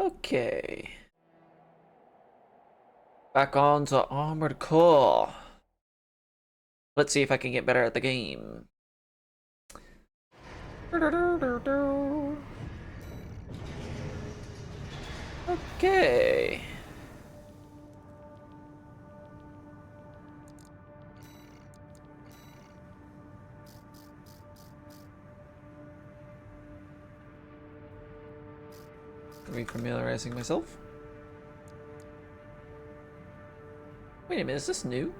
Okay. Back on to Armored Core. Let's see if I can get better at the game. Okay. Refamiliarizing myself. Wait a minute, is this new?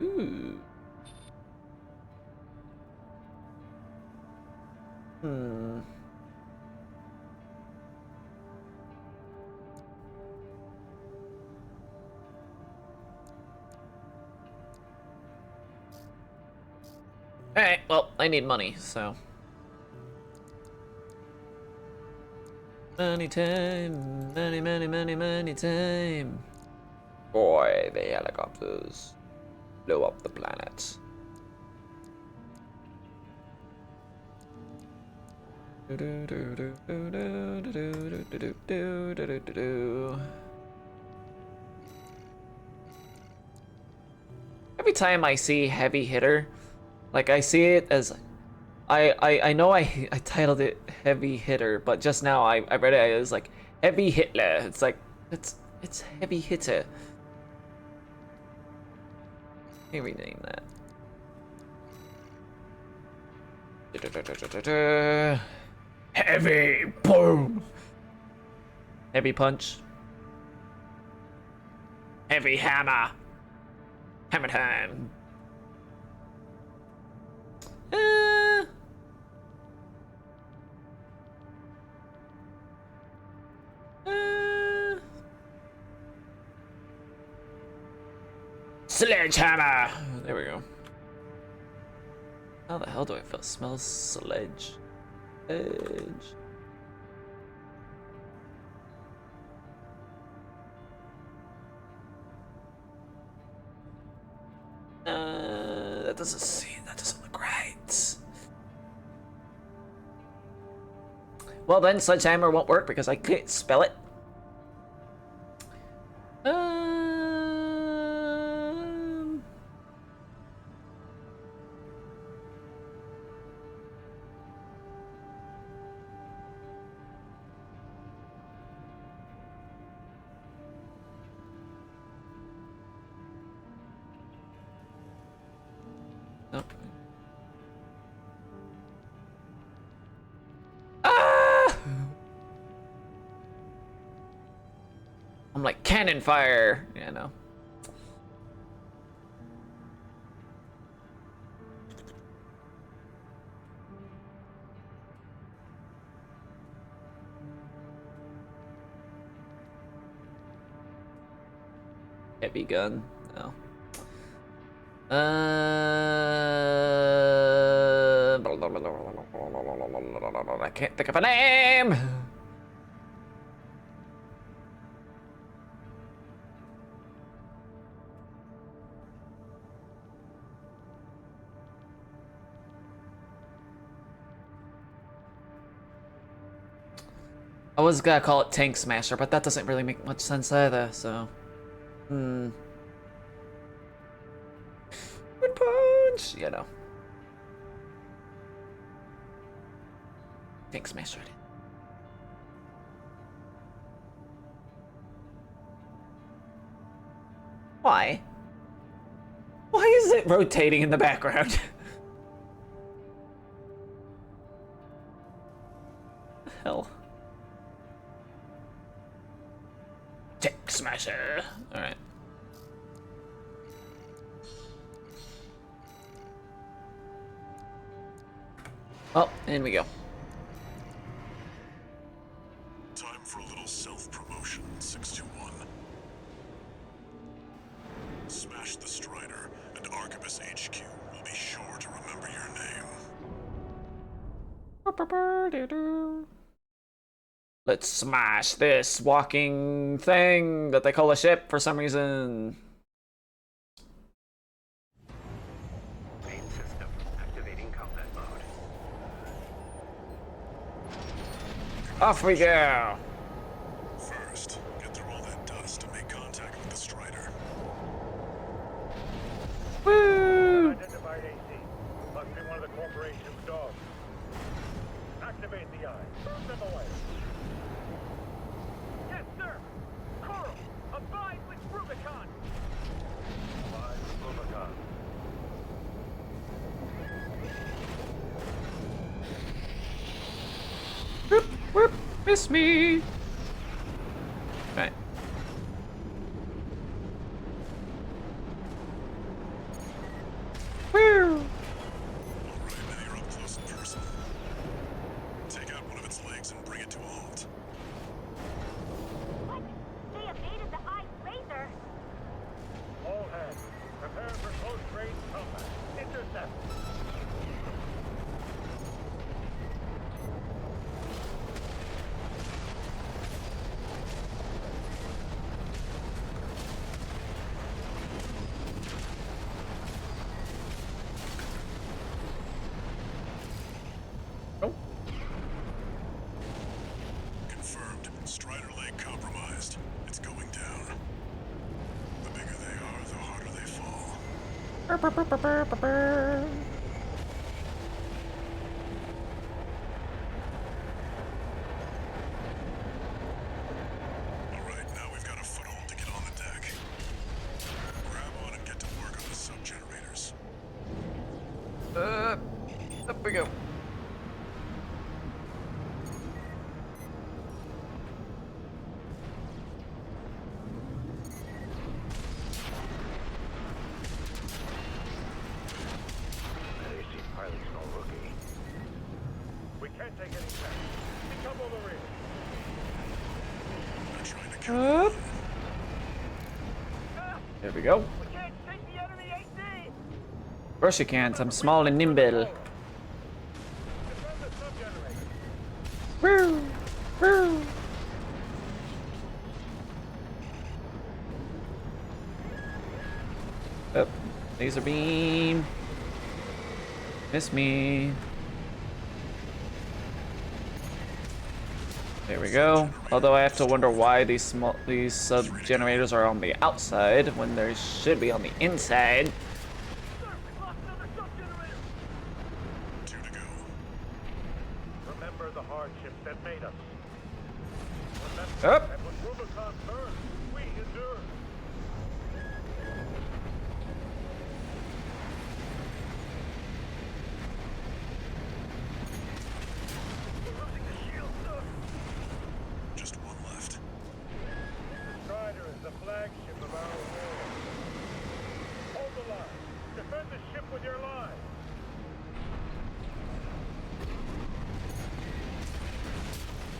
Ooh. Hmm. Alright, well, I need money, so. Money time, money time. Boy, the helicopters blow up the planet. Every time I see heavy hitter, like I see it as I know I titled it heavy hitter, but just now I read it as like heavy Hitler. It's like it's heavy hitter. Let me rename that. Heavy boom. Heavy punch. Heavy hammer. Hammer time. Uh, uh, Sledgehammer. There we go. How the hell do I feel? Smells sledge. Edge. That doesn't see. That doesn't look right. Well then, sledgehammer won't work because I can't spell it. Nope. Ah! I'm like cannon fire. Yeah, no. Heavy gun. No. I can't think of a name. I was gonna call it Tank Smasher, but that doesn't really make much sense either, so. Good punch! You know. Tank Smasher. Why? Why is it rotating in the background? Hell. Tank Smasher. Alright. Well, in we go. Time for a little self-promotion, 621. Smash the Strider, and Arquebus HQ will be sure to remember your name. Let's smash this walking thing that they call a ship for some reason. Main system activating combat Off we go. First, get through all that dust to make contact with the Strider. Woo! Identified AC. Must be one of the corporation's dogs. Activate the eye. Move them away. Yes, sir. Coral, abide with Rubicon. Abide with Rubicon. Whoop, whoop, miss me. Right. Woo! Alright, now you're up close and personal. Take out one of its legs and bring it to a halt. What? They evaded the eye's laser. All hands, prepare for close-range combat. Intercept. Oh. Confirmed. Strider leg compromised. It's going down. The bigger they are, the harder they fall. Burr, burr, burr, burr, burr, burr, burr. Alright, now we've got a foothold to get on the deck. Grab on and get to work on the sub-generators. Up we go. AC pilot's no rookie. We can't take any chances. Decouple the rear. They're trying to kill Up. There we go. We can't take the enemy AC! Of course you can't. I'm small and nimble. Defend the sub-generator. Woo! Woo! Up. Laser beam. Miss me. There we go. Although I have to wonder why these sub generators are on the outside when they should be on the inside. Sir, we've lost another sub-generator! 2 to go. Remember the hardships that made us. Remember Up. that when Rubicon burned, we endured. We're losing the shield, sir. Just one left. The Strider is the flagship of our war. Hold the line. Defend the ship with your lives.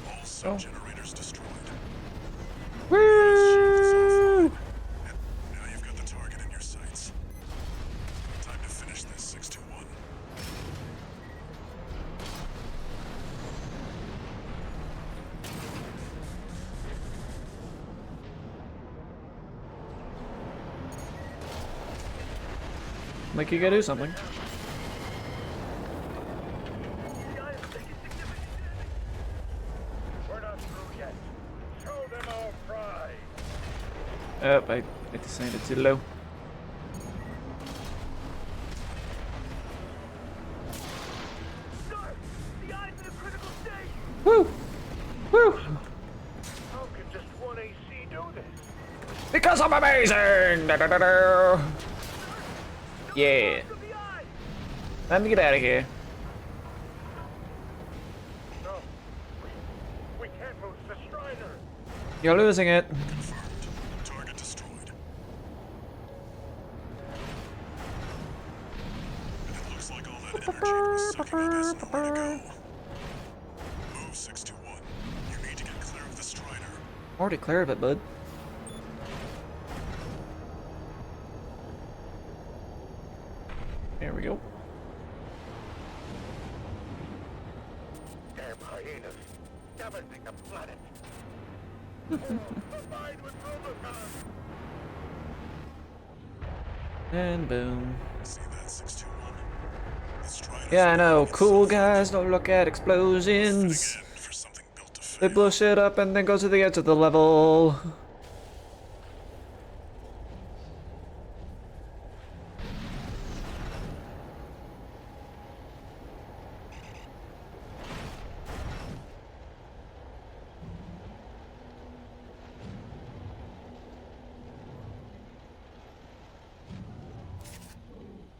All sub-generators destroyed. Woo! Now you've got the target in your sights. Time to finish this 621. Like you gotta do something. The eye is taking significant damage. We're not through yet. Show them our pride. Oh, I decided too low. Sir, the eye's in a critical state. Woo! Woo! How can just one AC do this? Because I'm amazing! Da, da, da, da. Yeah. To the eye. Time to get out of here. No, we can't lose the Strider. You're losing it. Confirmed. Target destroyed. And it looks like all that energy was sucking up has nowhere to go. Move 621. You need to get clear of the Strider. Already clear of it, bud. There we go. Damn hyenas. Damaging the planet. Combined with Rubicon. And boom. See that 621? The Strider's Yeah, I know. moving Cool itself guys don't look at explosions. again for something built to They blow shit up and then go to the edge of the level.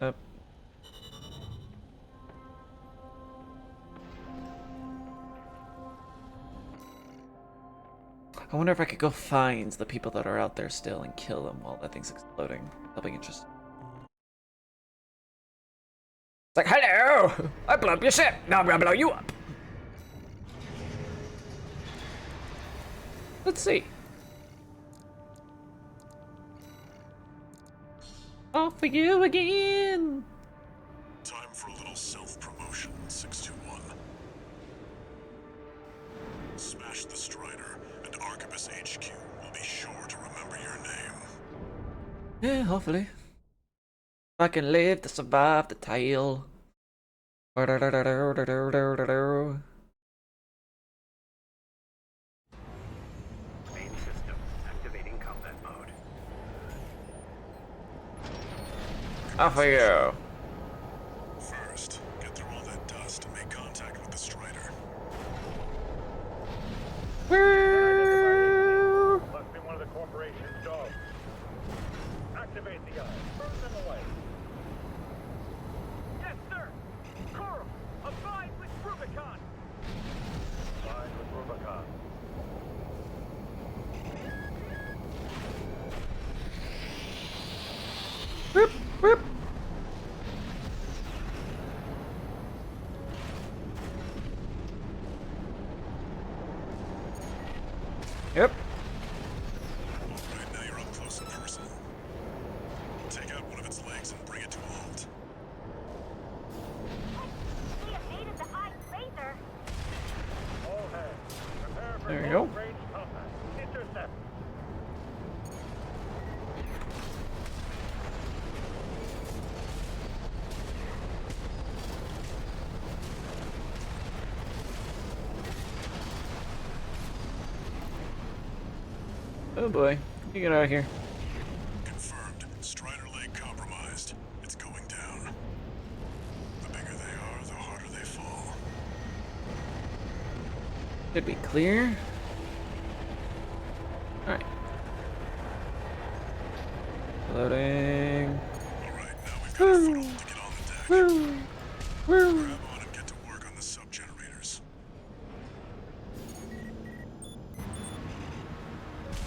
Up. I wonder if I could go find the people that are out there still and kill them while that thing's exploding. That'll be interesting. It's like, hello! I blew up your ship! Now I'm gonna blow you up! Let's see. Off for you again! Time for a little self-promotion, 621. Smash the Strider, and Arquebus HQ will be sure to remember your name. Yeah, hopefully. If I can live to survive the tale. Main system activating combat mode. Off we go. First, get through all that dust and make contact with the Strider. Must be one of the corporation's dogs. Activate the eye. Burn them away. Yes, sir. Coral, abide with Rubicon. Abide with Rubicon. Whoop, whoop. Yep. Alright, now you're up close and personal. Take out one of its legs and bring it to a halt. We evaded the eye laser. All hands. Prepare for There you go. close-range combat. Intercept. Oh boy. You get out of here. Confirmed. Strider leg compromised. It's going down. The bigger they are, the harder they fall. Should be clear. Alright. Loading. Alright, now we've got a foothold to get on the deck. Woo! Woo! Grab on and get to work on the sub-generators.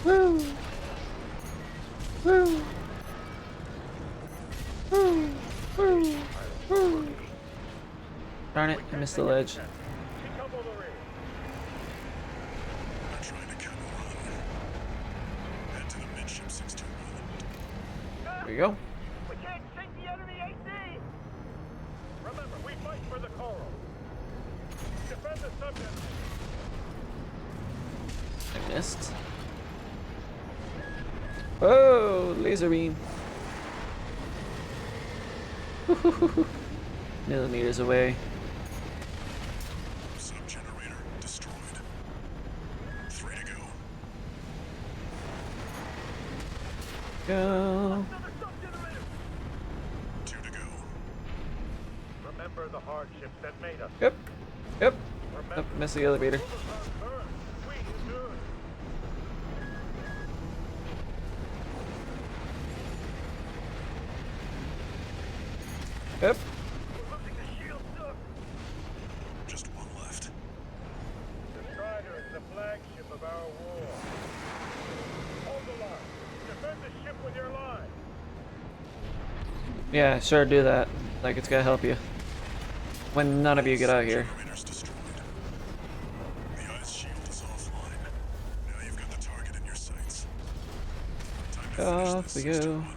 Woo! Woo! Woo! Woo! Woo! Darn it, I missed the ledge. Decouple the rear. They're trying to counter run. Head to the midship 621. There you go. We can't sink the enemy AC! Remember, we fight for the Coral. Defend the subject. I missed. Whoa! Laser beam. Millimeters away. Sub-generator destroyed. 3 to go. Go. Another sub-generator! 2 to go. Remember the hardships that made us. Yep. Yep. Remember Oh, missed the elevator. Rubicon's burn. We endured. Yep. We're losing the shield, sir. Just one left. The Strider is the flagship of our war. Hold the line. Defend the ship with your line. Yeah, sure, do that. Like, it's gonna help you. When none of you get out here. Generators destroyed. The ice shield is offline. Now you've got the target in your sights. Time to finish Off this, we go. 621.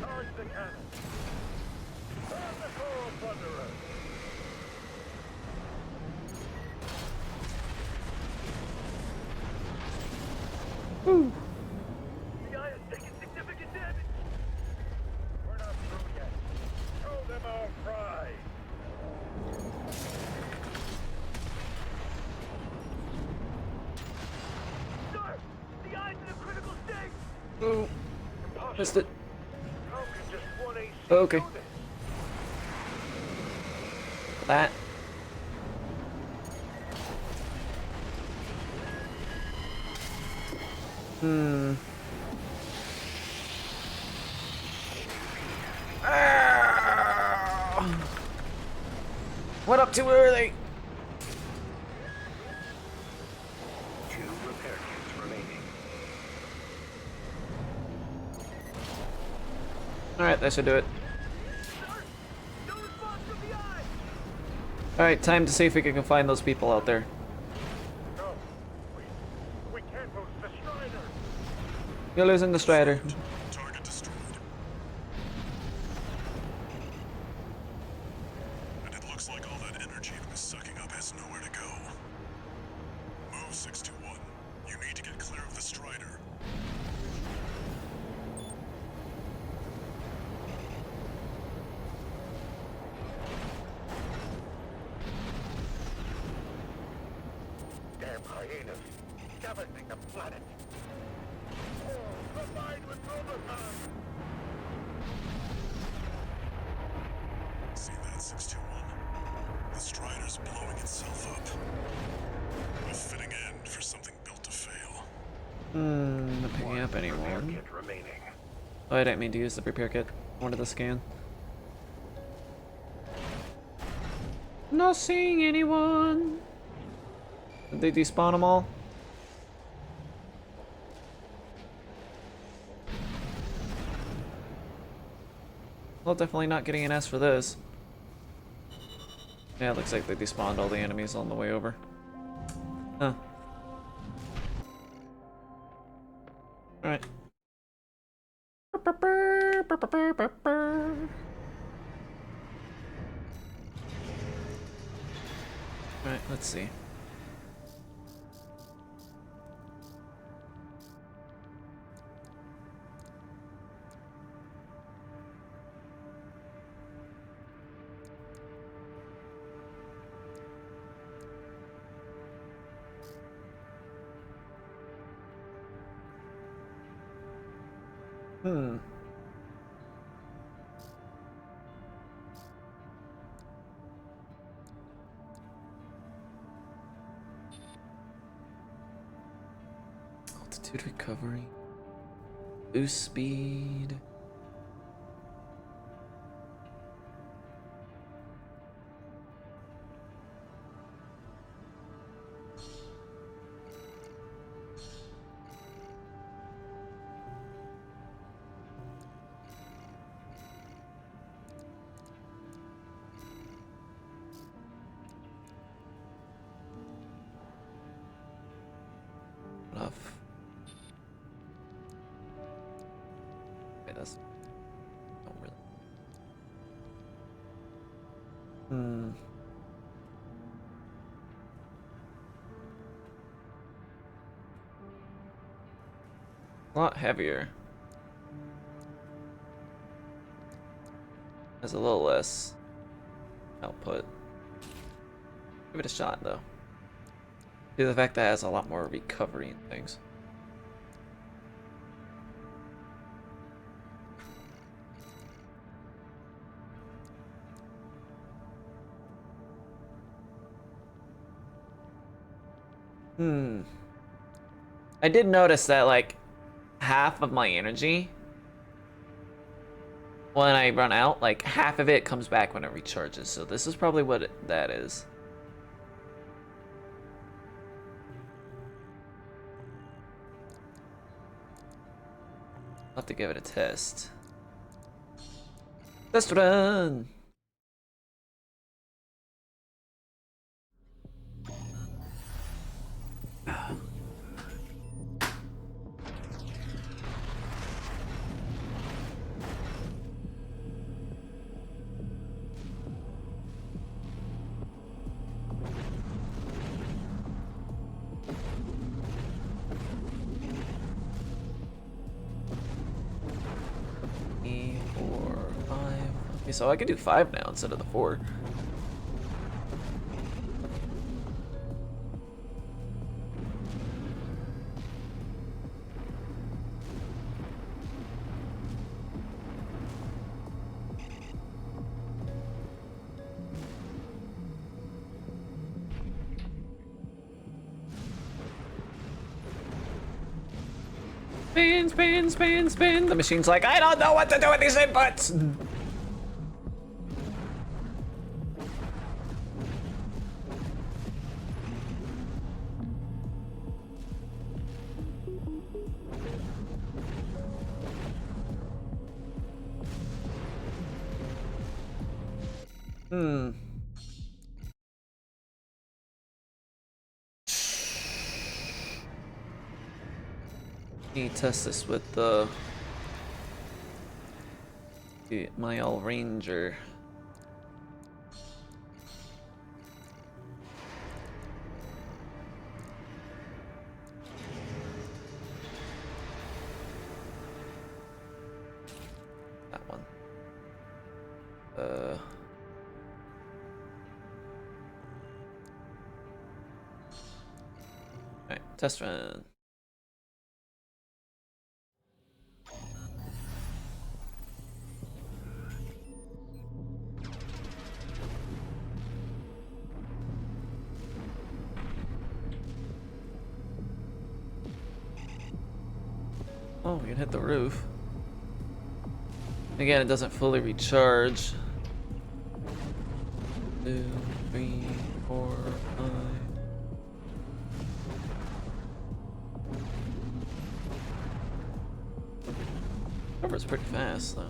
Charge the cannon. Burn the Coral Plunderer. Woo. The eye has taken significant damage. We're not through yet. Show them our pride. Oh, missed it. How can just one AC Okay. do this? That. Hmm. Ah! Went up too early. 2 repair kits remaining. Alright, that should do it. Alright, time to see if we can find those people out there. No, we can't lose the Strider. You're losing the Strider. Target destroyed. And it looks like all that energy it was sucking up has nowhere to go. Move 621. You need to get clear of the Strider. Damn hyenas, scavenging the planet. Oh, combined with Roboton. See that, 621? The Strider's blowing itself up. A fitting end for something built to fail. Not picking up Repair anyone. kit remaining. Oh, I didn't mean to use the repair kit. I wanted to scan. Not seeing anyone. Did they despawn them all? Well, definitely not getting an S for this. Yeah, it looks like they despawned all the enemies on the way over. Huh. Alright. Alright, let's see. Hmm. Altitude recovery. Boost speed. Enough. Okay, that's not really. Hmm. A lot heavier. Has a little less output. Give it a shot though. Due to the fact that it has a lot more recovery and things. I did notice that like half of my energy when I run out, like half of it comes back when it recharges. So this is probably what that is. I'll have to give it a test. Test run! Okay, so I can do 5 now instead of the 4. Spin, spin, spin, spin. The machine's like, I don't know what to do with these inputs. Need to test this with my all ranger. That one. Alright, test run. Oh, we can hit the roof. Again, it doesn't fully recharge. 2, 3, 4, 5. Cover's pretty fast, though.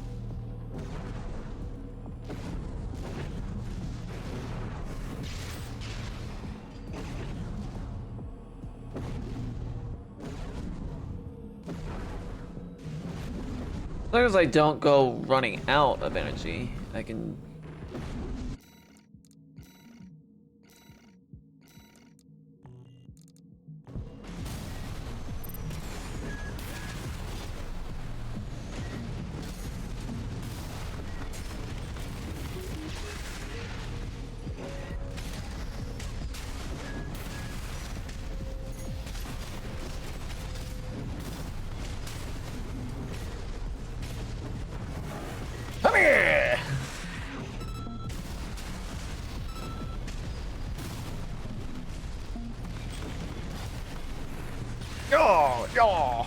As long as I don't go running out of energy, I can... Come here! Yo, yo!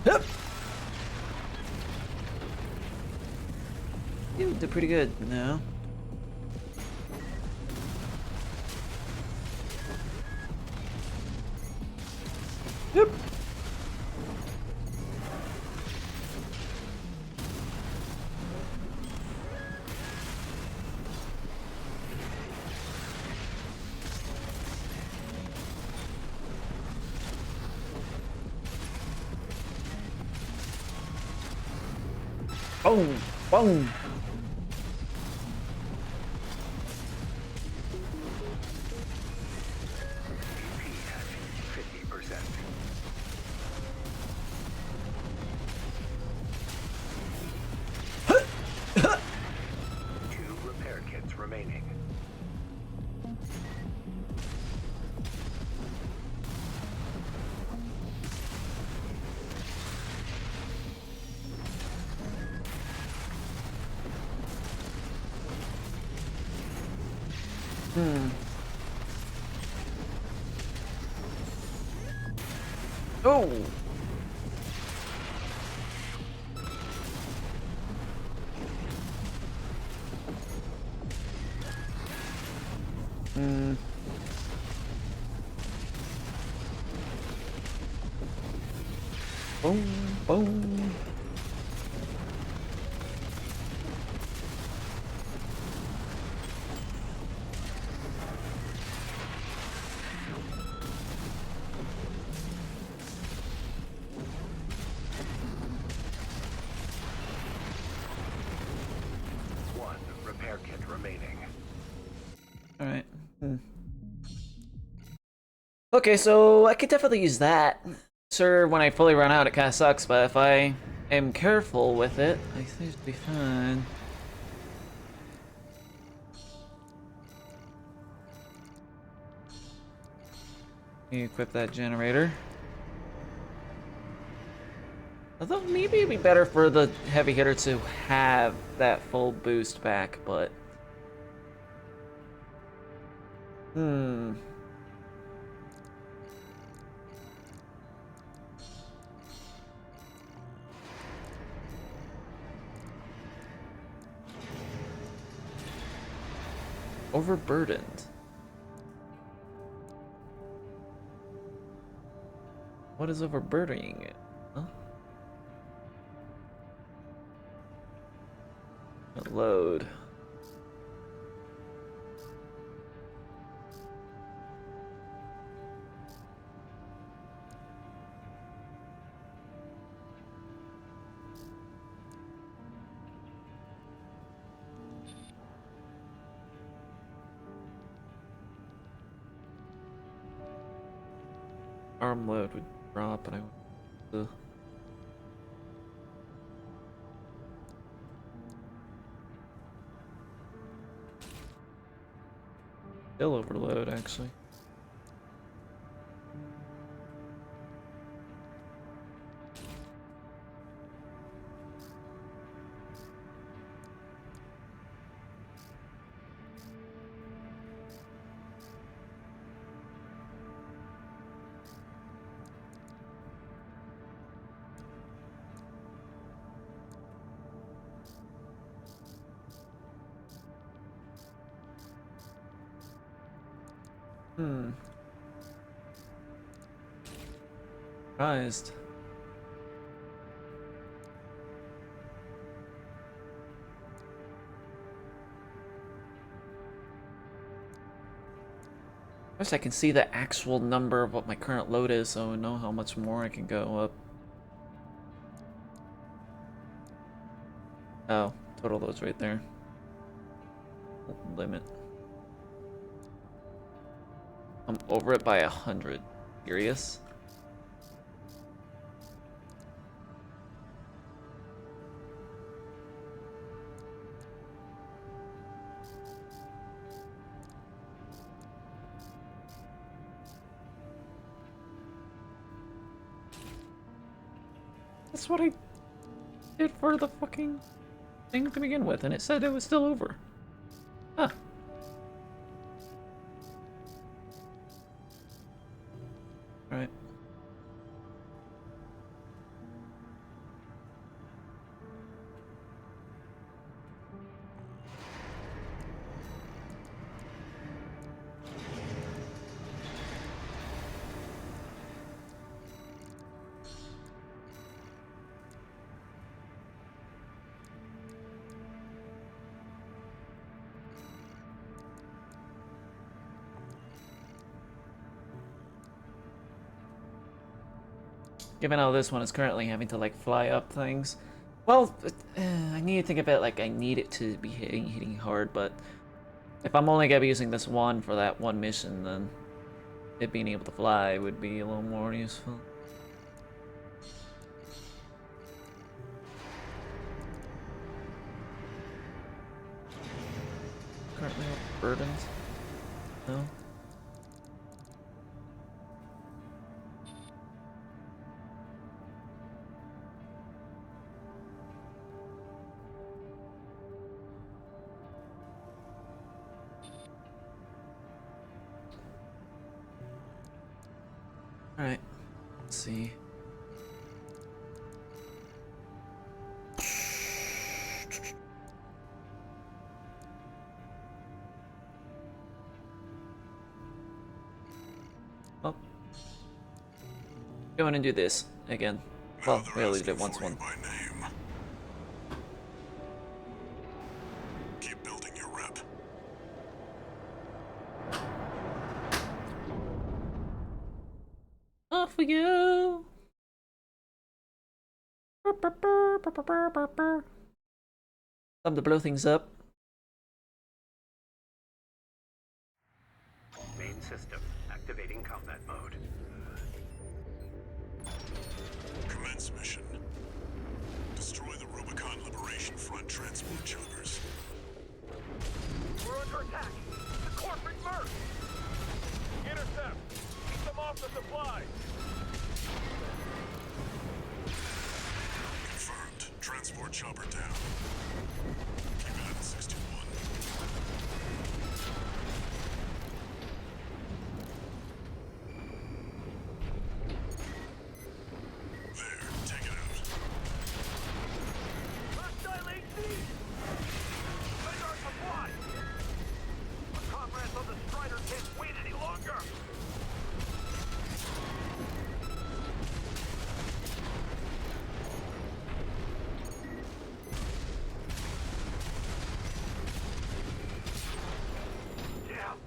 Yep. You did pretty good now. Yep. Boom! Boom! BP at 50%. Two repair kits remaining. Oh! Boom, boom. One repair kit remaining. Alright. Okay, so I could definitely use that. Sure, when I fully run out, it kind of sucks, but if I am careful with it, I think it'll be fine. Equip that generator. Although maybe it'd be better for the heavy hitter to have that full boost back, but... Overburdened. What is overburdening it? Huh? Load. Arm load would drop, and I would. Still overload, actually. Surprised. First, I can see the actual number of what my current load is, so I know how much more I can go up. Oh, total load's right there. Limit. I'm over it by 100. Curious? That's what I did for the fucking thing to begin with, and it said it was still over. Huh. Alright. Given how this one is currently having to like fly up things, well, I need to think of it like I need it to be hitting hard, but if I'm only gonna be using this one for that one mission, then it being able to fly would be a little more useful. Currently burdened? No? Alright, let's see. Well, go in and do this again. Well, we only did it once. By name. Keep building your rep. Off we go. Time to blow things up. Main system activating combat mode. Commence mission. Destroy the Rubicon Liberation Front transport choppers. We're under attack. The corporate merc. Intercept. Keep them off the line! Confirmed. Transport chopper down. Keep it at 621. There, take it out. Hostile AC! Radar supply! Our comrades on the Strider can't wait any longer! Damn!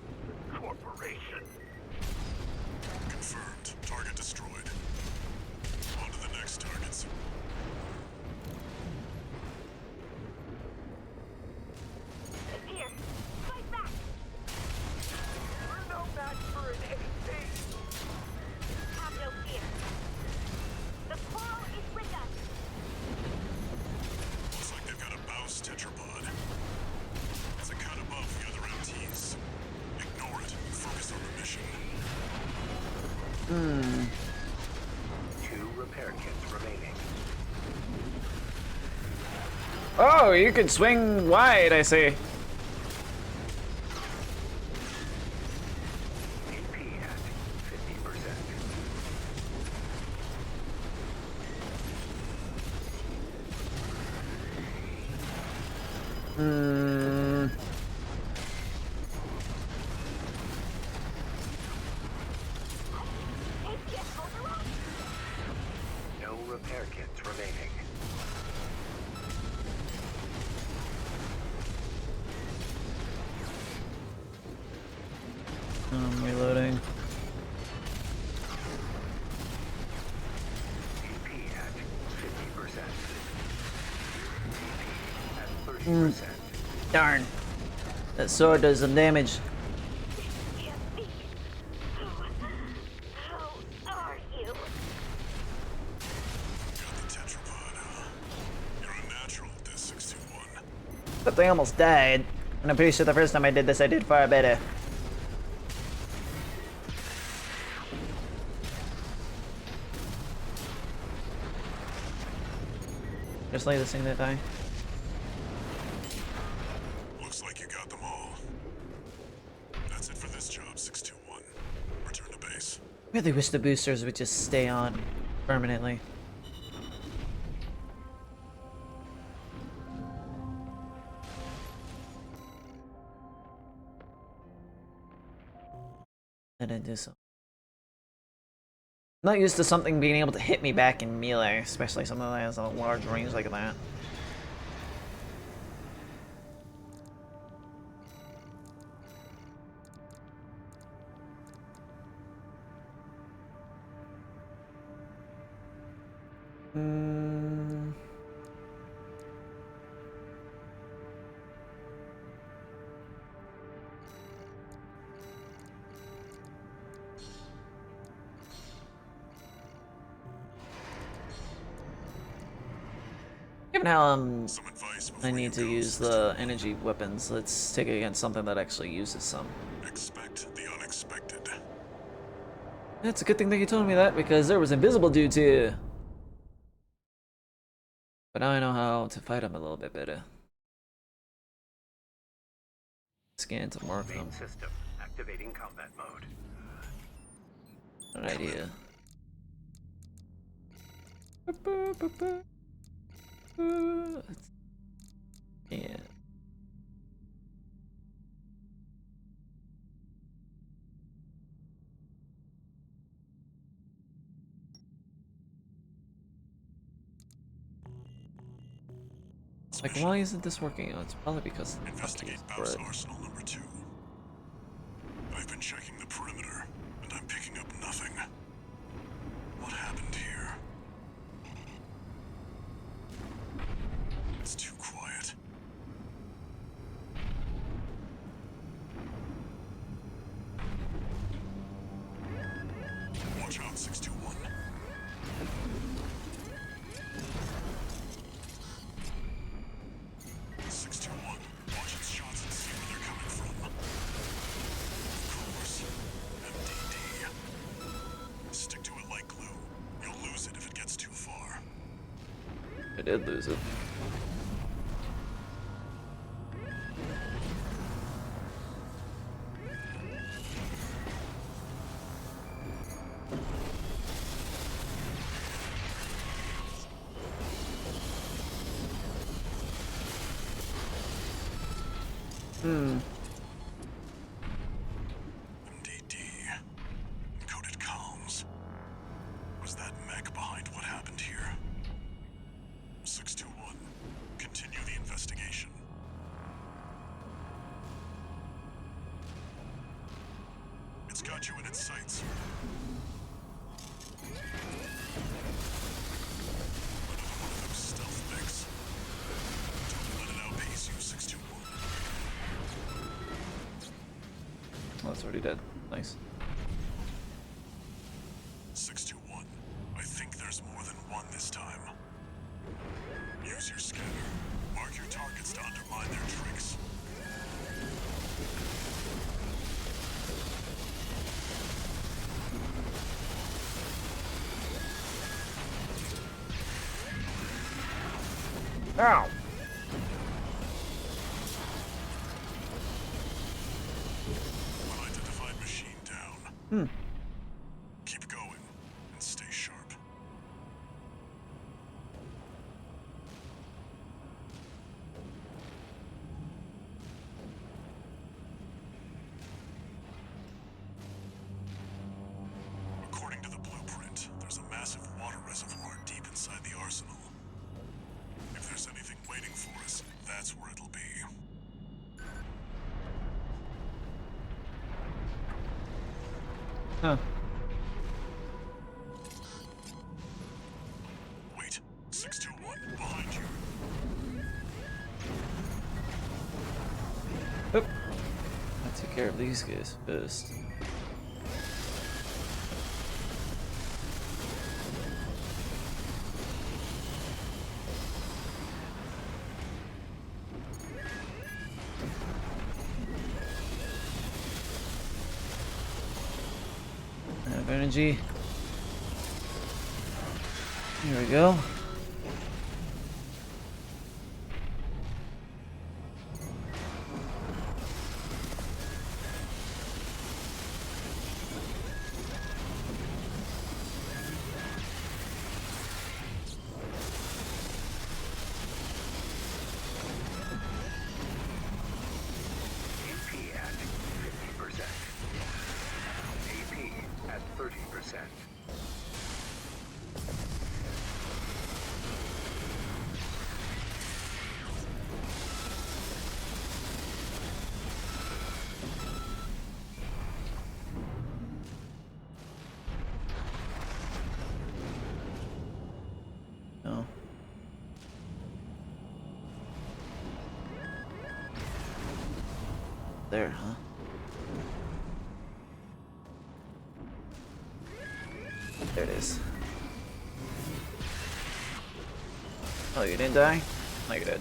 Corporation! Confirmed. Target destroyed. On to the next targets. It's here. Fight back. We're no match for an AC! Have no fear. The Coral is with us. Looks like they've got a Baus tetrapod. It's a cut above the other MTs. Ignore it and focus on the mission. 2 repair kits remaining. Oh, you can swing wide, I see. AP at 50%. Hmm. APS override. No repair kits remaining. Reloading. AP at 50%. AP at 30%. Darn. That sword does some damage. Can't speak. How are you? Got the tetrapod, huh? You're a natural at this 621. But they almost died. And I'm pretty sure the first time I did this, I did far better. Just like this thing that die. Looks like you got them all. That's it for this job, 621. Return to base. Really wish the boosters would just stay on permanently. I didn't do so. I'm not used to something being able to hit me back in melee, especially something that has a large range like that. Given how Some advice before I need you to go, use the energy weapons, let's take it against something that actually uses some. Expect the unexpected. It's a good thing that you told me that, because there was invisible dudes here. But now I know how to fight them a little bit better. Scan to mark them. Main system activating combat mode. Good idea. Yeah. Like, why isn't this working? Oh, it's probably because the Investigate fucking Baus bread. Arsenal number 2. I've been checking the perimeter, and I'm picking up nothing. What happened here? It's too quiet. Watch out, 621. Watch its shots and see where they're coming from. Of course, MDD. Stick did lose it. MDD. Encoded comms. Was that mech behind what happened here? 621. Continue the investigation. It's got you in its sights. Another one of those stealth mechs. Don't let it outpace you, 621. Oh, it's already dead. Nice. 621. I think there's more than one this time. Use your scanner. Mark your targets to undermine their tricks. Ow! Unidentified machine down. Keep going and stay sharp. According to the blueprint, there's a massive water reservoir deep inside the arsenal. If there's anything waiting for us, that's where it'll be. Huh. Wait, 621, behind you. Oop. I'll take care of these guys first. I have energy. Here we go. AP at 50%. AP at 30%. No. There, huh? There it is. Oh, you didn't die? No, you did.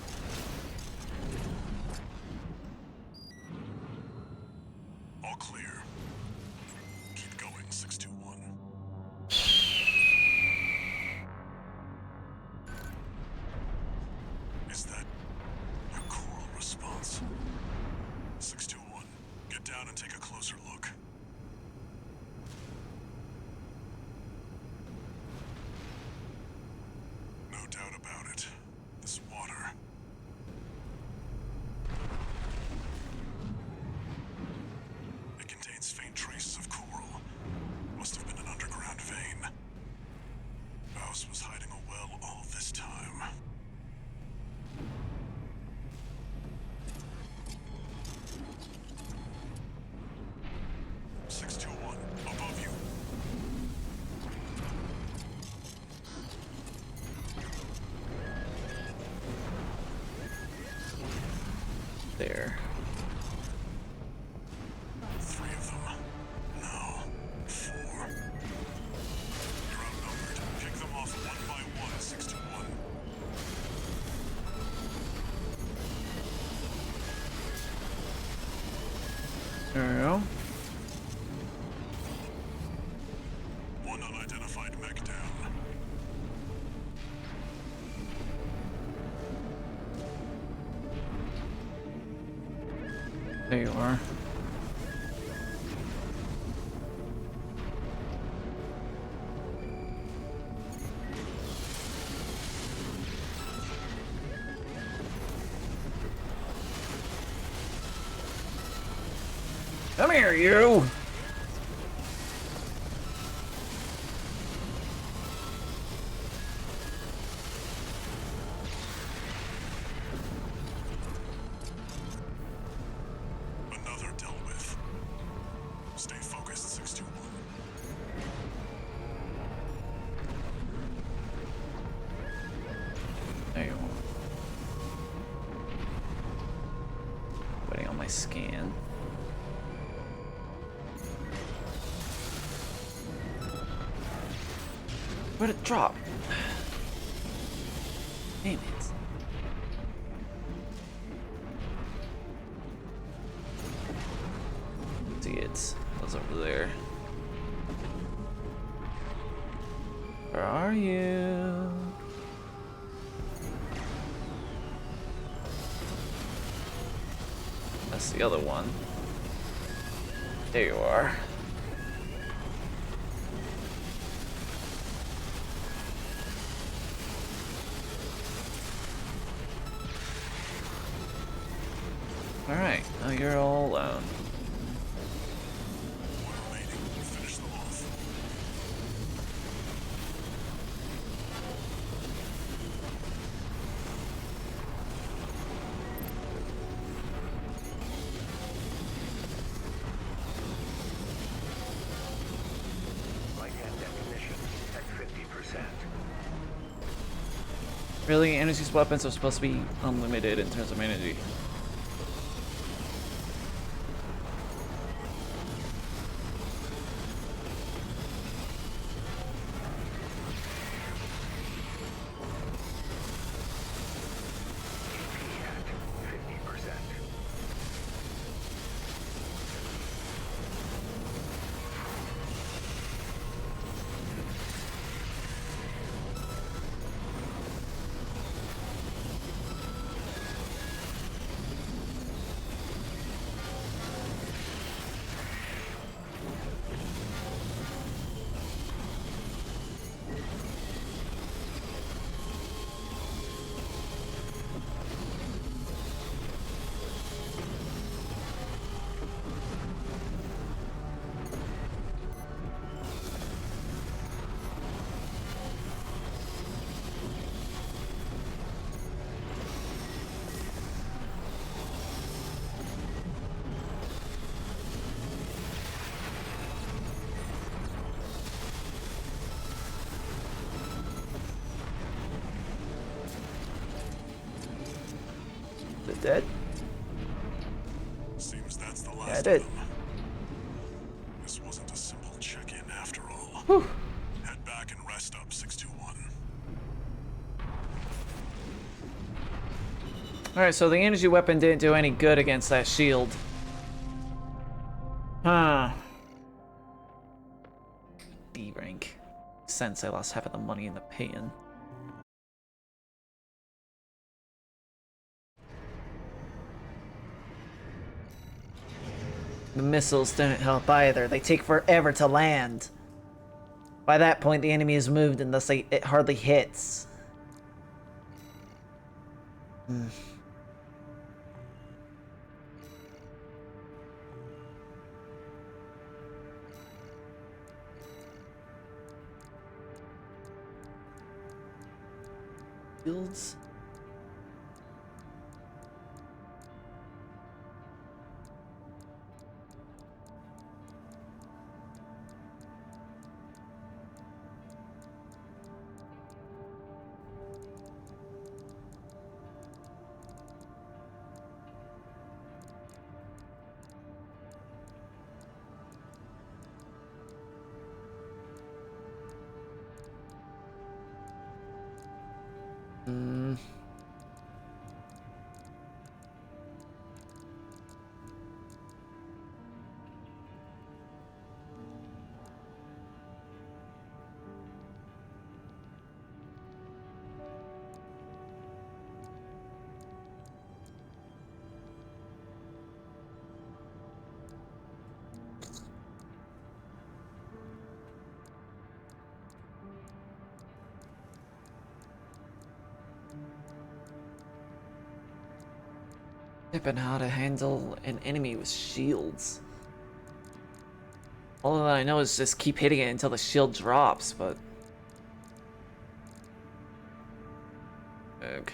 All clear. Keep going, 621. Is that a coral response? 621, get down and take a closer look. No doubt about it. This water. It contains faint traces of coral. Must have been an underground vein. Baus was hiding a well all this time. Six two one, above you. There. 3 of them. No. 4. You're outnumbered. Pick them off one by one, 621. There we go. One unidentified mech down. There you are. Come here, you! Another dealt with. Stay focused, 621. There you are. Waiting on my scan. Where'd it drop? Damn it. See it. It was over there. Where are you? That's the other one. There you are. Alright, now you're all alone. One remaining. Finish them off. Light and ammunition at 50%. Really, energy's weapons are supposed to be unlimited in terms of energy. AP at 50%. Is it dead? Seems that's the last Yeah, I of did. them. This wasn't a simple check-in after all. Whew. Head back and rest up, 621. Alright, so the energy weapon didn't do any good against that shield. Huh. D rank. Since I lost half of the money in the pay-in. The missiles didn't help either. They take forever to land. By that point, the enemy is moved and thus it hardly hits. Shields. Tip and how to handle an enemy with shields. All that I know is just keep hitting it until the shield drops, but... Ugh.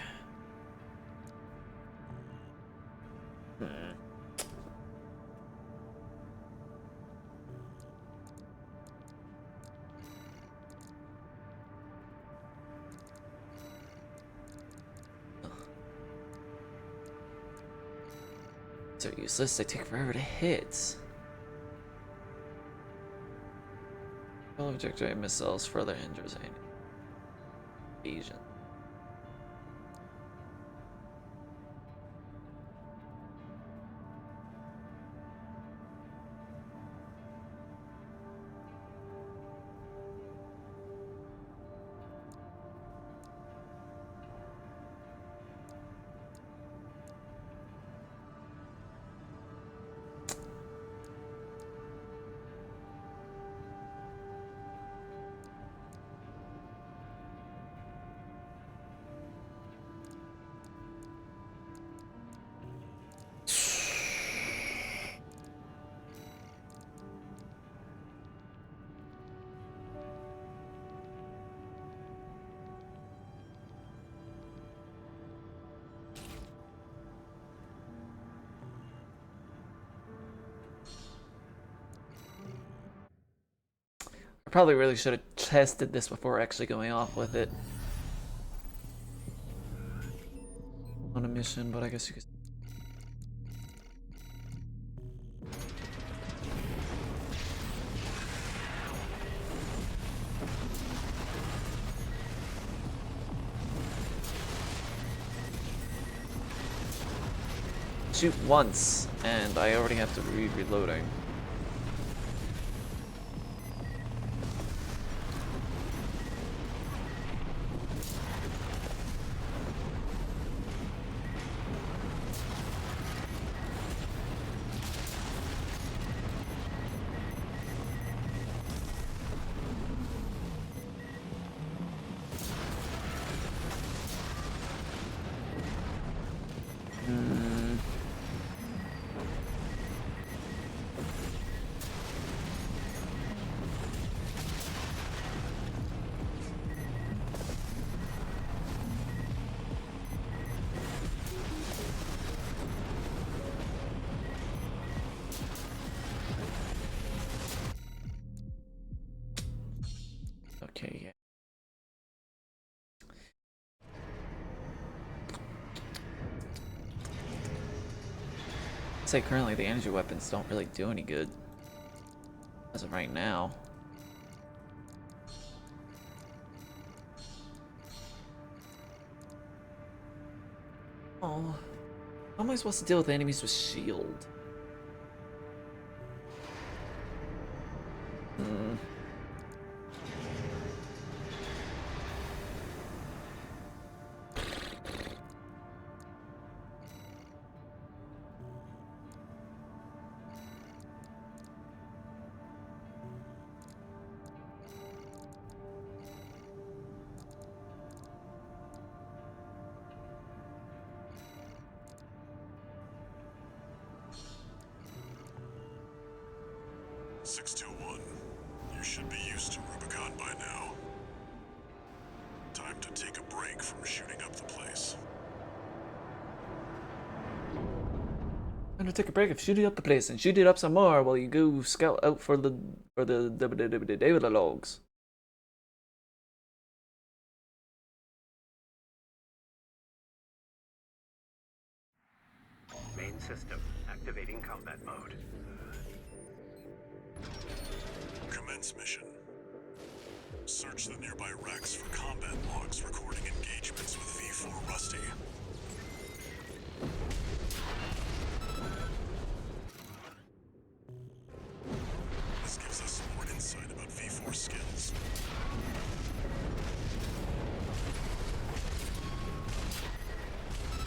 They're useless, they take forever to hit. Trajectory missiles further hinders any evasion. I probably really should have tested this before actually going off with it on a mission, but I guess you could. Shoot once, and I already have to be reloading. Okay, yeah. I'd say currently the energy weapons don't really do any good as of right now. Oh, how am I supposed to deal with enemies with shield? You should be used to Rubicon by now. Time to take a break from shooting up the place. I'm gonna take a break of shooting up the place and shoot it up some more while you go scout out for the David logs. Main system activating combat mode. Commence mission. Search the nearby wrecks for combat logs recording engagements with V4 Rusty. This gives us some more insight about V4 skills.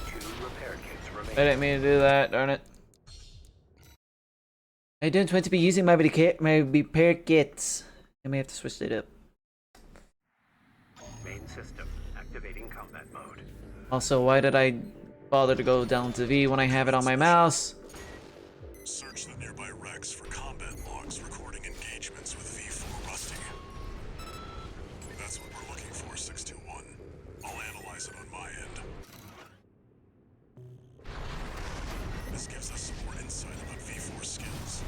Two repair kits I remain. didn't mean to do that, darn it. I don't want to be using my repair kits. I may have to switch it up. Main system activating combat mode. Also, why did I bother to go down to V when I have it on my mouse. Search the nearby wrecks for combat logs recording engagements with V4 Rusty. That's what we're looking for, 621. I'll analyze it on my end. This gives us some more insight about V4 skills.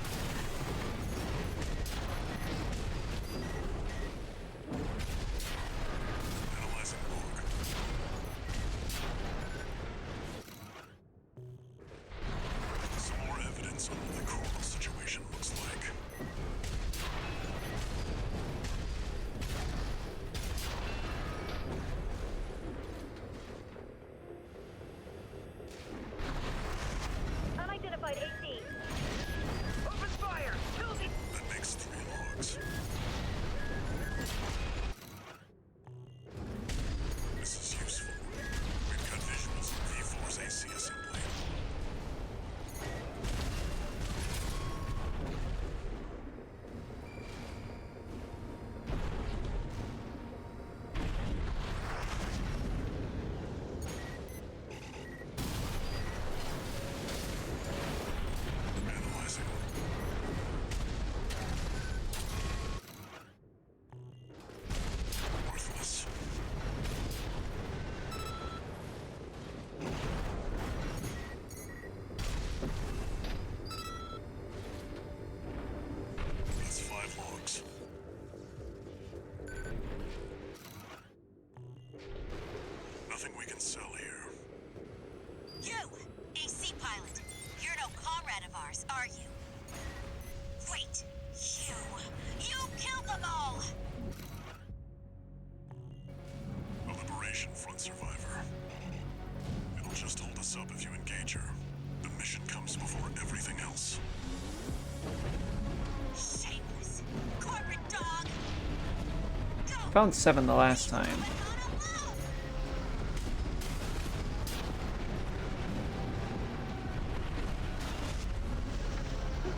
Analyzing log. Some more evidence on what the coral situation looks like. Unidentified AC. Open fire! Kill the... That makes 3 logs. This is useful. We've got visuals of V4's AC assembly. Analyzing. Worthless. That's 5 logs. Nothing we can sell here. You, AC pilot. You're no comrade of ours, are you? Wait, you killed them all! A Liberation Front survivor. It'll just hold us up if you engage her. The mission comes before everything else. Shameless. Corporate dog! Go! Found 7 the last time. But not alone!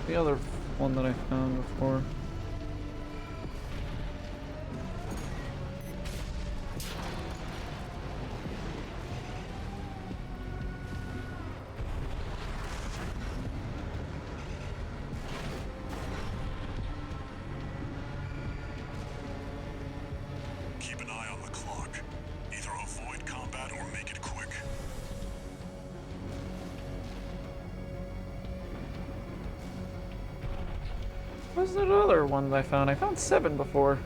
The other one that I found before. Keep an eye on the clock. Either avoid combat or make it quick. What's that other one that I found? I found 7 before.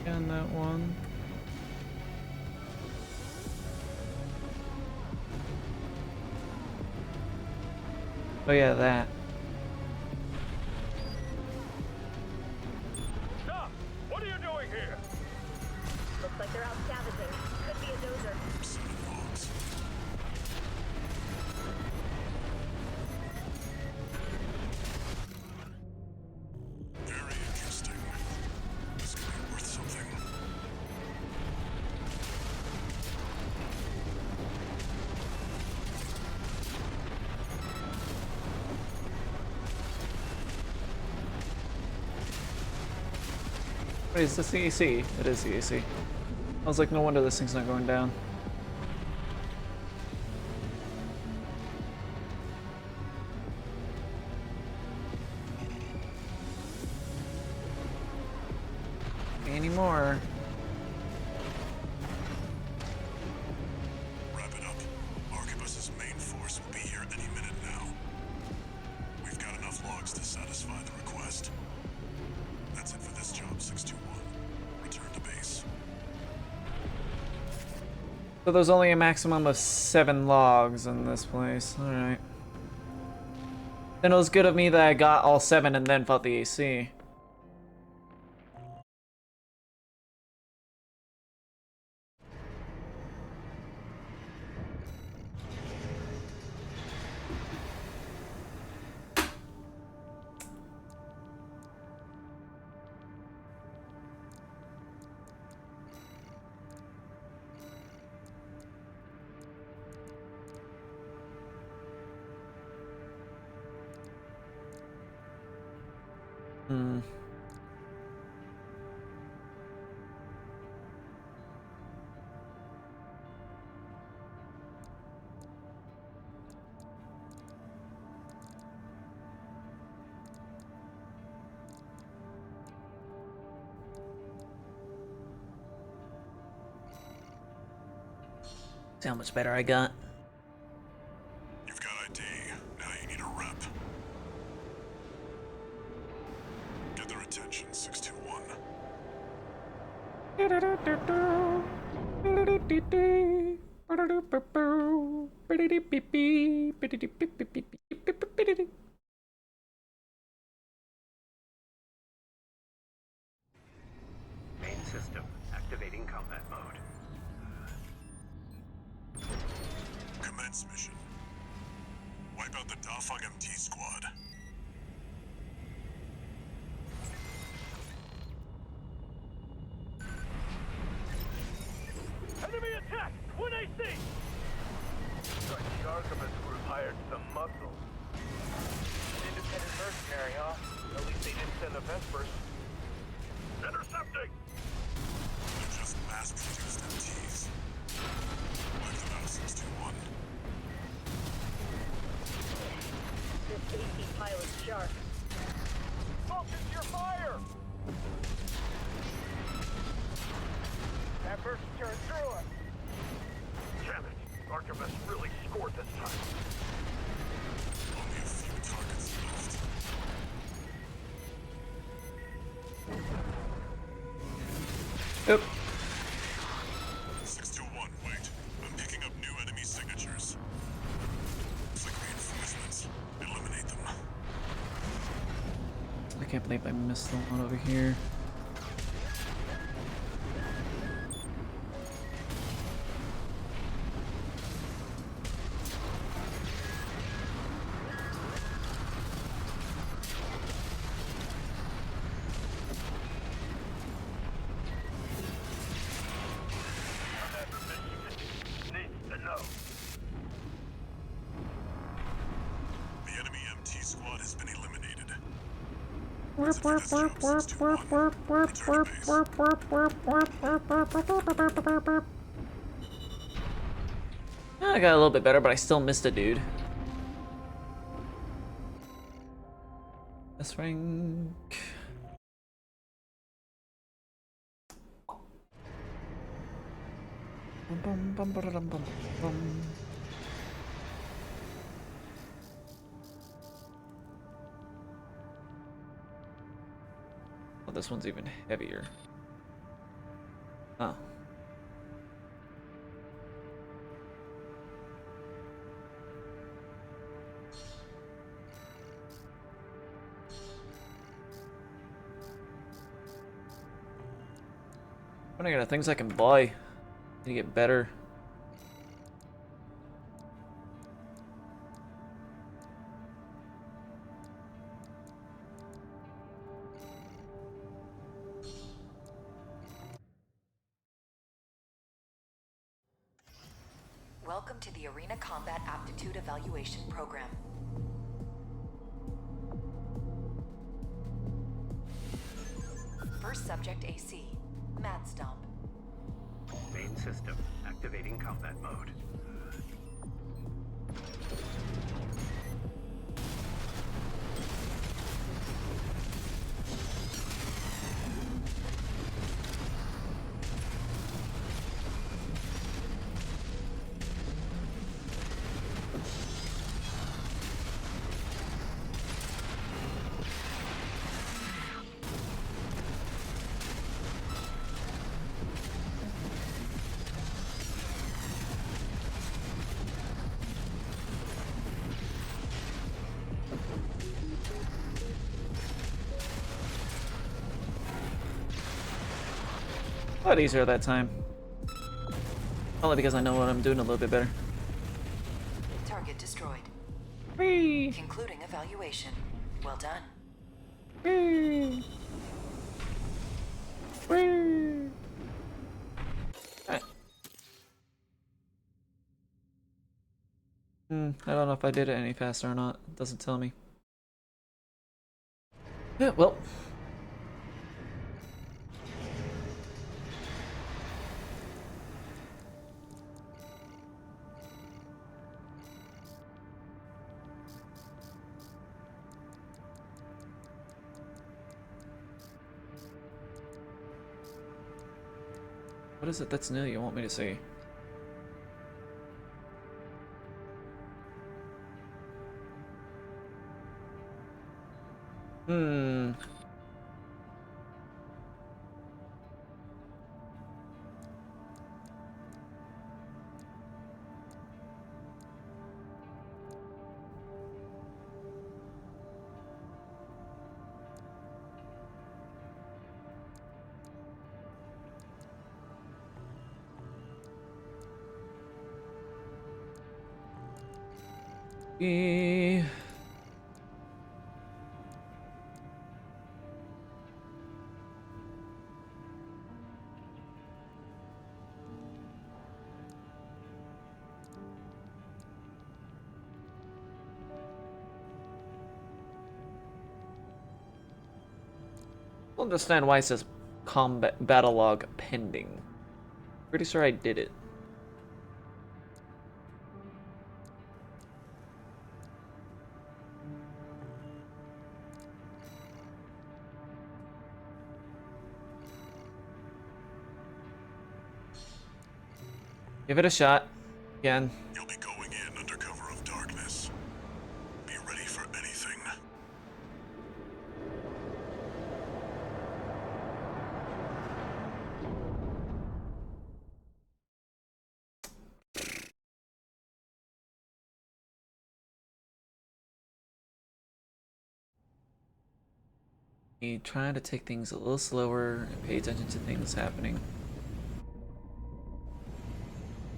And that one. Oh yeah, that. Stop! What are you doing here? Looks like they're out scavenging. Could be a dozer. 7 logs. Very interesting. This could be worth something. Wait, is this the AC? It is the AC. I was like, no wonder this thing's not going down. Any more? Wrap it up. Arquebus's main force will be here any minute now. We've got enough logs to satisfy the request. That's it for this job, 621. Return to base. So there's only a maximum of 7 logs in this place. Alright. Then it was good of me that I got all 7 and then fought the AC. Hmm. See how much better I got. You've got ID. Now you need a rep. Get their attention, 621. Main system activating combat mode. Commence mission. Wipe out the Dafeng MT squad. Enemy attack! 1 AC! Like the Archivist group hired some muscle. Independent mercenary, huh? At least they didn't send the Vespers. Intercepting! They're just mass-produced MTs. Wipe them out, 621. This AC pilot's sharp. Focus your fire! That burst turned through us. Damn it! Archivist really scored this time. Only a few targets left. Yep. 621, wait. I'm picking up new enemy signatures. Looks like reinforcements. Eliminate them. I can't believe I missed the one over here. Needs to know. The enemy MT squad has been eliminated. That's it for this job, 621. Return to base. I got a little bit better, but I still missed a dude. S rank. Bum, bum, bum, bum, bum, bum. Oh, this one's even heavier. Oh. Running out of things I can buy. Need to get better. Welcome to the Arena Combat Aptitude Evaluation Program. First subject AC, Mad Stomp. Main system activating combat mode. A lot easier that time. Only because I know what I'm doing a little bit better. Target destroyed. Whee! Concluding evaluation. Well done. Whee! Whee! Alright. I don't know if I did it any faster or not. It doesn't tell me. Yeah, well. What is it that's new you want me to see? Hmm. Eh. I'll understand why it says combat battle log pending. Pretty sure I did it. Give it a shot. Again. You'll be going in under cover of darkness. Be ready for anything. You try to take things a little slower and pay attention to things happening.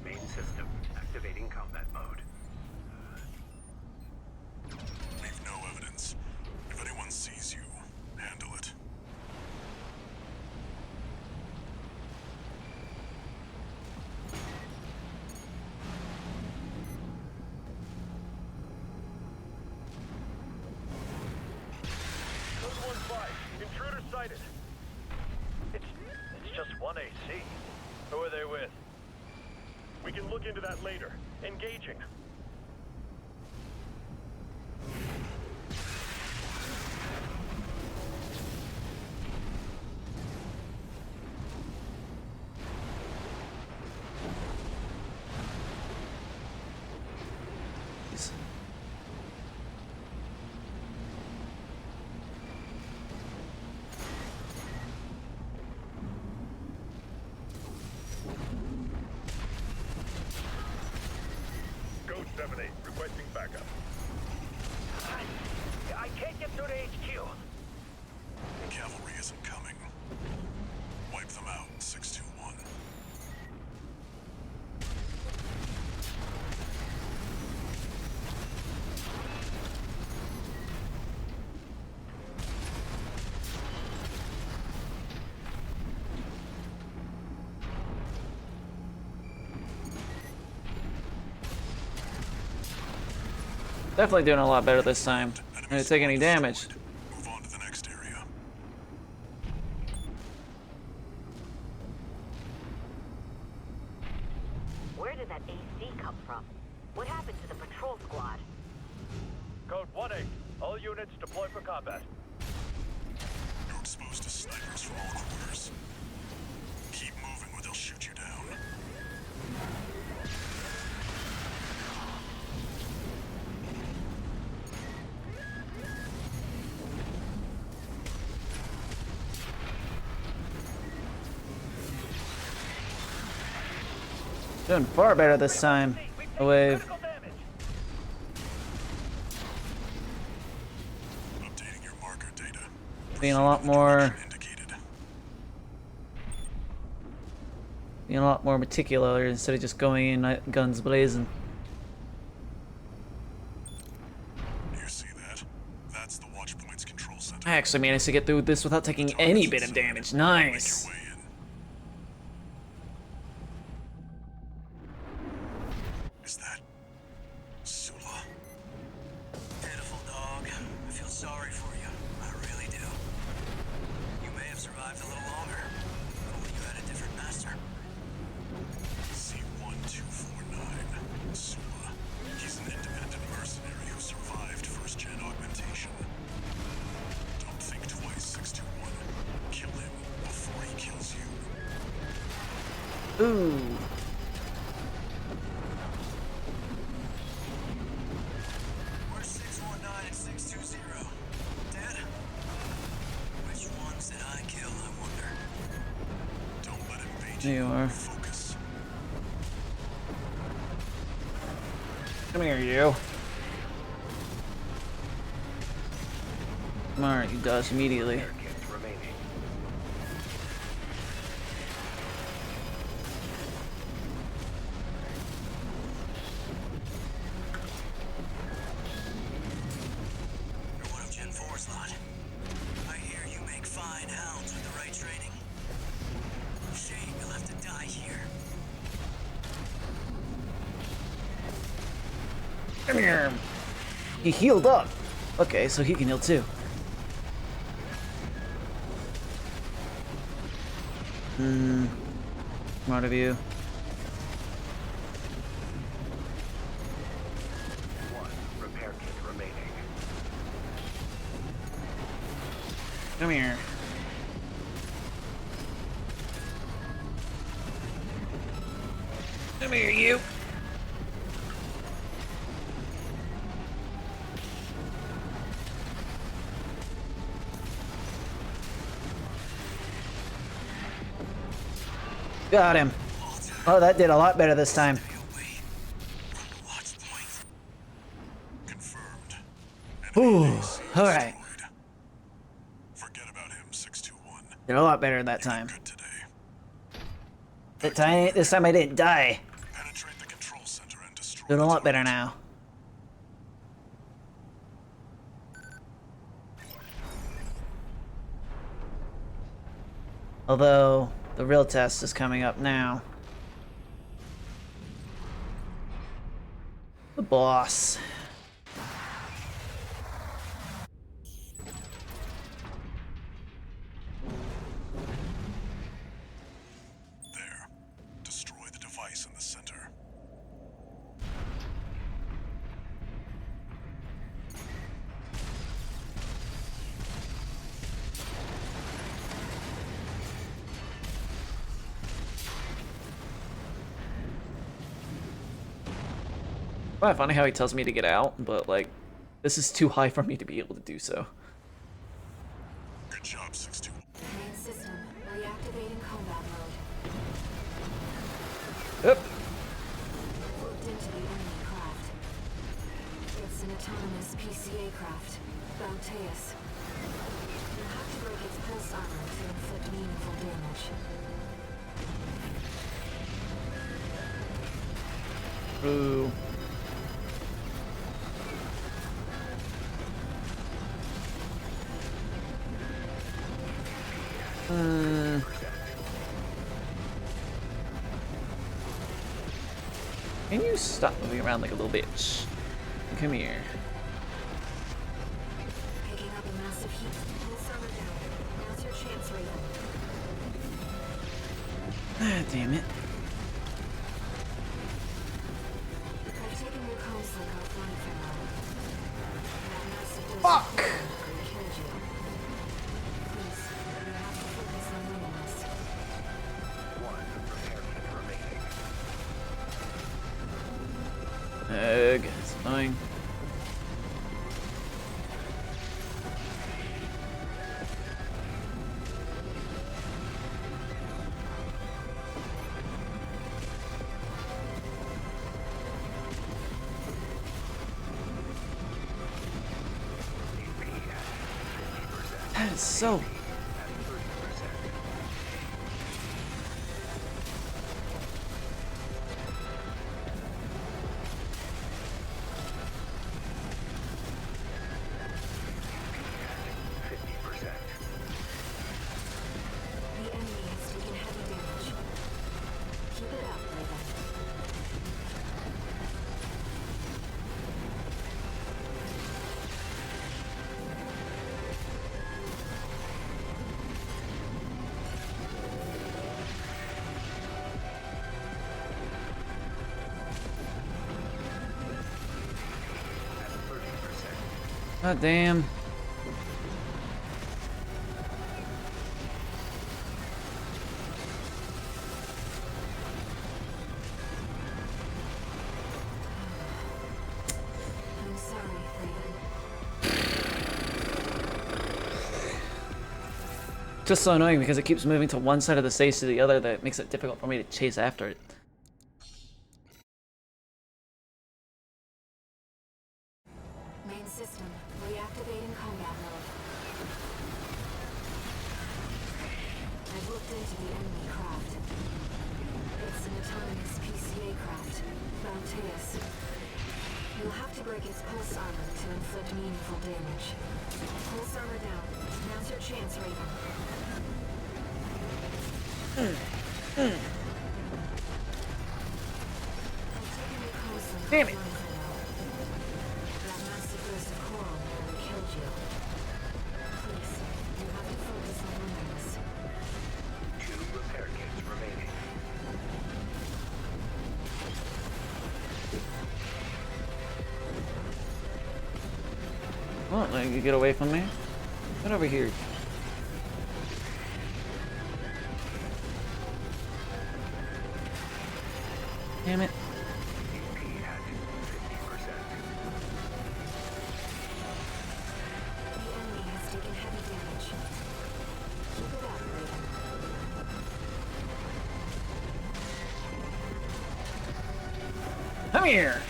Main system activating combat mode. Leave no evidence. If anyone sees you, handle it. Code 1-5. Intruder sighted. It's just one AC. Who are they with? We can look into that later. Engaging. Jeez. Code 7-8. Requesting backup. I can't get through to HQ. Cavalry isn't coming. Wipe them out, 621. Definitely doing a lot better this time. I didn't take any damage. Move on to the next area. Where did that AC come from? What happened to the patrol squad? Code 1-8. All units deploy for combat. You're exposed to snipers from all corners. Keep moving or they'll shoot you down. Doing far better this time. A wave. Critical damage. Updating your marker data. Being a lot more, Indicated. being a lot more meticulous instead of just going in guns blazing. You see that? That's the Watchpoint's control center. I actually managed to get through this without taking any bit of damage. Nice. Make your way in. Is that Sula? Pitiful dog. I feel sorry for you. I really do. Ooh. We're 619 and 620. Dead? Which ones did I kill, I wonder? Don't let him bait There you are. Focus. Come here, you. Alright, you dodge immediately. Kits remaining. You're one of Gen 4's lot. I hear you make fine hounds with the right training. Shame you'll have to die here. Come here. He healed up. Okay, so he can heal too. Smart of you. One repair kit remaining. Come here. Come here, you. Got him. Oh, that did a lot better this time. Stay away from the watch point. Confirmed. Ooh, Enemy AC alright. destroyed. Forget about him, 621. Did a lot better that time. Good today. This time I didn't die. Penetrate the control center and destroy Doing a the lot better turret. now. Although, the real test is coming up now. The boss. There. Destroy the device in the center. Well, funny how he tells me to get out, but like, this is too high for me to be able to do so. Good job, 621. Main system reactivating combat mode. Yep. Looked into the enemy craft. It's an autonomous PCA craft, Bounteus. You'll have to break its pulse armor to inflict meaningful damage. Ooh. Can you stop moving around like a little bitch? Come here. Picking up a massive heat. Pulse armor down. Now's your chance, Raven. Ah, damn it. I've taken your comm slick offline for now. That massive dose of Fuck! heat could have killed you. Please, you have to focus on winning this. One repair kit remaining. It's fine. That is so. The enemy has taken heavy damage. Keep it up, Raven. God damn. Just so annoying because it keeps moving to one side of the stage to the other that makes it difficult for me to chase after it. Main system, reactivating combat mode. I've looked into the enemy craft. It's an autonomous PCA craft, Bounteus. You'll have to break its pulse armor to inflict meaningful damage. Pulse armor down. Now's your chance, Raven. Damn it. That massive burst of coral nearly killed you. Please, you have to focus on winning this. 2 repair kits remaining. Oh, now you get away from me. Get over here. Damn it. EP at 50%. The enemy has taken heavy damage. Keep it up, Raven. Come here.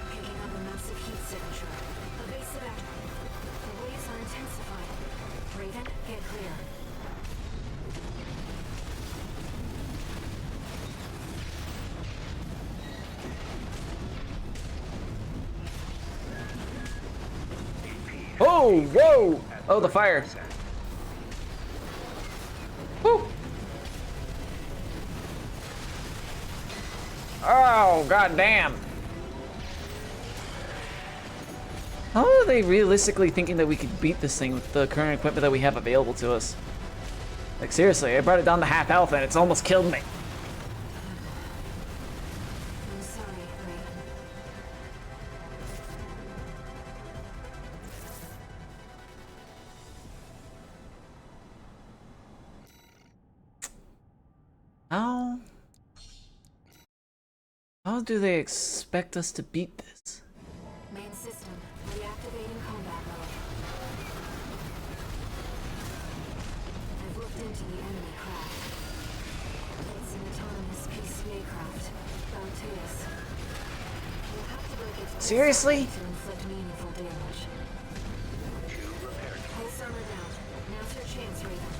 Picking up a massive heat signature. Evasive action. The waves are intensifying. Raven, get clear. Oh, whoa! Oh, the fire. Woo! Oh, goddamn! How are they realistically thinking that we could beat this thing with the current equipment that we have available to us? Like, seriously, I brought it down to half health and it's almost killed me. I'm sorry, Raven. How do they expect us to beat this? Main system, reactivating combat mode. I've looked into the enemy craft. It's an autonomous PCA craft, Bounteus. You'll have to break its pulse Seriously? armor to inflict meaningful damage. 2 repair kits. Pulse armor down. Now's your chance, Raven.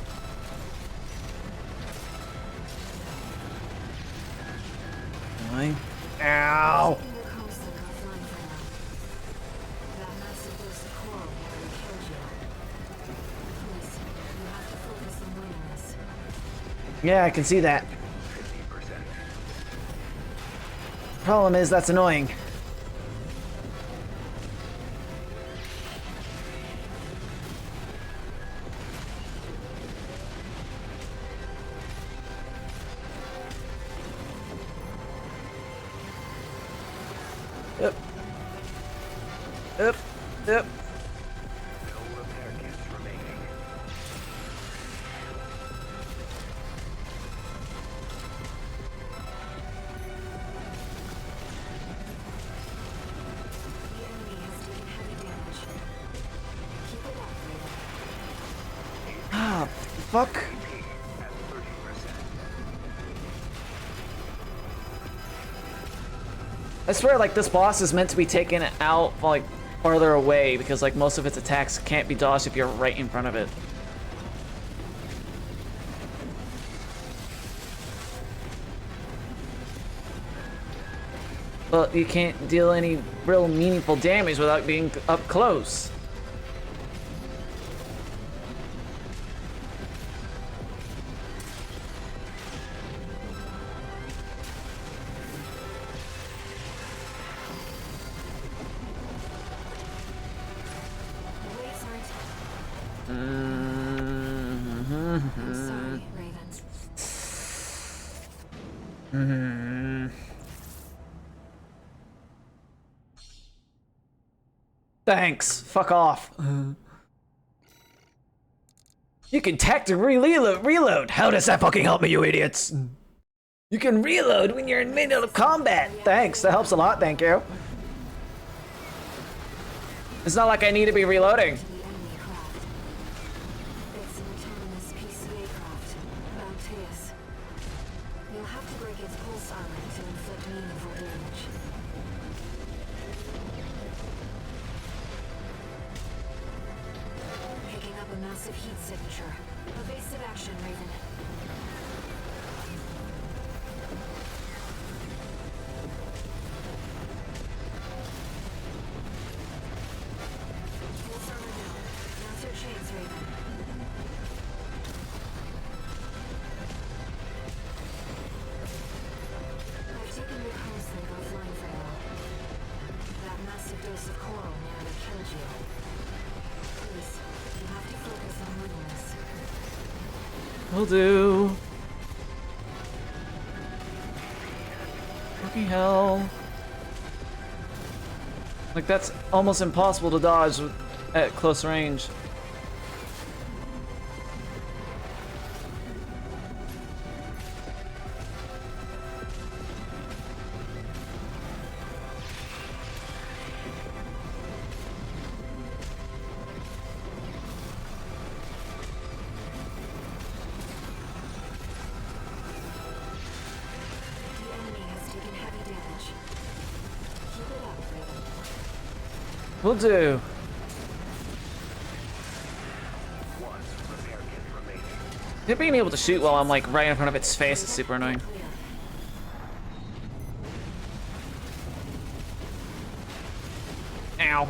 Fine. Ow! Keeping your comm center offline for now. That massive burst of coral nearly killed you. Please, you have to focus on winning this. Yeah, I can see that. 50%. Problem is, that's annoying. Yep. Yep. Yep. No repair kits remaining. The enemy has taken heavy damage. Keep it up, Raven. Ah, fuck. EP at 30%. I swear, like, this boss is meant to be taken out, like, farther away, because, like, most of its attacks can't be dodged if you're right in front of it. But you can't deal any real meaningful damage without being up close. The waves aren't... I'm sorry, Raven. Thanks. Fuck off. You can tactically reload. How does that fucking help me, you idiots? You can reload when you're in middle of combat. Thanks. That helps a lot. Thank you. It's not like I need to be reloading. To the enemy craft. It's an autonomous massive heat signature. Evasive action, Raven. Pulse armor down. Now's your chance, Raven. I've taken your Homeslink offline for now. That massive dose of coral nearly killed you. Please, you have to focus on winning this. Will do. Fucking hell. Like, that's almost impossible to dodge at close range. The enemy has taken heavy damage. Keep it up, Raven. Will do. One repair kit remaining. It being able to shoot while I'm like right in front of its face is super annoying. Clear. Ow.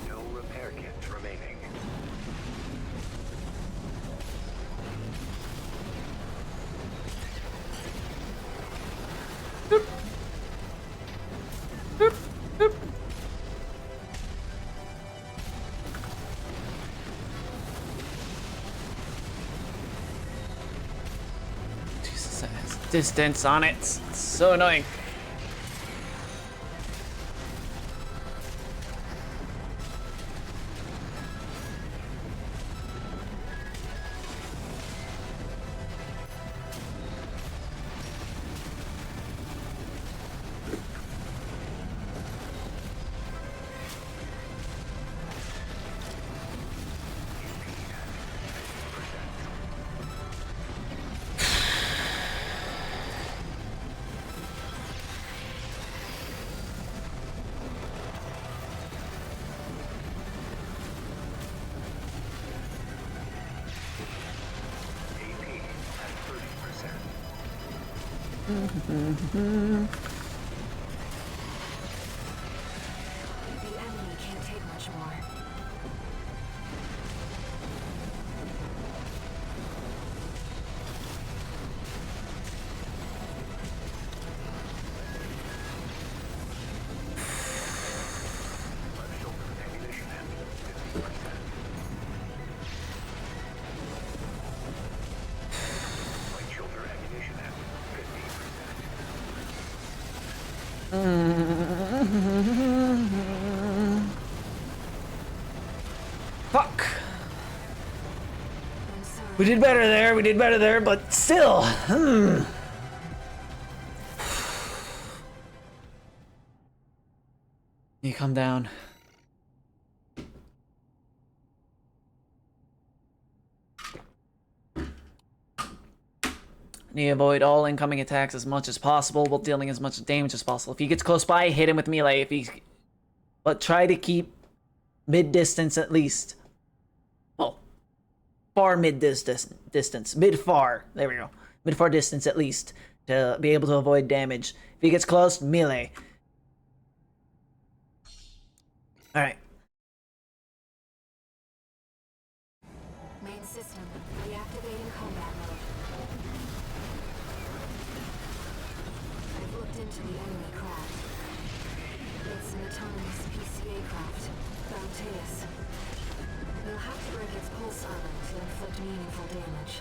No repair kits remaining. Jesus, that has distance on it. It's so annoying. AP at 30%. The enemy can't take much more. Left shoulder ammunition at 50%. Right shoulder ammunition at 50%. Fuck. I'm sorry. We did better there. We did better there, but still. You come down. You avoid all incoming attacks as much as possible while dealing as much damage as possible. If he gets close by, hit him with melee. But try to keep mid-distance at least. Well, far mid-distance. Mid-far. There we go. Mid-far distance at least to be able to avoid damage. If he gets close, melee. Alright. Main system, reactivating combat mode. I've looked into the enemy craft. It's an autonomous PCA craft, Bauteus. You'll have to break its pulse armor to inflict meaningful damage.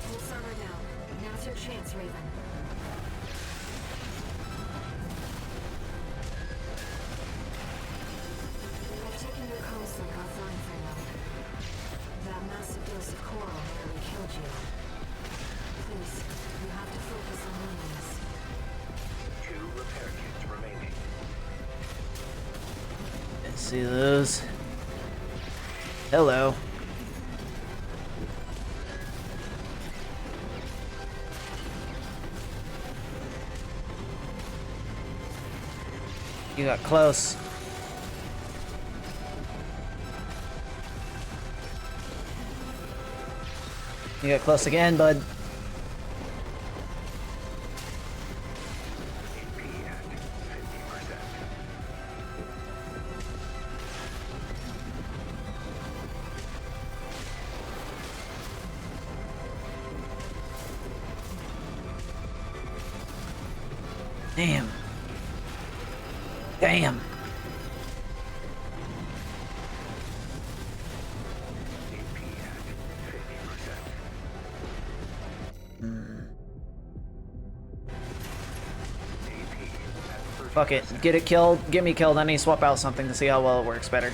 Pulse armor down. Now's your chance, Raven. I've taken your Homeslink offline for now. That massive dose of coral nearly killed you. Please, you have to focus on winning this. 2 repair kits remaining. Let's see those. Hello. You got close. You got close again, bud. Damn. Damn. Fuck it. Get it killed. Get me killed. I need to swap out something to see how well it works better.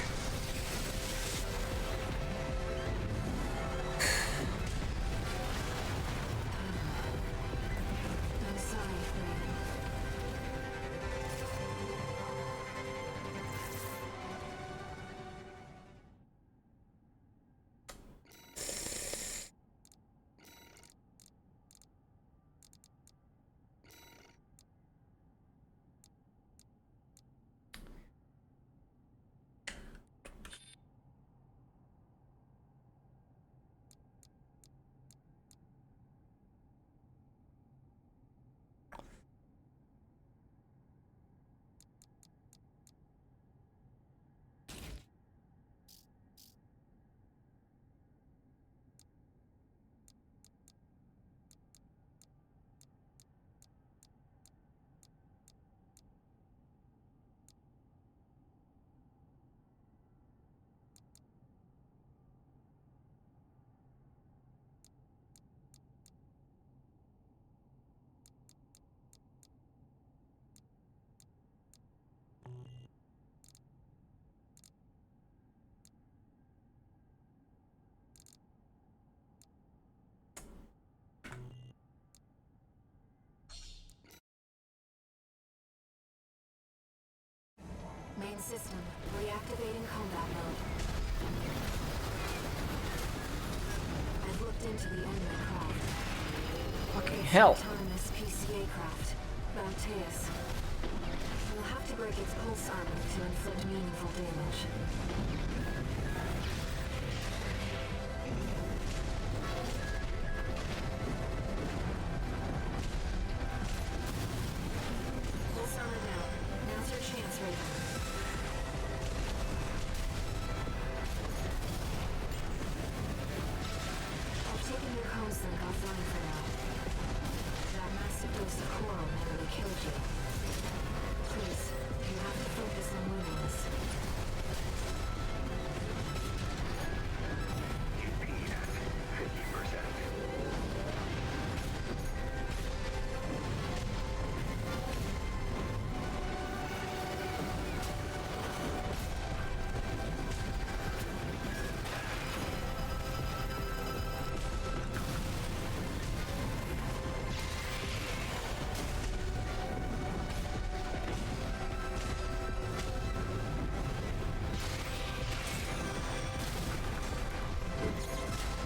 I'm sorry, Raven. Main system, reactivating combat mode. I've looked into the enemy craft. Fucking hell. Autonomous PCA craft, Bauteus. We'll have to break its pulse armor to inflict meaningful damage. Pulse armor down. Now's your chance, Raven. I've taken your comms link offline for now. That massive dose of coral nearly killed you. Please, you have to focus on winning this.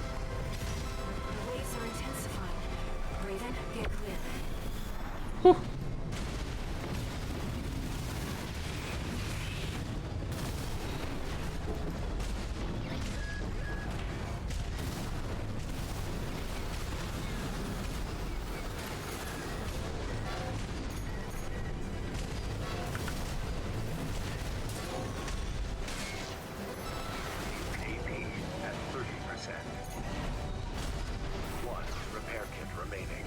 The waves are intensifying. Raven, get clear. AP at 30%. One repair kit remaining.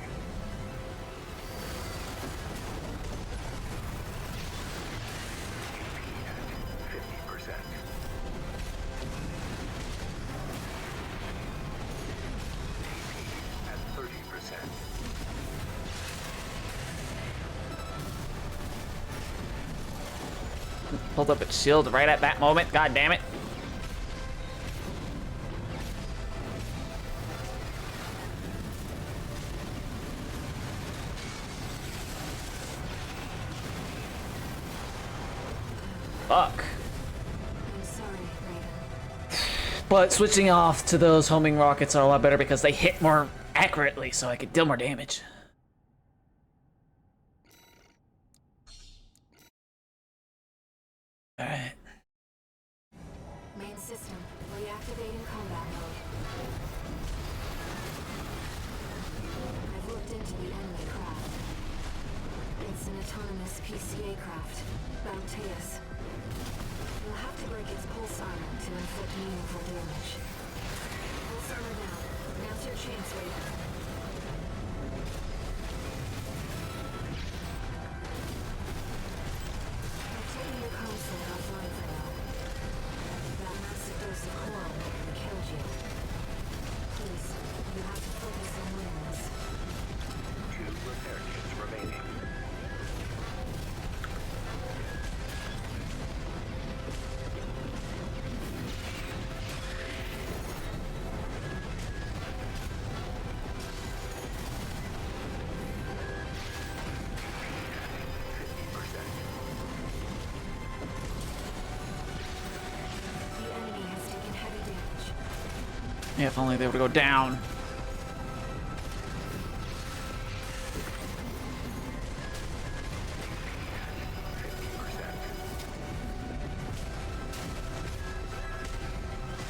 AP at 50%. AP at 30%. Pulled up its shield right at that moment. God damn it. Fuck. I'm sorry, Raven. But switching off to those homing rockets are a lot better because they hit more accurately, so I could deal more damage. Alright. Main system, reactivating combat mode. I've looked into the enemy craft. It's an autonomous PCA craft, Bounteus. You'll have to break its pulse armor to inflict meaningful damage. Pulse armor down. Now's your chance, Raven. I've taken your console offline for now. That massive dose of coral nearly killed you. Please, you have to focus on winning this. 2 repair kits remaining. The enemy has taken heavy damage. Yeah, if only they would go down.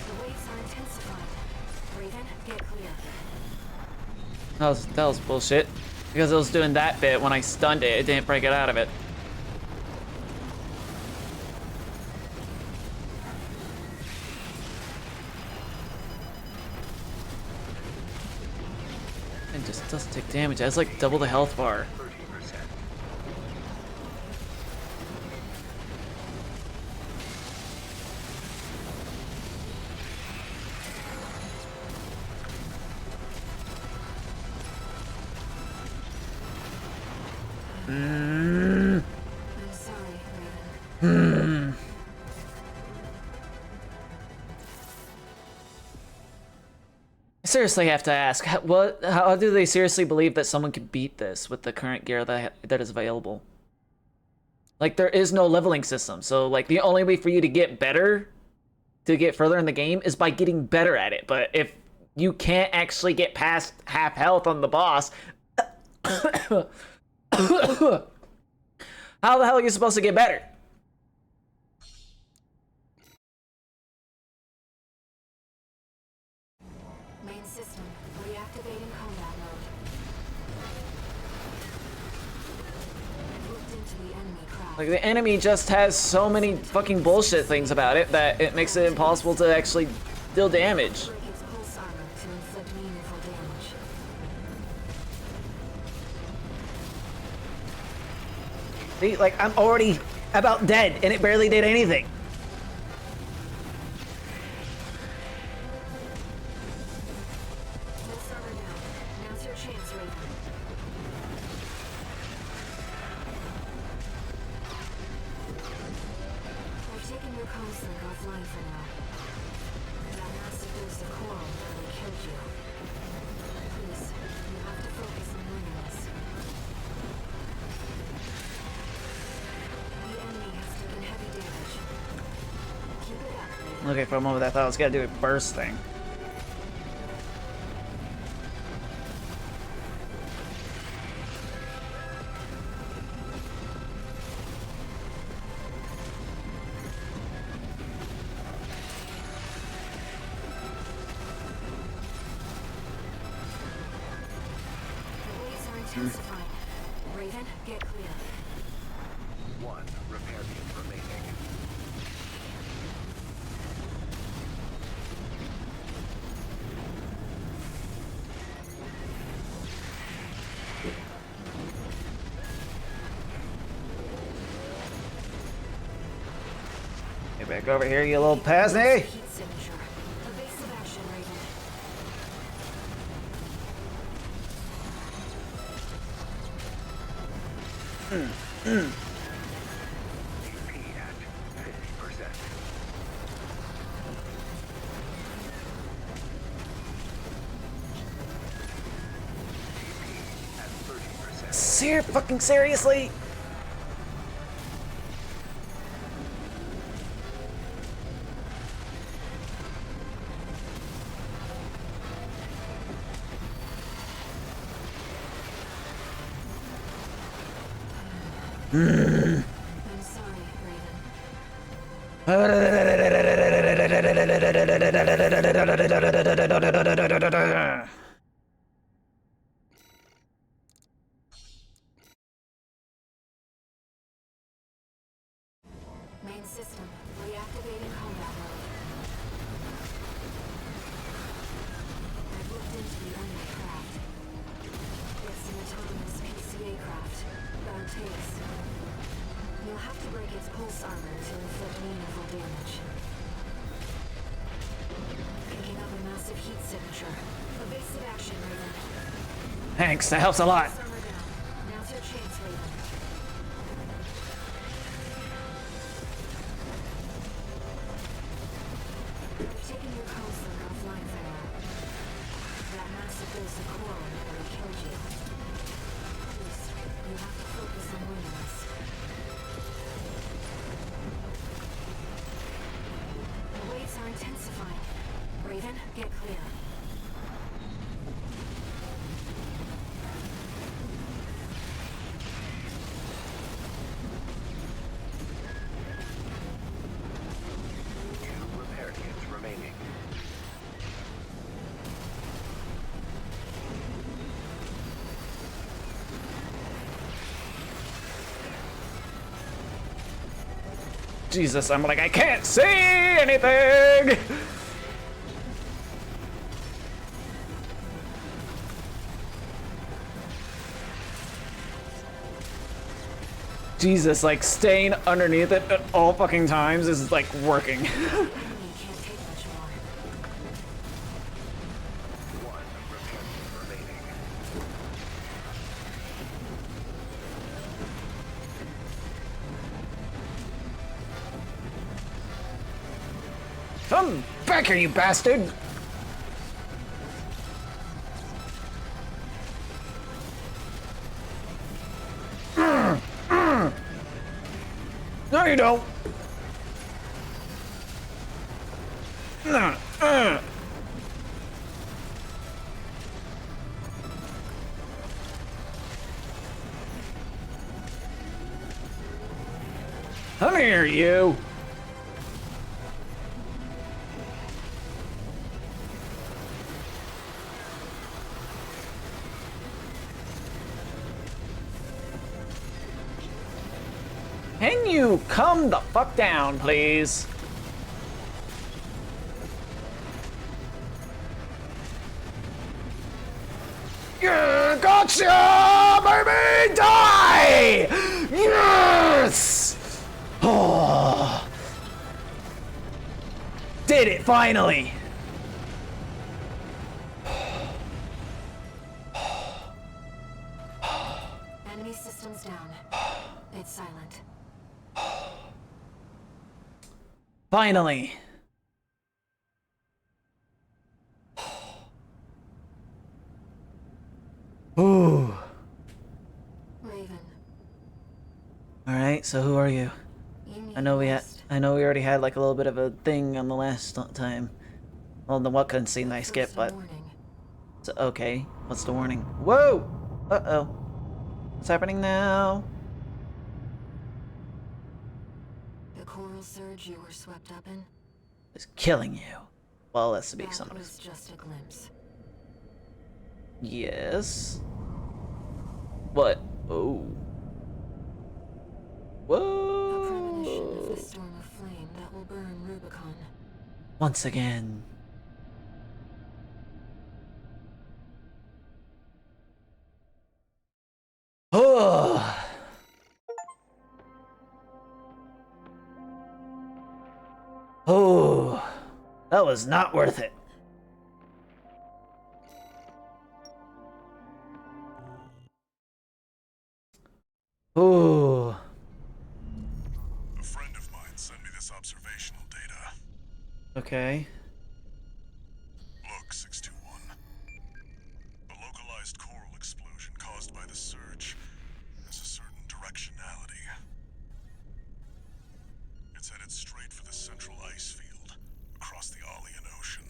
The waves are intensifying. Raven, get clear. That was bullshit. Because it was doing that bit when I stunned it, it didn't break it out of it. It just doesn't take damage. It has like double the health bar. 30%. I'm sorry, Raven. I seriously have to ask, how do they seriously believe that someone could beat this with the current gear that is available? Like, there is no leveling system, so like the only way for you to get better, to get further in the game, is by getting better at it. But if you can't actually get past half health on the boss, how the hell are you supposed to get better? Main system, reactivating combat mode. I've looked into the enemy craft. Like, the enemy just has so many fucking bullshit things about it that it makes it impossible to actually deal damage. Break its pulse armor to inflict meaningful damage. See, like, I'm already about dead, and it barely did anything. Pulse armor down. Now's your chance, Raven. I've taken your comms-link offline for now. That massive dose of coral nearly killed you. Please, you have to focus on winning this. The enemy has taken heavy damage. Keep it up, Raven. Okay, for a moment I thought I was gonna do a burst thing. The waves are intensifying. Raven, get clear. 1 repair kit remaining. Get back over here, you little pussy! Heat signature. Evasive action, Raven. TP at 50%. TP at 30%. Fucking seriously? I'm sorry, Raven. Thanks, that helps a lot. Pulse armor down. Now's your chance, Raven. We've taken your coastline offline, Pharaoh. That massive dose of coral nearly killed you. Please, you have to focus on winning this. The waves are intensifying. Raven, get clear. Two repair kits remaining. Jesus, I'm like, I can't see anything! Jesus, like staying underneath it at all fucking times is like working. Enemy can't take much more. One repair kit remaining. Come back here, you bastard! No, you don't. Come here, you. Can you come the fuck down, please? Yeah, gotcha, baby! Die! Yes! Oh. Did it, finally! Enemy systems down. It's silent. Finally! Ooh. Raven, Alright, so who are you? you need I know we rest. already had like a little bit of a thing on the last time. Well, the what couldn't scene I First skipped, but warning. it's okay. What's the warning? Whoa! Uh-oh. What's happening now? The coral surge you were swept up in? It's killing you. Well, that's to be That some of was just a glimpse. Yes. What? Oh. A premonition of Whoa. the storm of flame that will burn Rubicon. Once again. Oh. Oh. That was not worth it. Oh. A friend of mine sent me this observational data. Okay. Look, 621. The localized coral explosion caused by the surge has a certain directionality. It's headed straight for the central ice field across the Alian Ocean.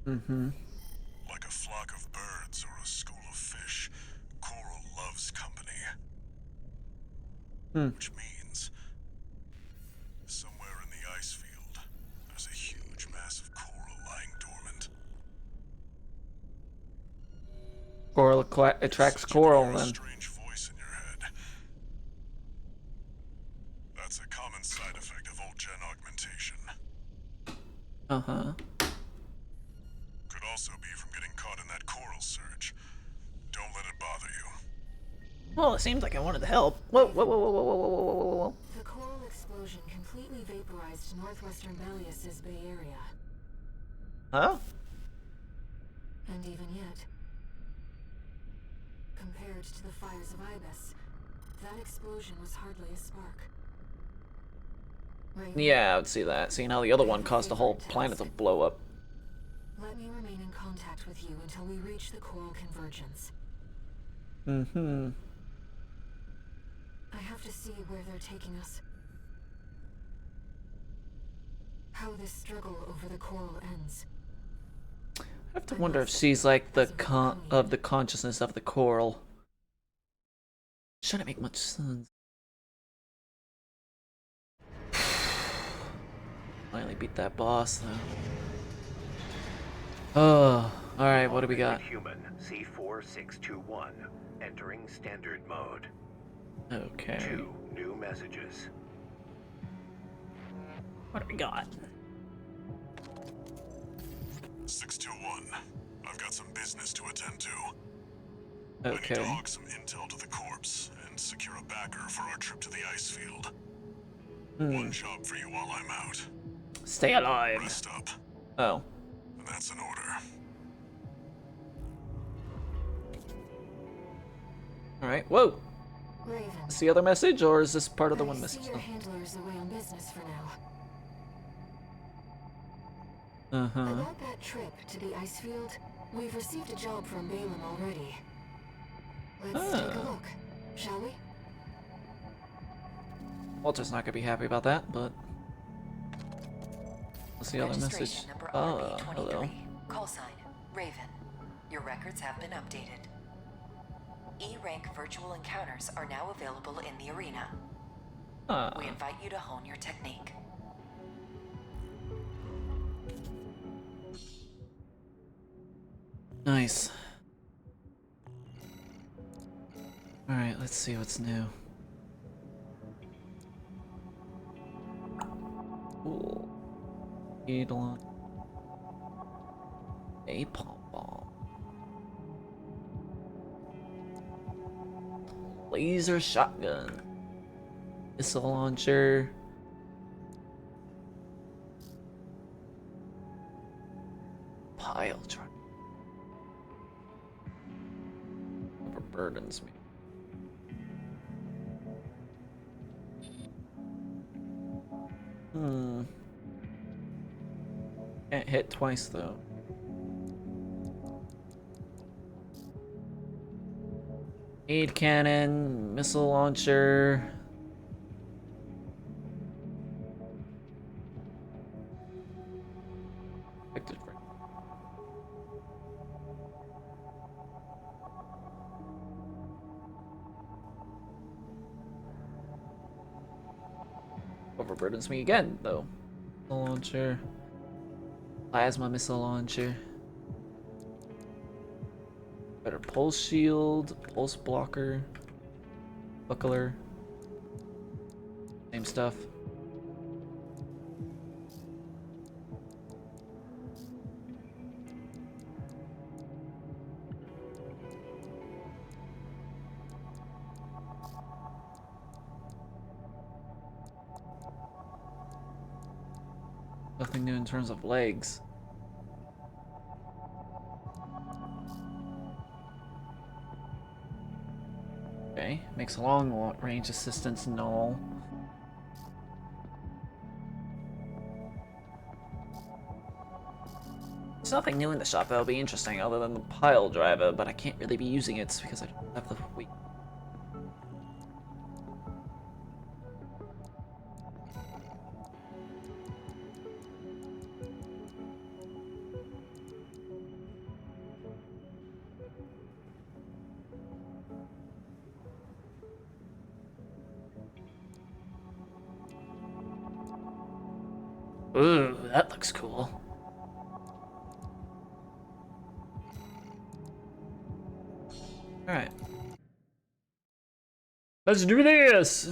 Mm-hmm. Like a flock of birds or a school of fish, coral loves company. Which means somewhere in the ice field, there's a huge mass of coral lying dormant. Coral attracts Said you could coral hear a then. strange voice in your head. That's a common side effect of old gen augmentation. Uh-huh. Could also be from getting caught in that coral surge. Don't let it bother you. Well, it seems like I wanted to help. Whoa, whoa, whoa, whoa, whoa, whoa, whoa, whoa, whoa, whoa. The coral explosion completely vaporized northwestern Belius's Bay Area. Huh? And even yet, Compared to the fires of Ibis, that explosion was hardly a spark. Raven, Yeah, I would see that. Seeing how the other one caused the whole planet to blow up. let me remain in contact with you until we reach the coral convergence. Mm-hmm. I have to see where they're taking us. How this struggle over the coral ends. I have to wonder if she's like the consciousness of the coral. Shouldn't make much sense. Finally beat that boss though. Oh, alright, what do we got? Human C4621 entering standard mode. Okay. 2 new messages. What do we got? 621. I've got some business to attend to. I need to Okay. hog some intel to the corpse and secure a backer for our trip to the ice field. One job for you while I'm out. Stay alive. Rest up. Oh. That's an order. Alright, whoa! Raven, Is the other message, or is this part of the one I message? see your handler's away on business for now. Uh-huh. About that trip to the ice field, we've received a job from Balin already. Let's take a Ah. look, shall we? Walter's not gonna be happy about that, but... What's the other message? Registration number Ah, hello. RB23. Call sign, Raven. Your records have been updated. E-rank virtual encounters are now available in the arena. Ah. We invite you to hone your technique. Nice. Alright, let's see what's new. Cool. Eidolon. A pom-pom. Laser shotgun. Missile launcher. Pile driver. Overburdens me. Can't hit twice though. Aid cannon, missile launcher. Affected for- Overburdens me again, though. Missile launcher. Plasma missile launcher. Better pulse shield, pulse blocker, buckler. Same stuff. Nothing new in terms of legs. Okay, makes long range assistance null. There's nothing new in the shop that'll be interesting other than the pile driver, but I can't really be using it because I don't have the weight. Ooh, that looks cool. Alright. Let's do this!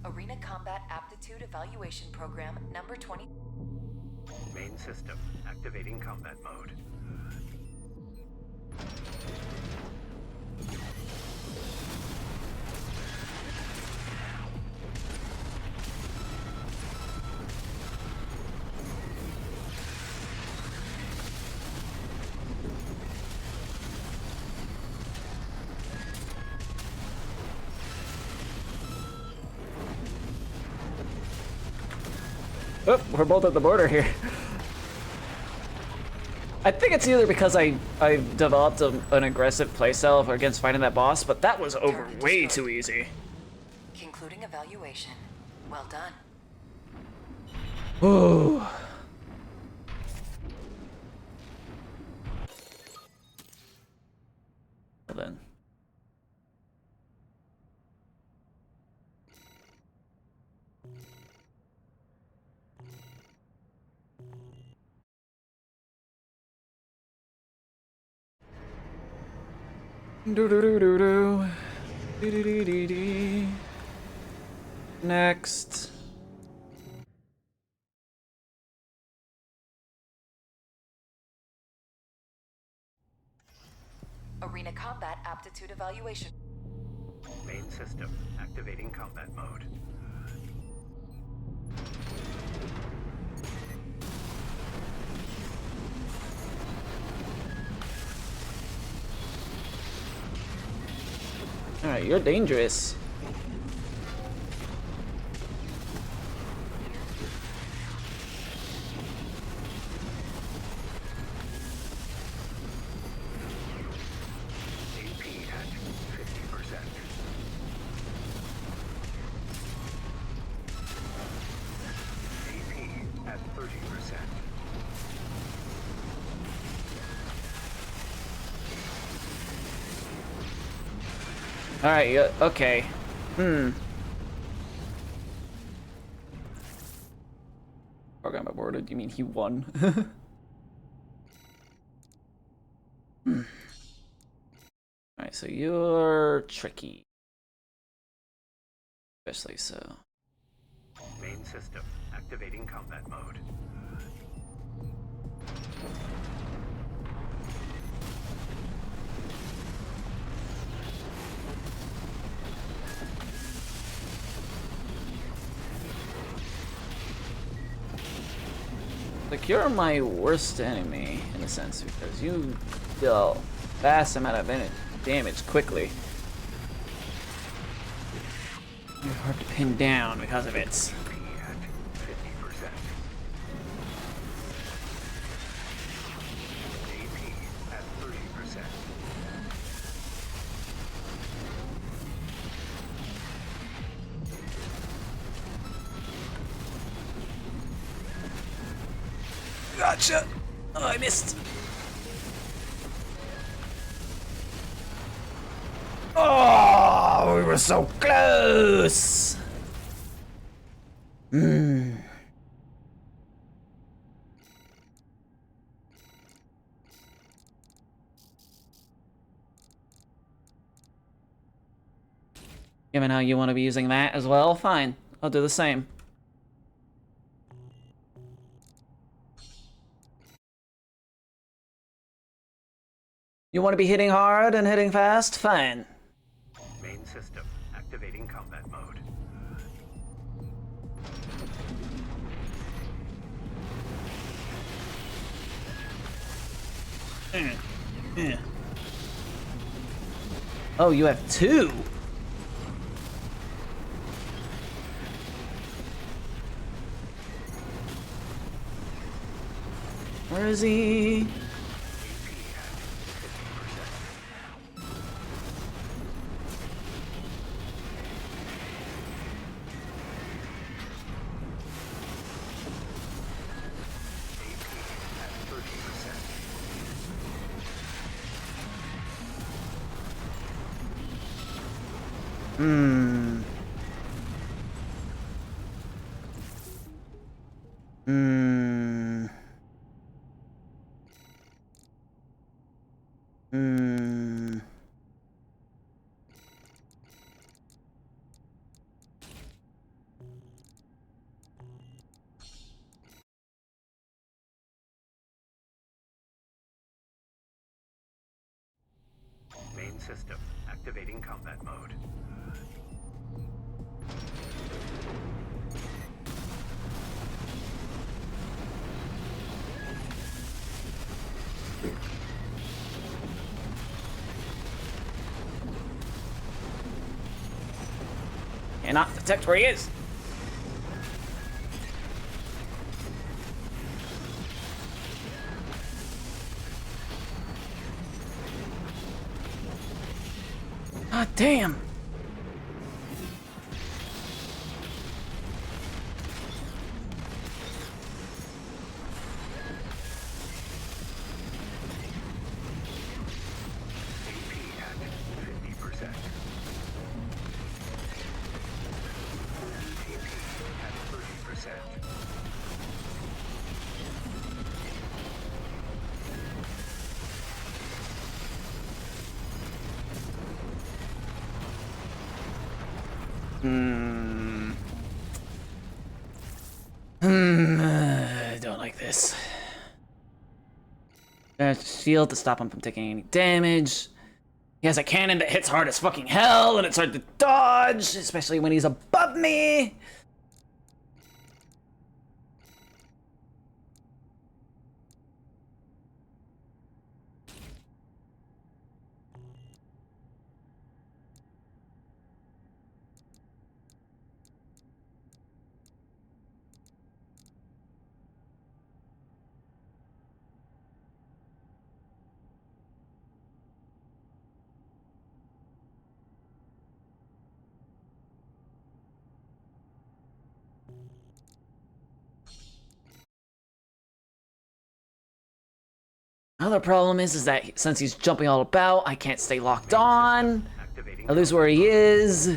Arena Combat Aptitude Evaluation Program number 20. Main system activating combat mode. Oh, we're both at the border here. I think it's either because I've developed an aggressive playstyle against fighting that boss, but that was over way too easy. Concluding evaluation. Well done. Ooh. Well then. Do do do do do. Do do do do do. Next. Arena combat aptitude evaluation. Main system activating combat mode. Alright, you're dangerous. AP at 50%. AP at 30%. Alright, yeah, okay. Program aborted, you mean he won? Alright, so you're tricky. Especially so. Main system activating combat mode. Like, you're my worst enemy, in a sense, because you deal vast amount of damage quickly. You're hard to pin down because of it. AP at 50%. AP at 30%. Gotcha! Oh, I missed! Oh, we were so close! Given how you want to be using that as well, fine. I'll do the same. You want to be hitting hard and hitting fast? Fine. Main system activating combat mode. Oh, you have two? Where is he? Main system activating combat mode. Cannot detect where he is. God damn. I don't like this. Shield to stop him from taking any damage. He has a cannon that hits hard as fucking hell, and it's hard to dodge, especially when he's above me. Another problem is that since he's jumping all about, I can't stay locked on. I lose where he is.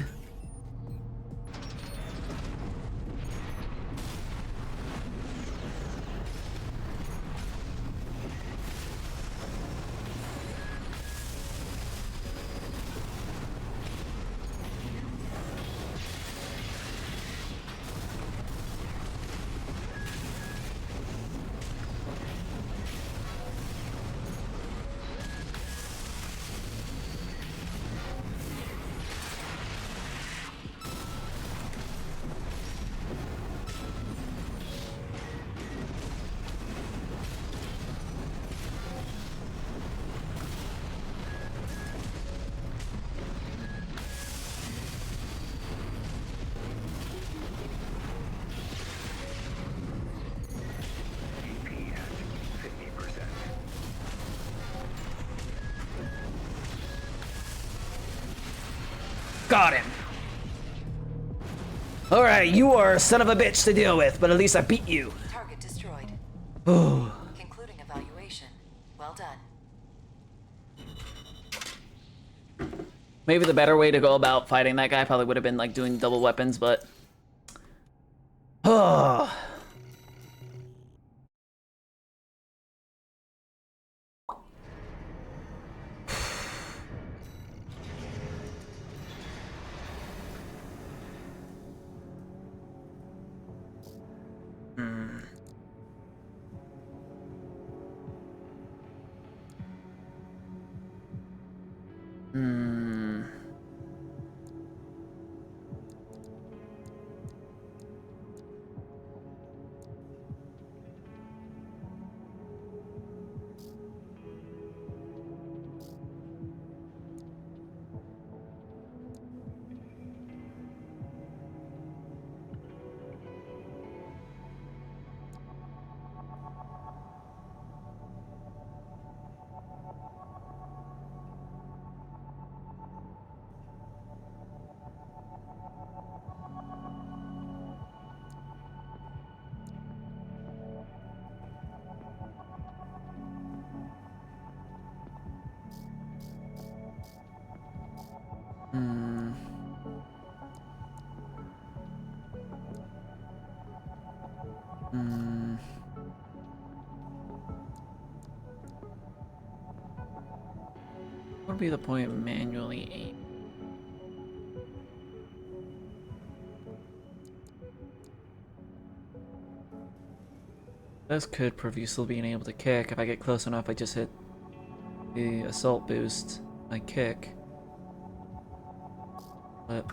Got him. Alright, you are a son of a bitch to deal with, but at least I beat you. Target destroyed. Oh. Concluding evaluation. Well done. Maybe the better way to go about fighting that guy probably would have been like doing double weapons, but... Oh. What would be the point of manually aim? This could prove useful being able to kick. If I get close enough, I just hit the assault boost, I kick. But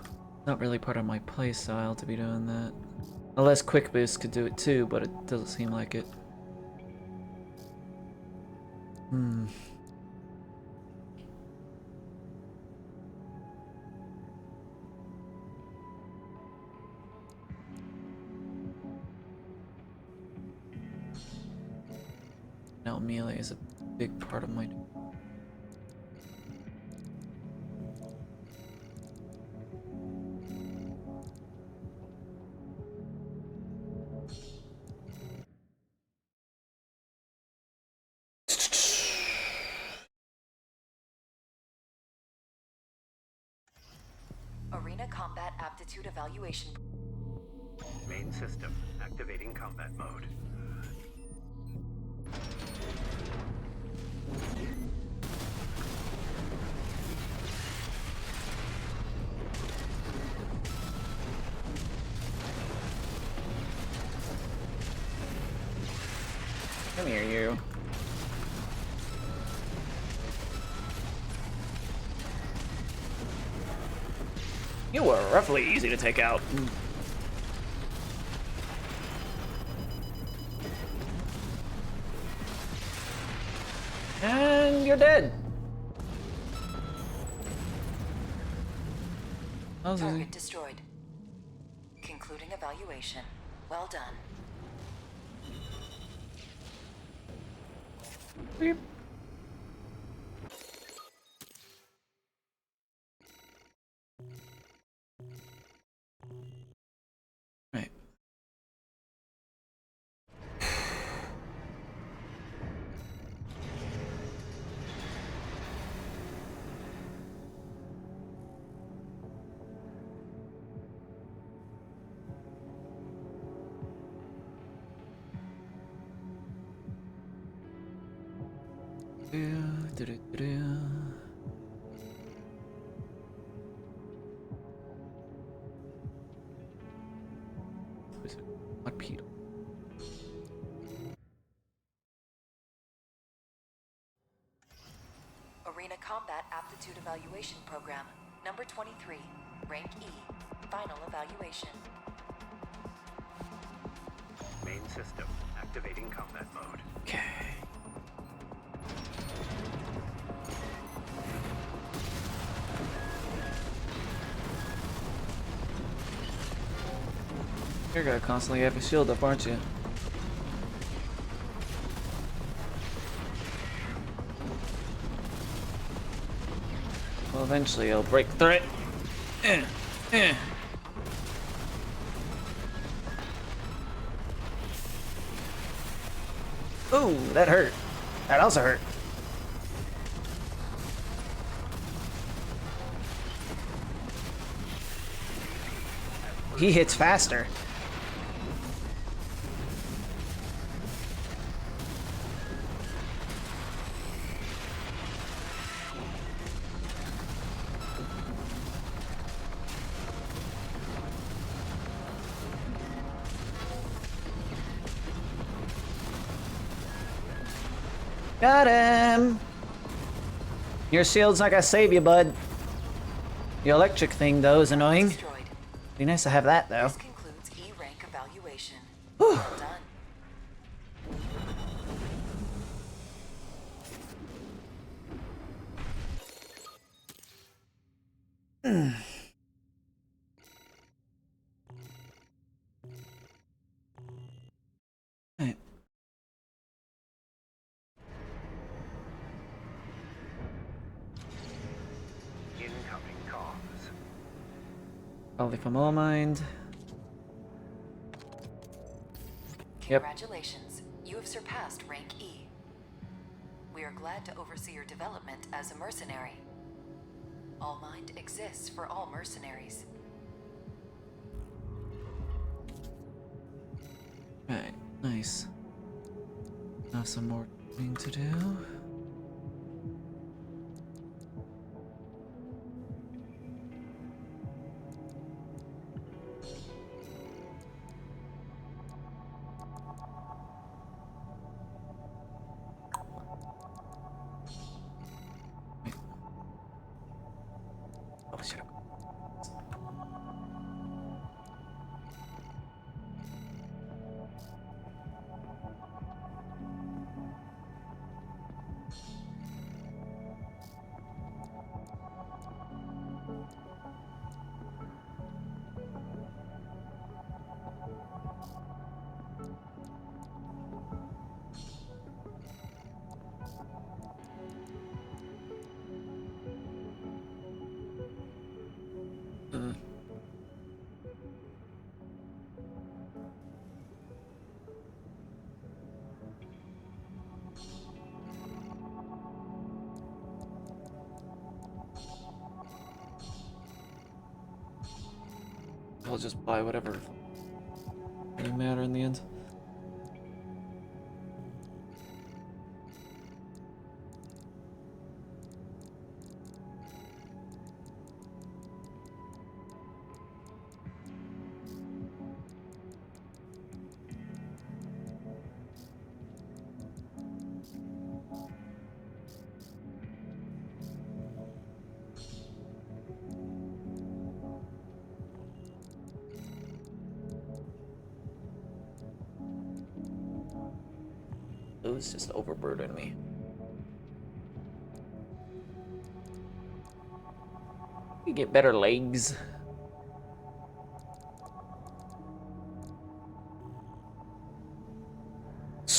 not really part of my playstyle to be doing that. Unless quick boost could do it too, but it doesn't seem like it. Now melee is a big part of my... Combat Aptitude Evaluation. Main system activating combat mode. Come here, you. You were roughly easy to take out. And you're dead. That was easy. Target destroyed. Concluding evaluation. Well done. Beep. Right. What Peter? Arena Combat Aptitude Evaluation Program, number 23, rank E, final evaluation. Main system activating combat mode. Okay. You're gonna constantly have a shield up, aren't you? Well, eventually it'll break through it. Ooh, that hurt. That also hurt. He hits faster. Got him! Your shield's not gonna save you, bud. The electric thing, though, is annoying. Destroyed. Be nice to have that, though. This concludes E rank evaluation. Well done. Right. Incoming comms. Probably from all mind. Yep. Congratulations, you have surpassed rank E. We are glad to oversee your development as a mercenary. All Mind exists for all mercenaries. Right, nice. Now some more thing to do. Wait. Oh, shit. I'll just buy whatever. Doesn't matter in the end. Those just overburden me. You get better legs. Let's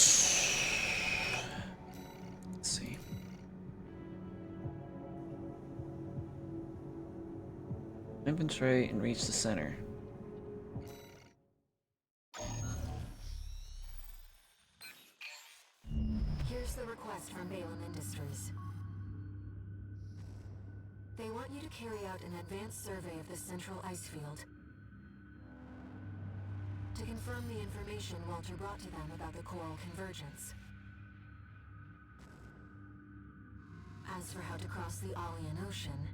see. Infiltrate and reach the center. Here's the request from Balaam Industries. They want you to carry out an advanced survey of the central ice field to confirm the information Walter brought to them about the coral convergence. As for how to cross the Alian Ocean,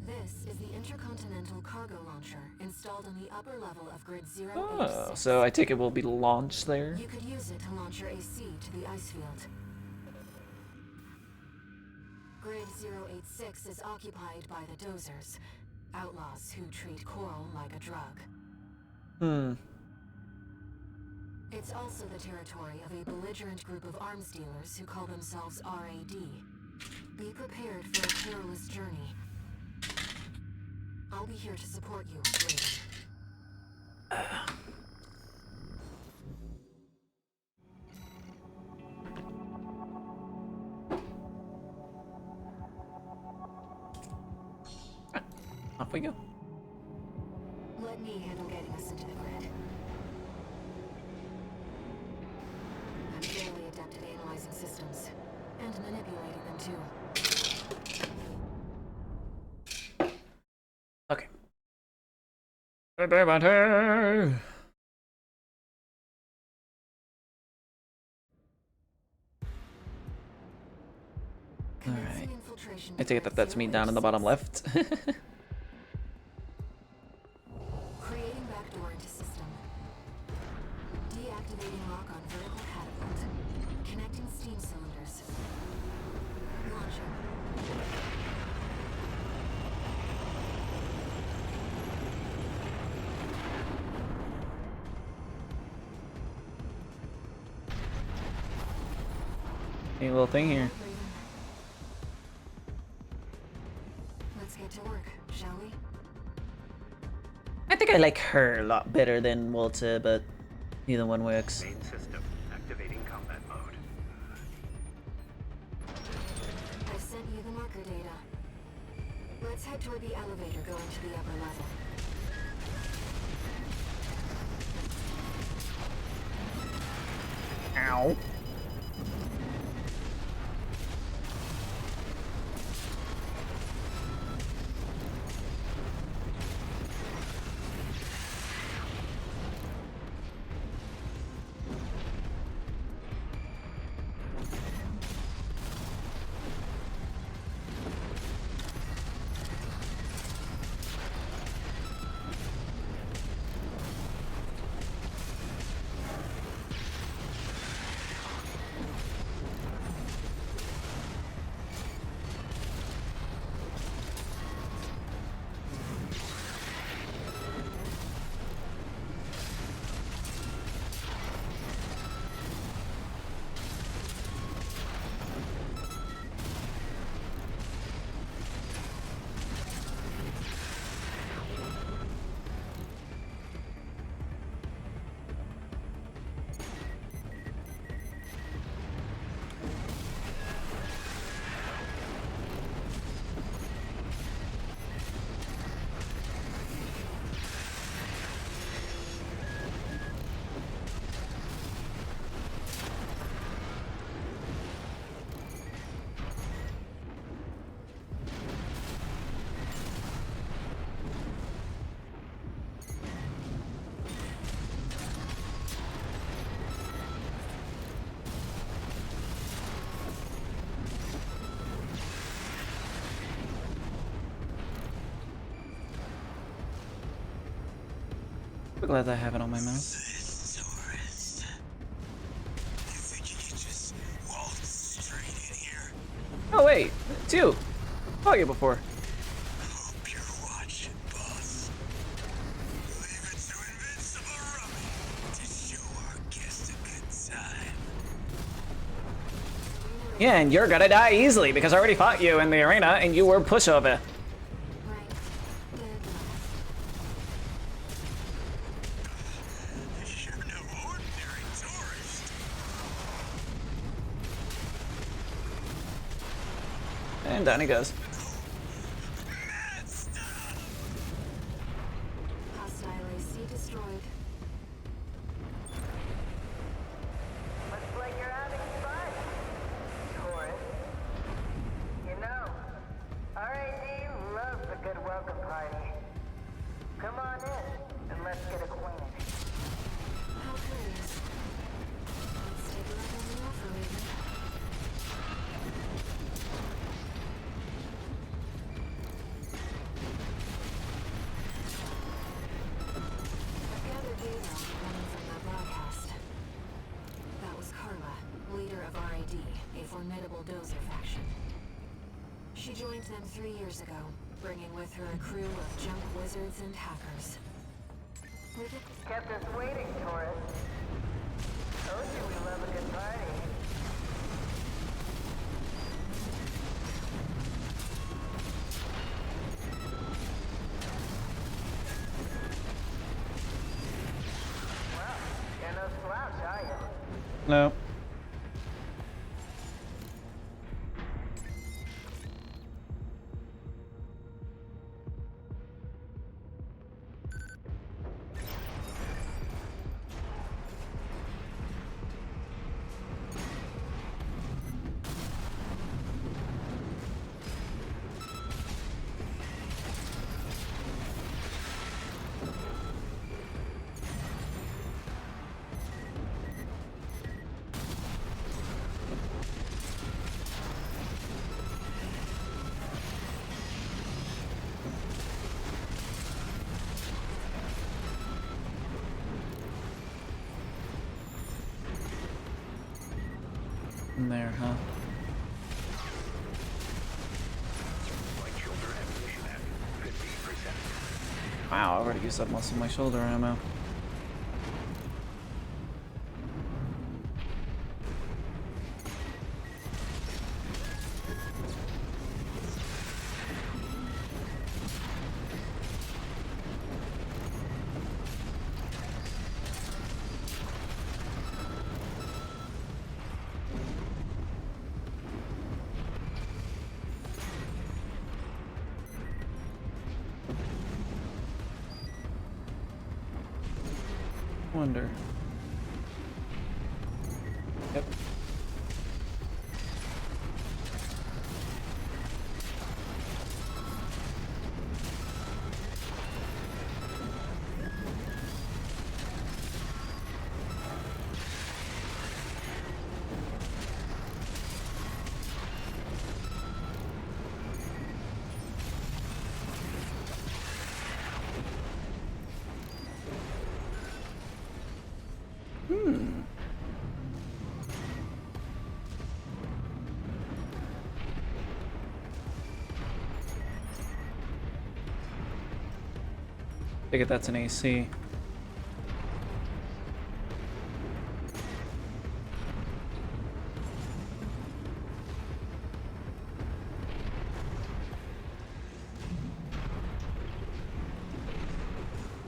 this is the intercontinental cargo launcher installed on the upper level of Grid 086. Oh, so I take it will be launched there. You could use it to launch your AC to the ice field. Grid 086 is occupied by the Dozers, outlaws who treat coral like a drug. It's also the territory of a belligerent group of arms dealers who call themselves RAD. Be prepared for a perilous journey. I'll be here to support you later. Off we go. Let me handle getting us into the grid. I'm fairly adept at analyzing systems, and manipulating them too. Okay. Alright. I take it that that's me down in the bottom left. Creating backdoor into system. Deactivating lock on vertical catapult. Connecting steam cylinders. Launching. Hey, little thing here. Let's get to work, shall we? I think I like her a lot better than Walter, but neither one works. Main system activating combat mode. I sent you the marker data. Let's head toward the elevator going to the upper level. Ow. I'm glad I have it on my mouse. This tourist. You think you can just waltz straight in here? Oh wait, it's you. Saw you before. Hope you're watching, boss. Leave it to Invincible Rummy to show our guest a good time. Yeah, and you're gonna die easily because I already fought you in the arena and you were pushover. Rank dead last. You're no ordinary tourist. And down he goes. Mad stuff. Hostile AC destroyed. Looks like you're having fun, tourist. You know, RAD loves a good welcome party. Come on in, and let's get acquainted. How curious. Let's take a look at the offer, Raven. I've gathered data coming from that broadcast. That was Carla, leader of RAD, a formidable dozer faction. She joined them 3 years ago, bringing with her a crew of junk wizards and hackers. Kept us waiting, tourist. Told you we love a good party. Well, you're no slouch, are you? No. In there, huh? Wow, I already used up most of my shoulder ammo. Wonder. Yep. Take it that's an AC.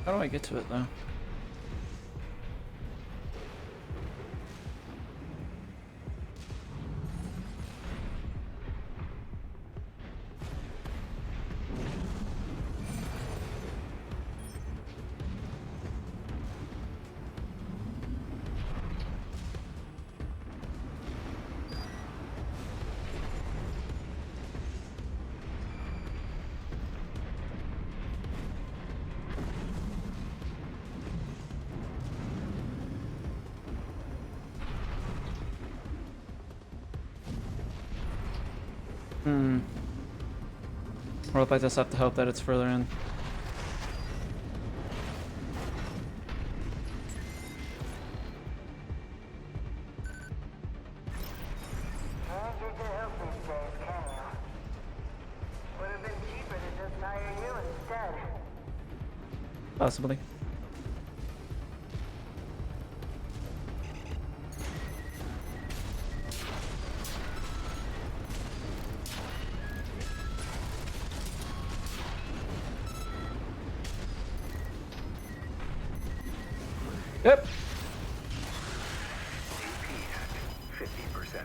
How do I get to it though? Or if I just have to hope that it's further in. Possibly. Yep. AP at 50%.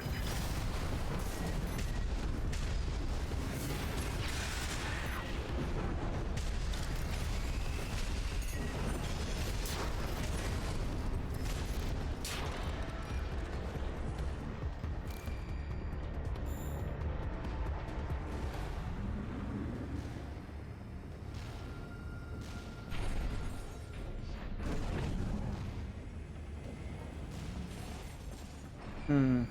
Hmm.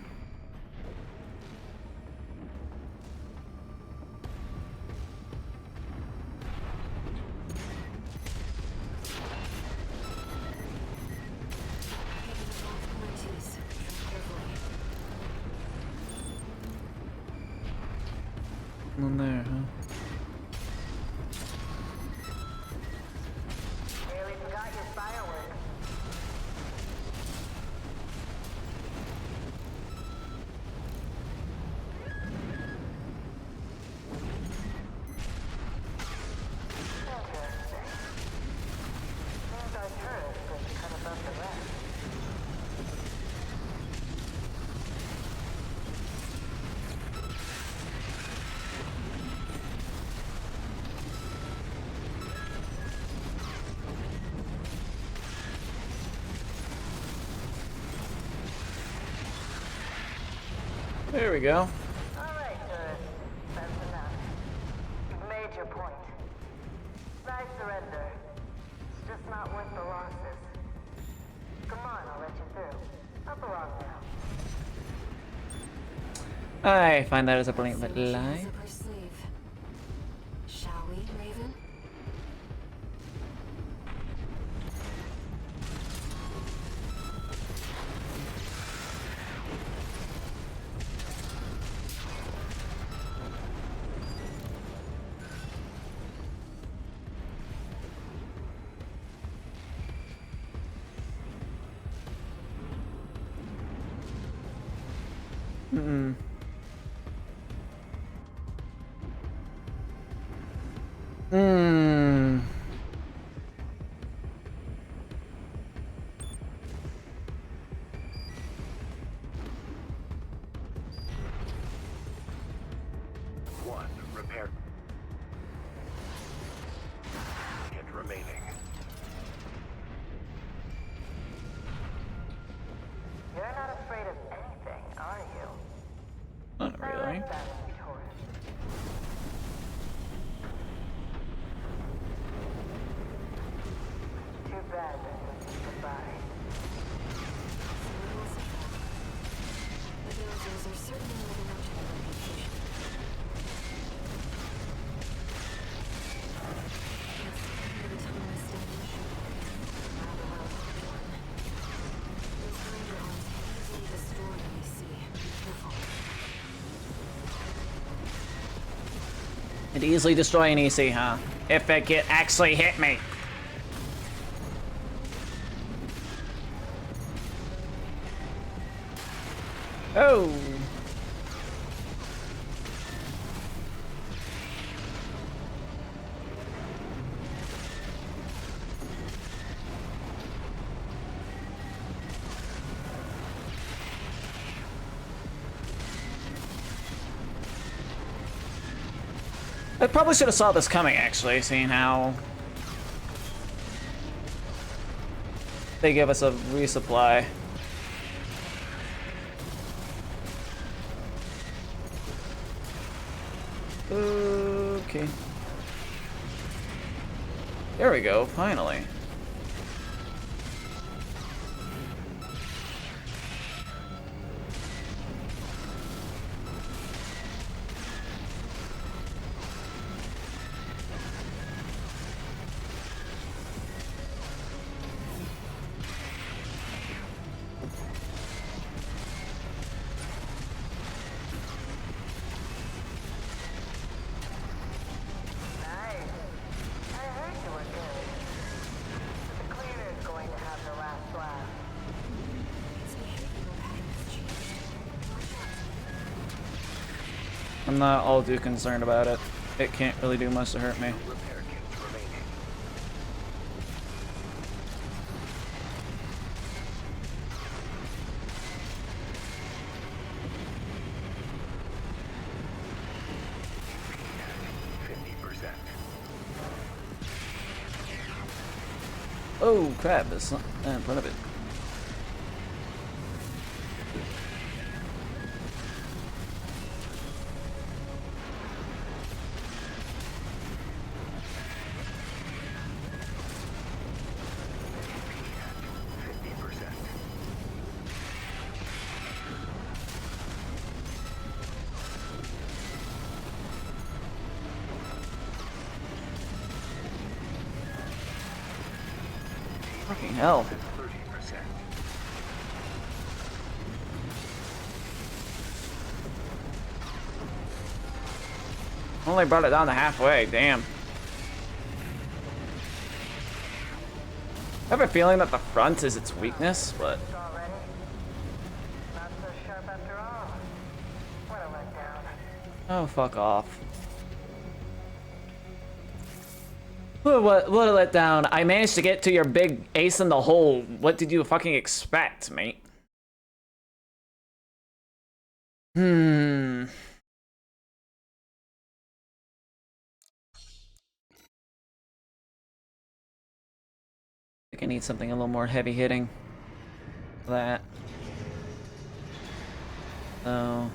On there, huh? Really forgot your fireworks. Interesting. Seems our tourist is cut above the rest. There we go. Alright, tourist. That's enough. You've made your point. I surrender. It's just not worth the losses. Come on, I'll let you through. Up along now. I find that as a brilliant So little she lie. has up her sleeve. Shall we, Raven? Mm-mm. Hmm. One repair kit remaining. You're not afraid of anything, are you? Not I really. like that, tourist. Too bad that was goodbye. The villagers are certainly living up to their reputation. Yes, by the time I stand in the shadow, rather well done. Those Ranger arms can easily destroy AC. Be careful. It easily destroy an EC, huh? If it could actually hit me. Oh. I probably should have saw this coming, actually, seeing how they give us a resupply. Okay. There we go, finally. Nice. I heard you were good. I'm not all too concerned about it. It can't really do much to hurt me. Repair kits remaining. Oh crap, there's something in front of it. Fucking hell. 30%. Only brought it down to halfway, damn. I have a feeling that the front is its weakness, but Already? Not so sharp after all. What a letdown. oh, fuck off. What a letdown. I managed to get to your big ace in the hole. What did you fucking expect, mate? I think I need something a little more heavy hitting for that. So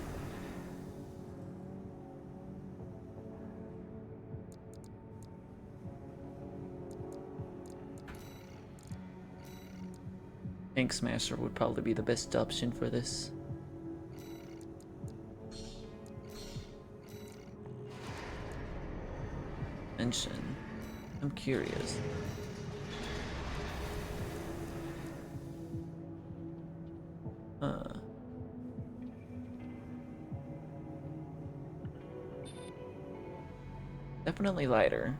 Ink Smasher would probably be the best option for this. Mention. I'm curious. Definitely lighter.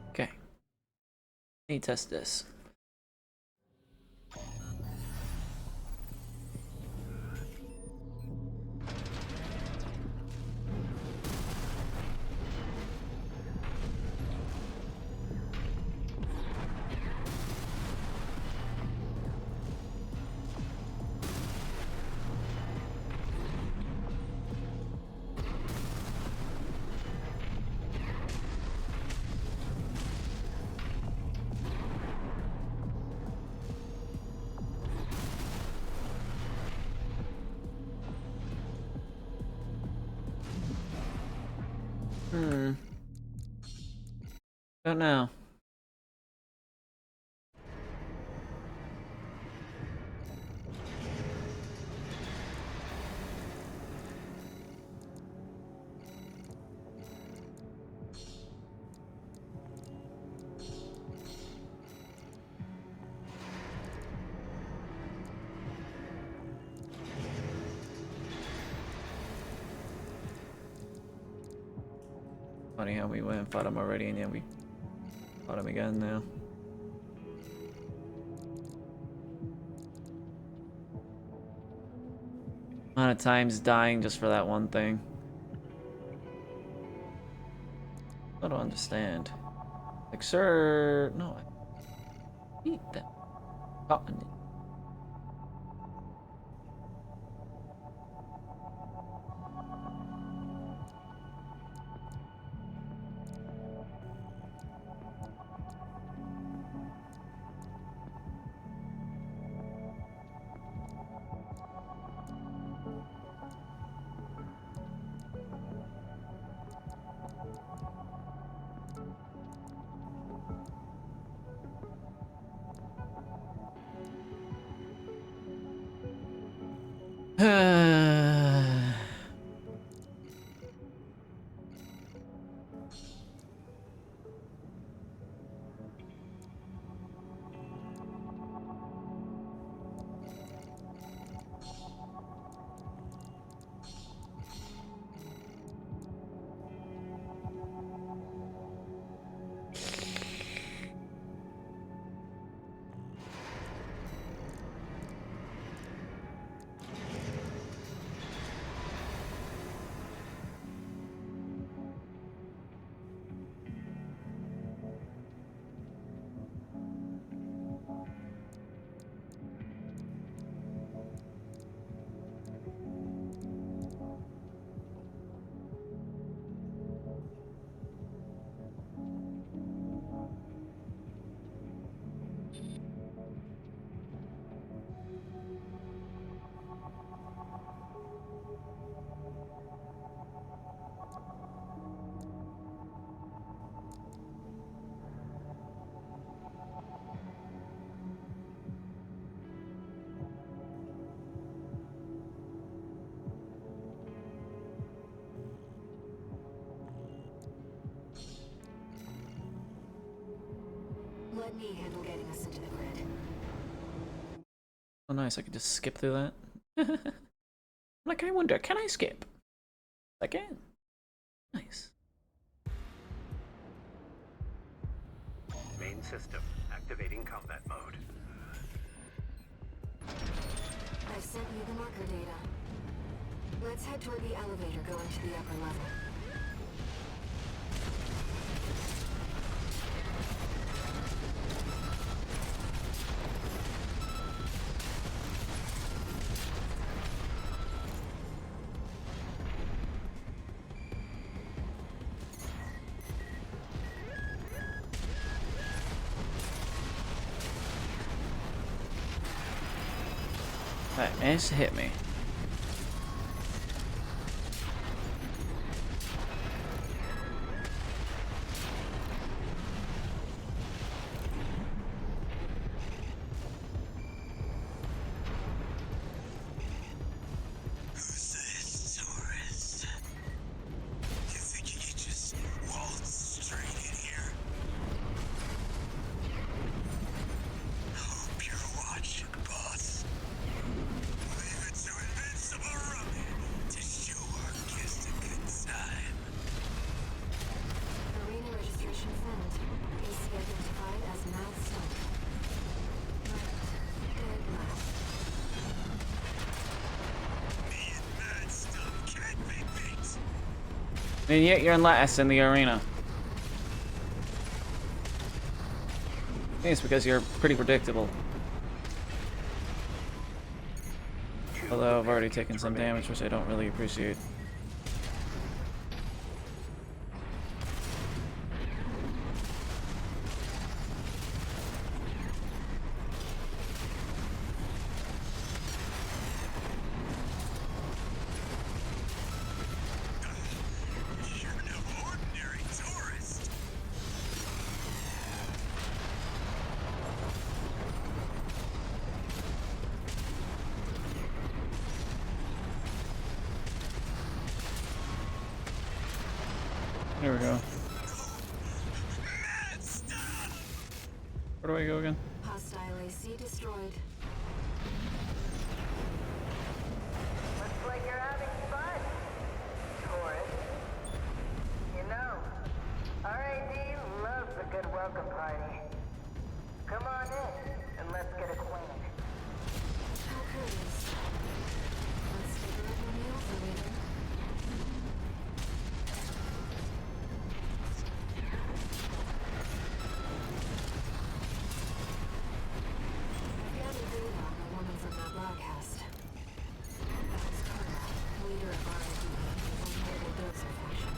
Okay. Let me test this. Don't know. Funny how we went and fought him already, and yeah, we fought him again now. Amount of times dying just for that one thing. I don't understand. Like, sure, no, I eat that. Cotton. let me handle getting us into the grid. Oh, nice. I could just skip through that. Like, I wonder, can I skip? I can. Nice. Main system activating combat mode. I've sent you the marker data. Let's head toward the elevator going to the upper level. That ass hit me. Who's this, tourist? You think you could just waltz straight in here? Hope you're watching, boss. Leave it to Invincible Rummy to show our guest a good time. Arena registration found. AC identified as Mouth Stone. Dead last. Me and Mad Stuff can't be beat. And yet you're last in the arena. I think it's because you're pretty predictable. Although I've already taken some damage, which I don't really appreciate. You're no ordinary tourist. There we go. Mad Stuff. Where do I go again? Hostile AC destroyed. Looks like you're having fun, tourist. You know, RAD loves a good welcome party. Come on in, and let's get acquainted. How courteous. Let's take a little meal for later. I've gathered data on the woman from that broadcast. That was Carla, leader of R&D, the Mobile Dozer faction.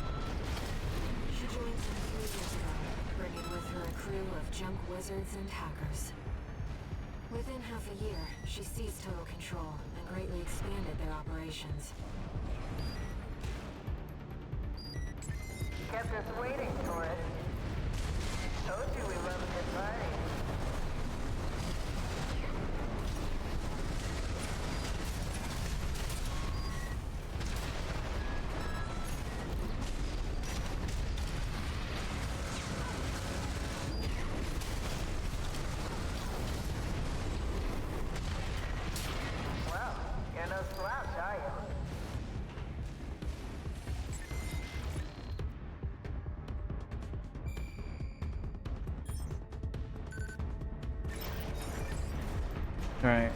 She joined them 3 years ago, bringing with her a crew of junk wizards and hackers. Within half a year, she seized total control and greatly expanded their operations. Kept us waiting, tourist. Told you we love a good party. Well, you're no slouch, are you? Alright.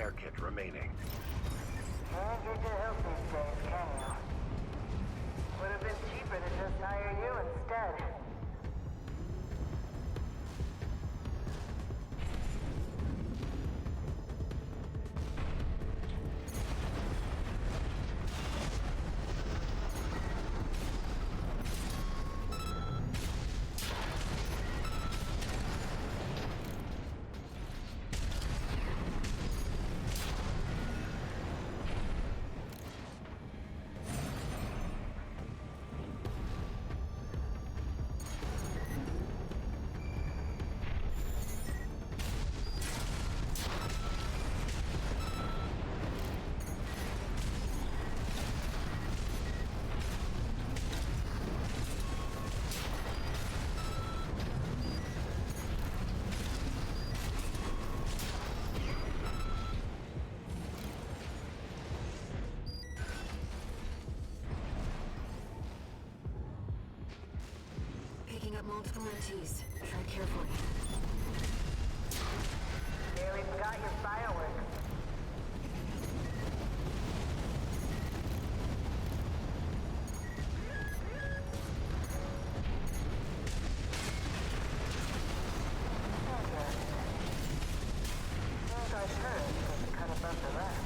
repair kit remaining. Can't get good help these days, can you? Would have been cheaper to just hire you instead. Picking up multiple MTs. Tread carefully. Nearly forgot your fireworks. Okay. Seems our turret was cut above the rest.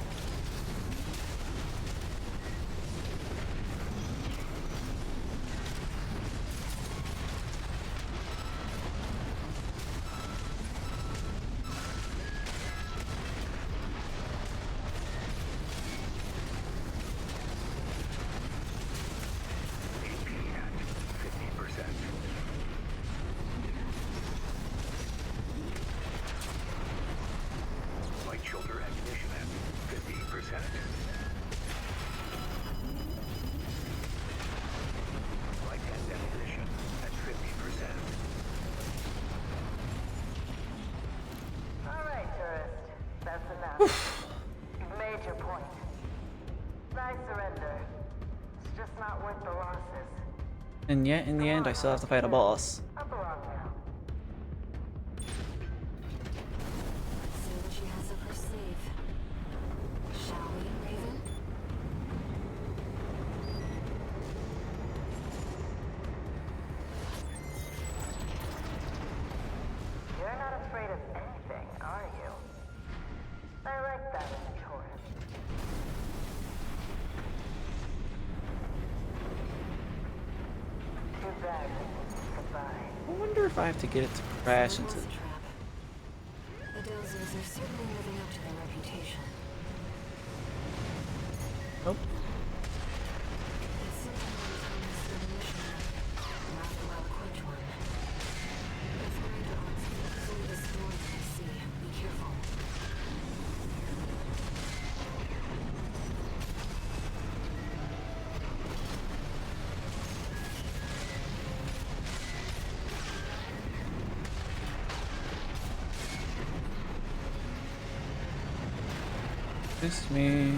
AP at 50%. Light shoulder ammunition at 50%. Light hand ammunition at 50%. All right, tourist. That's enough. You've made your point. I surrender. It's just not worth the losses. And yet, in the end, I still have to fight a boss. Up along now. See what she has up her sleeve. Shall we, Raven? You're not afraid of anything, are you? I like that in a tourist. Too bad. Goodbye. I wonder if I have to get it to crash into. Was a trap. The Dozers are certainly living up to their reputation. Nope. It's something that is almost a mission. Not the well-equipped one. It's going to easily destroy what I see. Be careful. Miss me.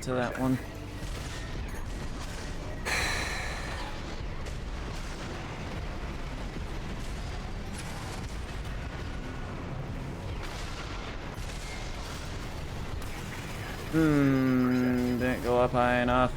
to that one. Didn't go up high enough.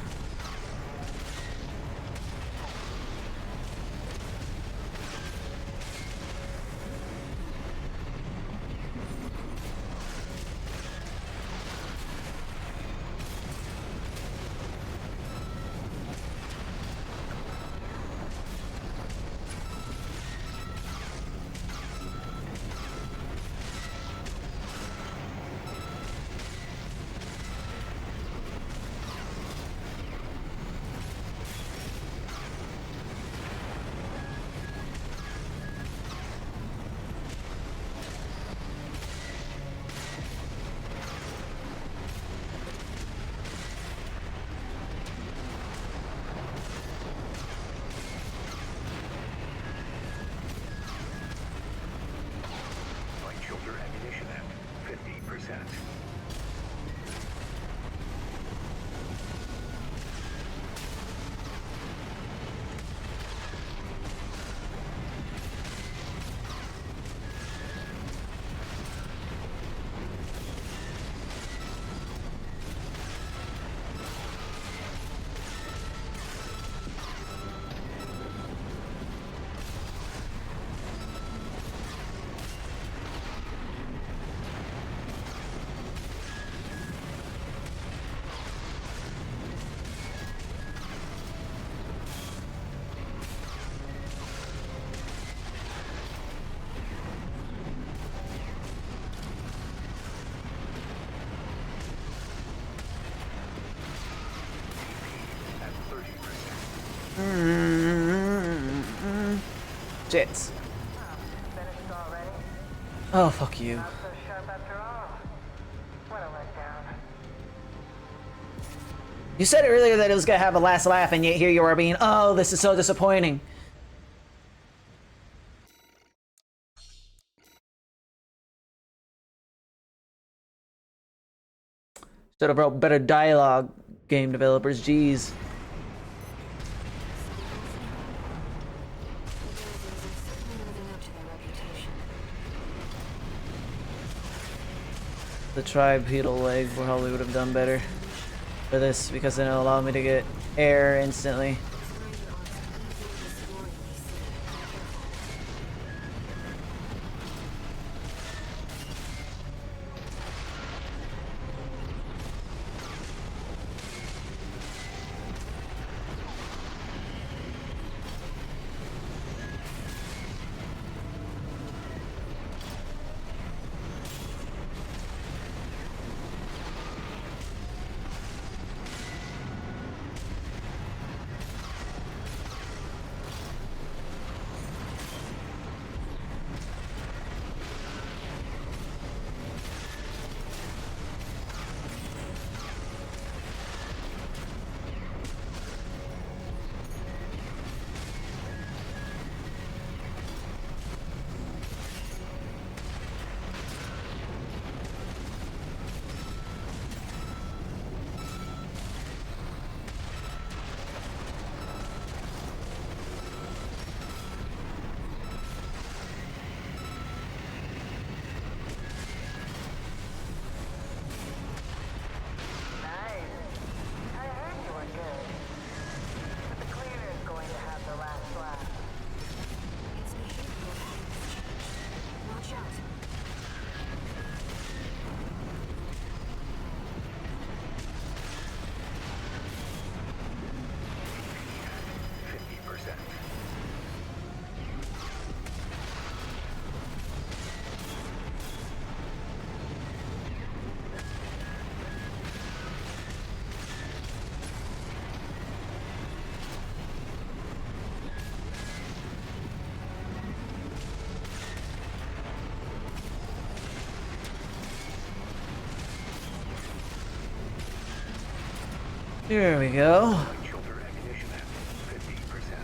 Light shoulder ammunition at 50%. Jets. Finished already? Oh, fuck you. Not so sharp after all. What a letdown. You said earlier that it was gonna have a last laugh, and yet here you are being, oh, this is so disappointing. Should have wrote better dialogue, game developers, jeez. Living up to their reputation. The tribunal leg probably would have done better for this, because then it'll allow me to get air instantly. Here we go. Shoulder ammunition at 50%.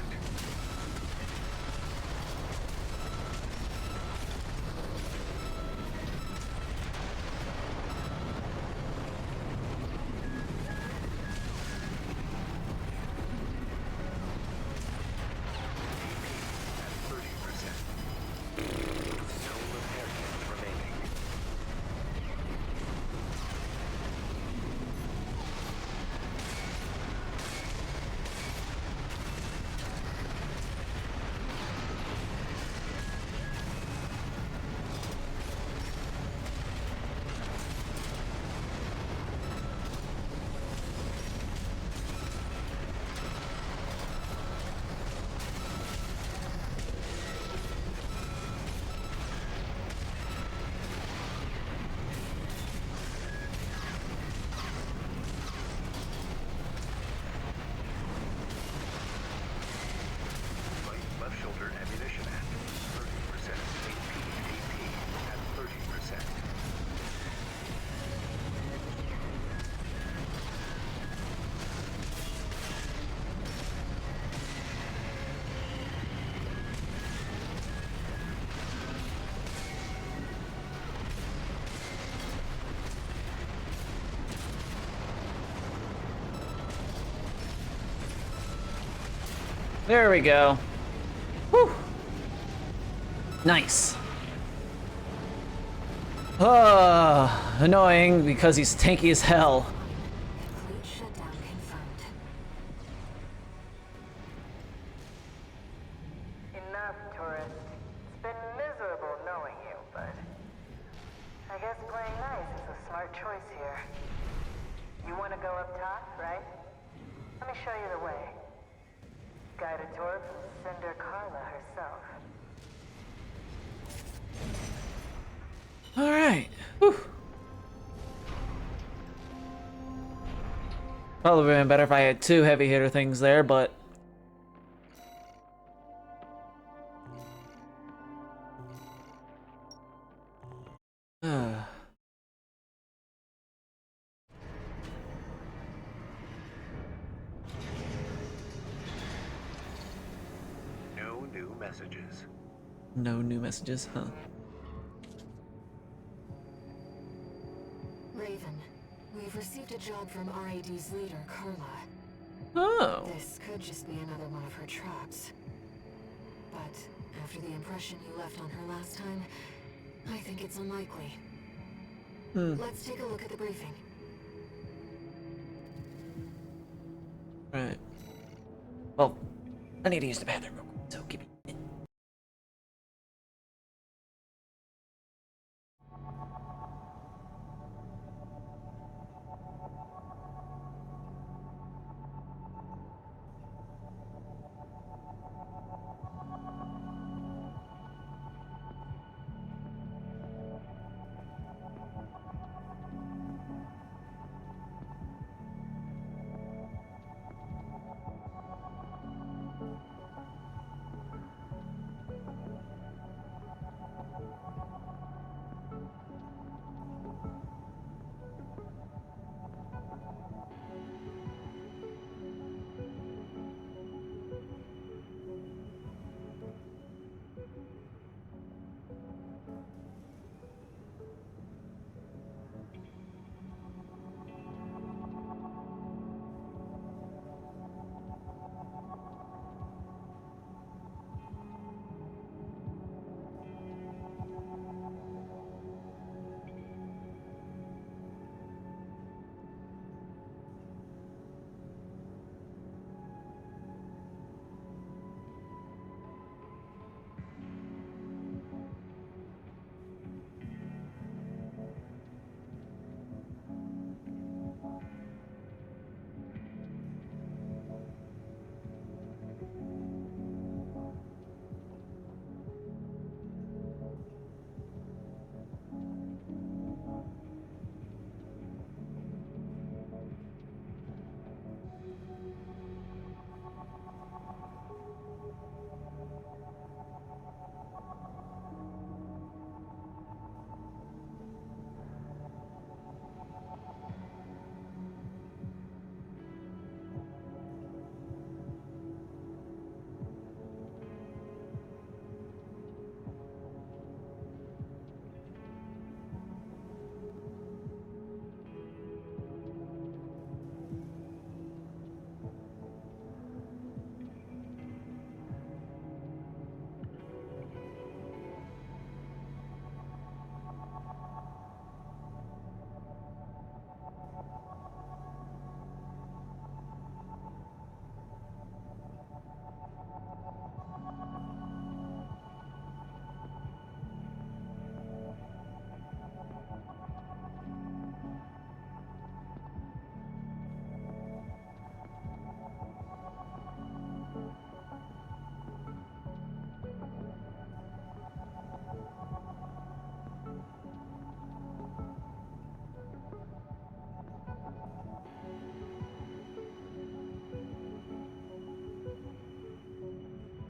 There we go. Whew. Nice. Annoying because he's tanky as hell. Complete shutdown confirmed. Enough, tourist. It's been miserable knowing you, but I guess playing nice is a smart choice here. You want to go up top, right? Let me show you the way. Guided tour from Cinder Carla herself. All right. Whew. Probably been better if I had 2 heavy hitter things there, but No new messages. no new messages, huh? Raven, we've received a job from RAD's leader, Carla. Oh. This could just be another one of her traps. But after the impression you left on her last time, I think it's unlikely. Let's take a look at the briefing. Right. Well, I need to use the bathroom real quick, so give me a minute.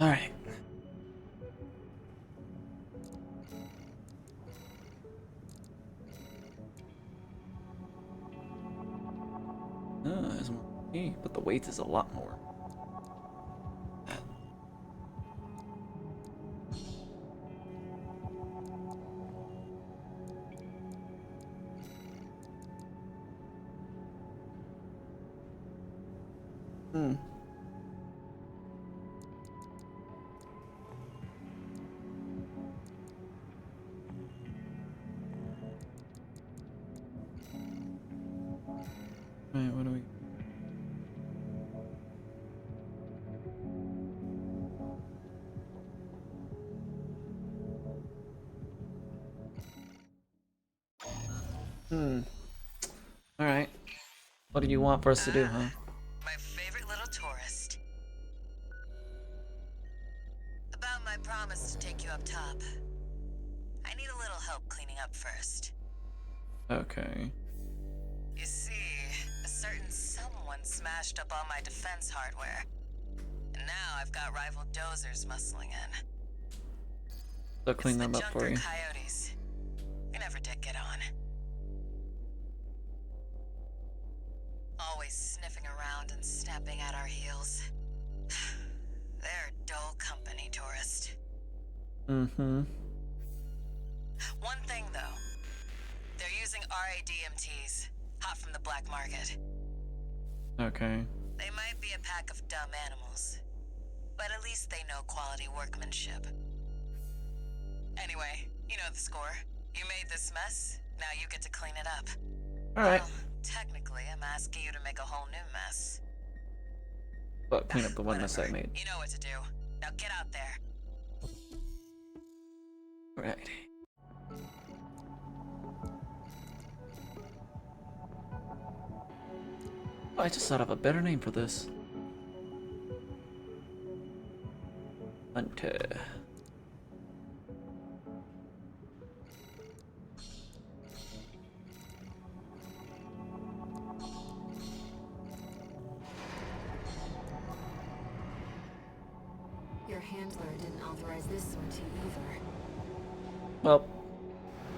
All right. There's more. But the weight is a lot more. Alright. What do you want for us to do, huh? My favorite little tourist. About my promise to take you up top. I need a little help cleaning up first. Okay. You see, a certain someone smashed up all my defense hardware. And now I've got rival dozers muscling in. They'll clean It's them the up for Junker you. Coyotes. We never did get on. Always sniffing around and snapping at our heels. They're dull company, tourist. Mm-hmm. One thing, though. They're using RADMTs, hot from the black market. Okay. They might be a pack of dumb animals, but at least they know quality workmanship. Anyway, you know the score. You made this mess, now you get to clean it up. Alright. Well, technically, I'm asking you to make a whole new mess. But clean up the one mess I made. You know what to do. Now get out there. Alright. Oh, I just thought of a better name for this. Hunter. Your handler didn't authorize this sortie either. Well,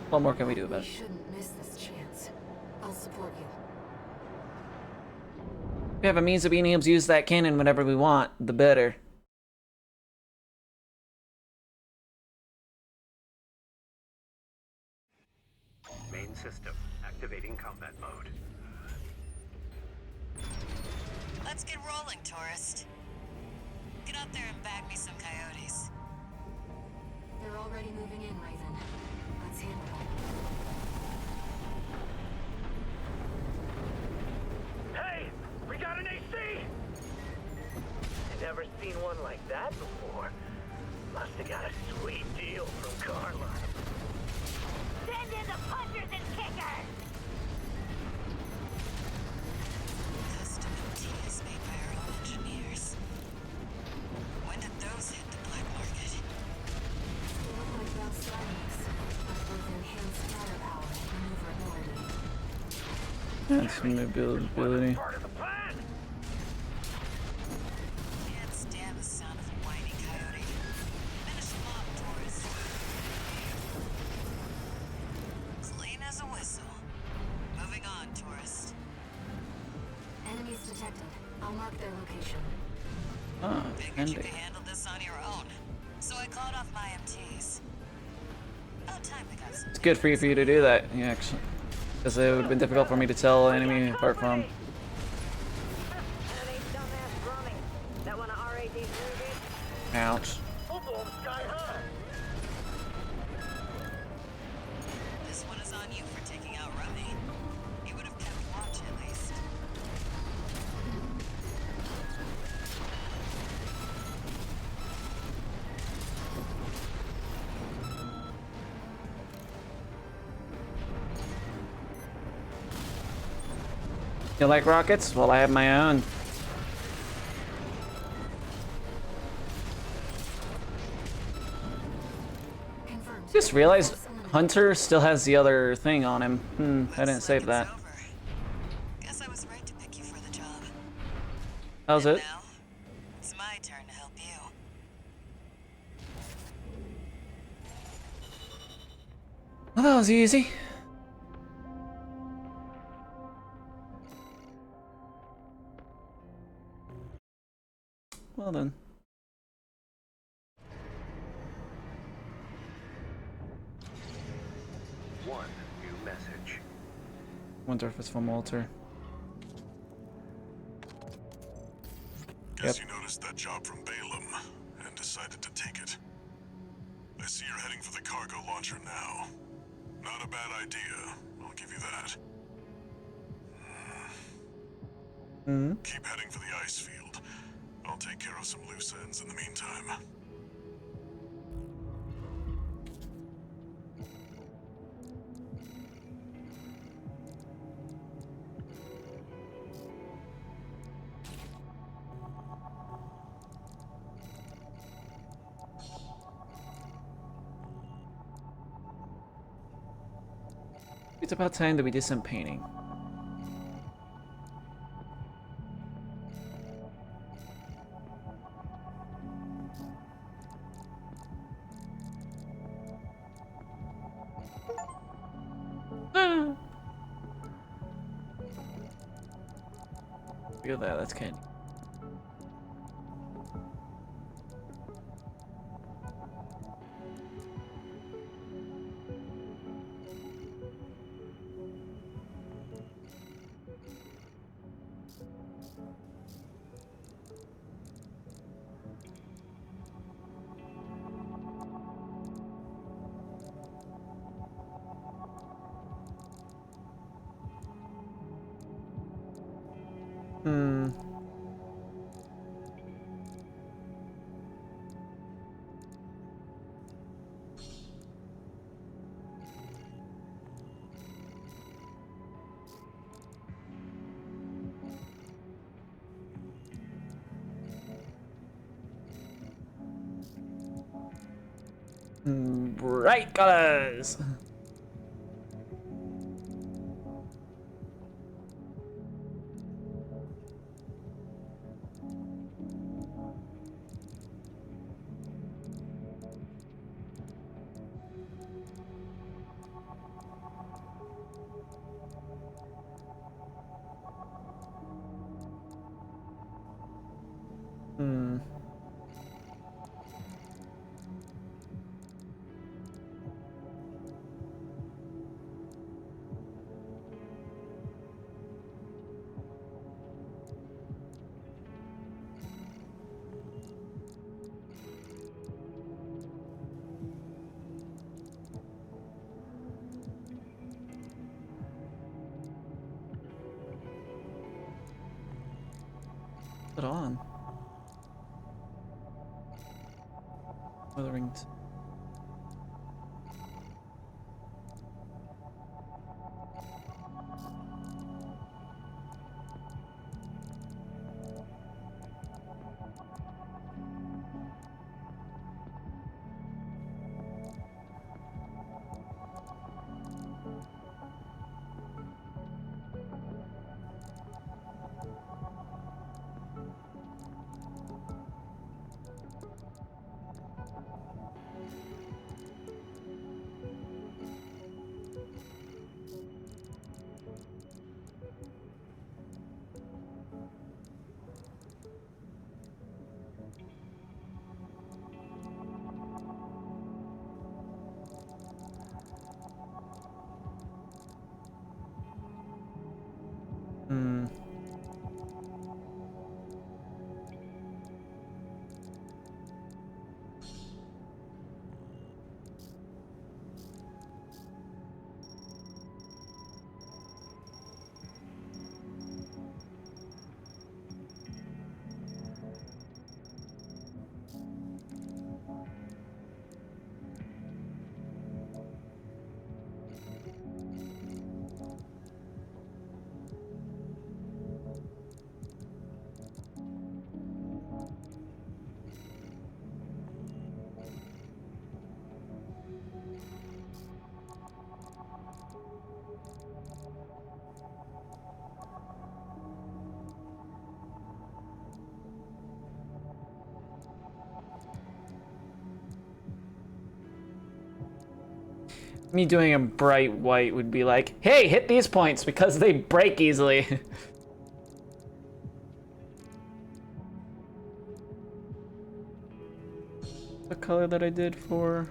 what more can we do about We it? shouldn't miss this chance. I'll support you. If we have a means of being able to use that cannon whenever we want, the better. Main system activating combat mode. Let's get rolling, tourist. Get out there and bag me some coyotes. They're already moving in, Raven. Let's handle it. Hey! We got an AC! Never seen one like that before. Must have got a sweet deal from Carla. Send in the punchers and kickers! Custom MTs made by our own engineers. When did those hit the black market? They look like Bell's Starlings, but with enhanced firepower and maneuverability. That's maneuverability. Part of the plan! Can't stand the sound of a whiny coyote. Finish them off, tourist. Clean as a whistle. Moving on, tourist. Enemies detected. I'll mark their location. Ah, Figured you handy. could handle this on your own. So I called off my MTs. About time we got some. It's good for you to do that, yeah, actually. Because it would have been difficult for me to tell enemy apart from. Enemy dumbass drumming. That one of RAD's movie? Ouch. We'll blow 'em sky high! This one is on you for taking out Rummy. You would have kept watch at least. You like rockets? Well, I have my own. Confirmed. Just realized Hunter still has the other thing on him. I didn't Looks save like that. it's over. Guess I was right to pick you for the job. How's And it? now, it's my turn to help you. Well, that was easy. Well then. One new message. Wonder if it's from Walter. Guess you noticed that job from Balaam and decided to take it. I see you're heading for the cargo launcher now. Not a bad idea, I'll give you that. Keep heading for the ice field. I'll take care of some loose ends in the meantime. It's about time that we did some painting. Feel that, that's candy. Hmm. Bright colors. Hmm. Put on. Weathering. Hmm. Me doing a bright white would be like, hey, hit these points because they break easily. The color that I did for...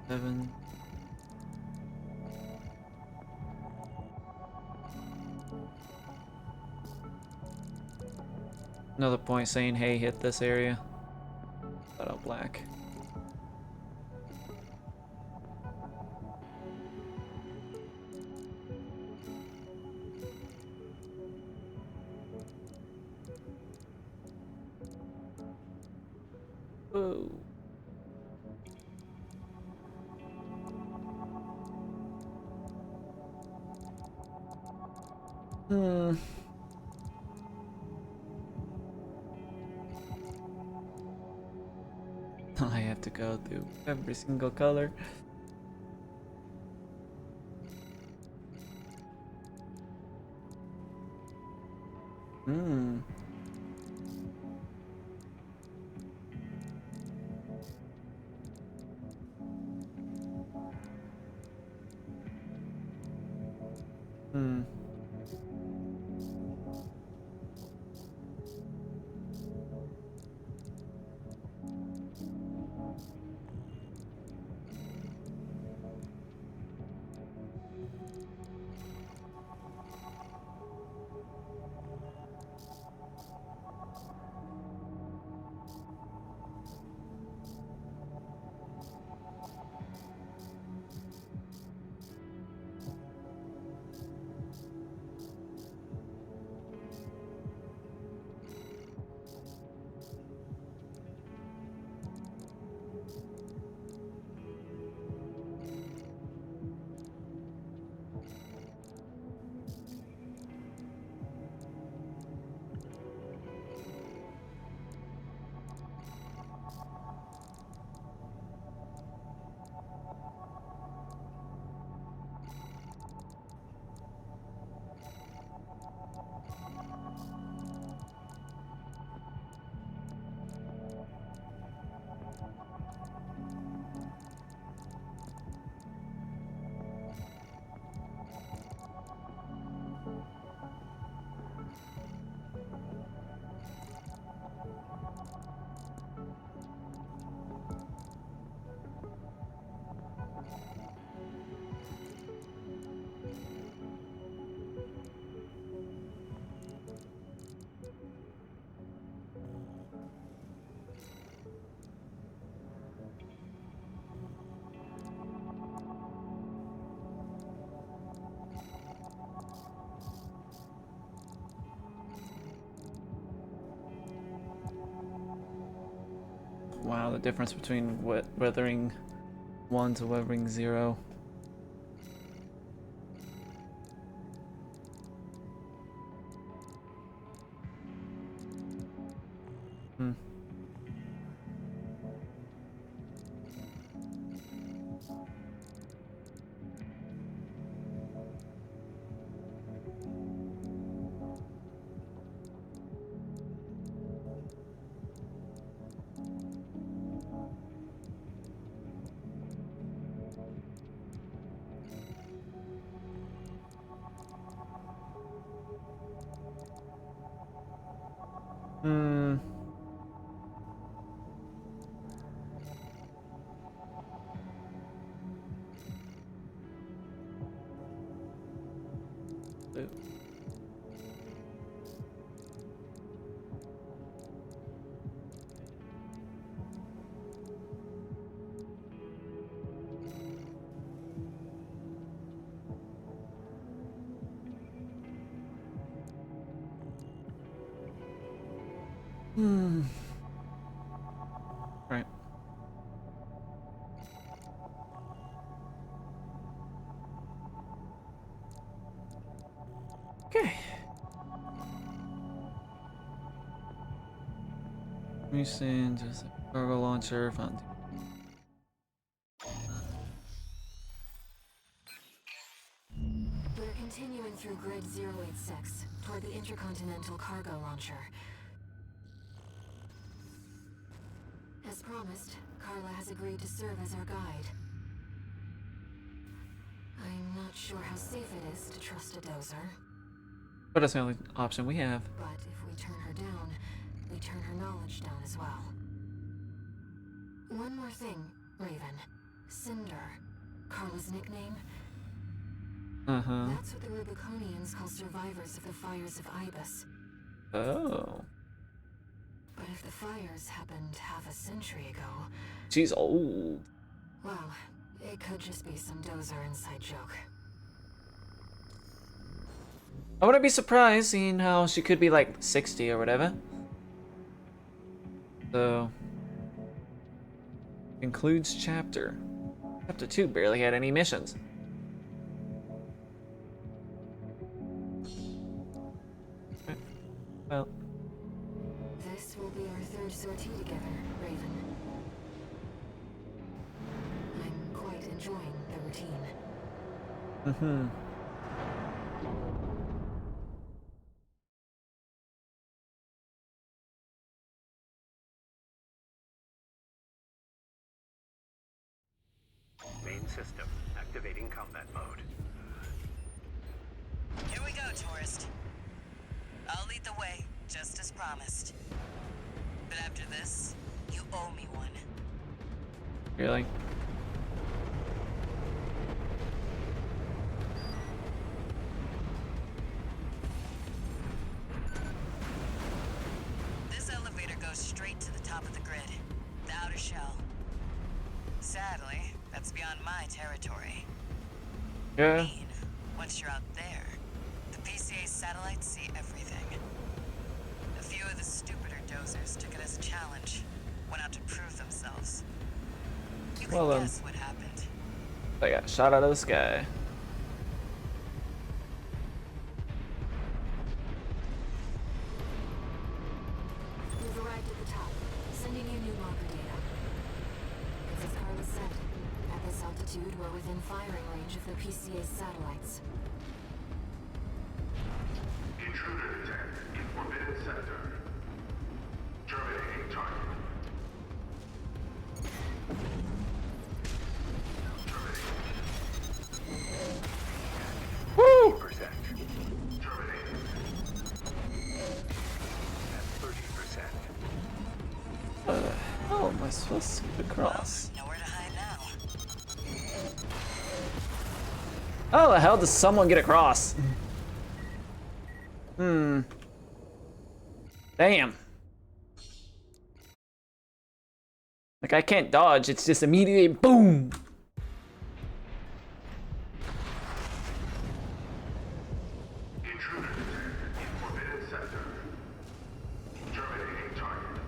Seven. Another point saying, hey, hit this area. Put out black. Oh. Hmm. I have to go through every single color. Hmm. Hmm. Wow, the difference between weathering 1 to weathering 0. Hmm. Hmm. Blue. Hmm. Right. Okay. Let me see, just a cargo launcher, found. We're continuing through Grid 086 toward the Intercontinental Cargo Launcher. As promised, Carla has agreed to serve as our guide. I'm not sure how safe it is to trust a dozer, But that's the only option we have. but if we turn her down, we turn her knowledge down as well. One more thing, Raven. Cinder. Carla's nickname? Uh-huh. That's what the Rubiconians call survivors of the fires of Ibis. Oh. But if the fires happened half a century ago, She's old. well, it could just be some dozer inside joke. I wouldn't be surprised seeing how she could be like 60 or whatever. So, Concludes chapter. Chapter 2 barely had any missions. Well, This will be our third sortie together, Raven. I'm quite enjoying the routine. Main system activating combat mode. Here we go, tourist. I'll lead the way, just as promised. But after this, you owe me one. Really? This elevator goes straight to the top of the grid, the outer shell. Sadly, that's beyond my territory. Yeah. Once you're out there, the PCA satellites see everything. A few of the stupider dozers took it as a challenge, went out to prove themselves. You can Well, guess what happened. They got shot out of the sky. We've arrived at the top, sending you new marker data. As Carla said, at this altitude, we're within firing range of the PCA's satellites. Intruder detected in Forbidden Sector. Terminating target. Woo! 30%. Terminating. At 30%. How am I supposed to get across? Nowhere to hide now. How the hell does someone get across? Damn. Like, I can't dodge, it's just immediately boom! Intruder detected in Forbidden Sector. Terminating target.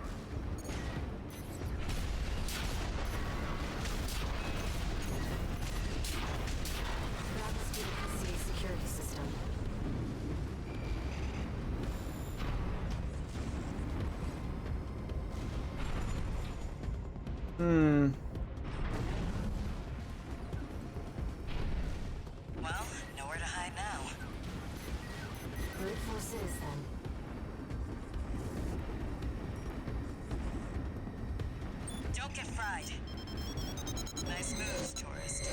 That must be the PCA security system. Well, nowhere to hide now. Brute force is, then. Don't get fried. Nice moves, tourist.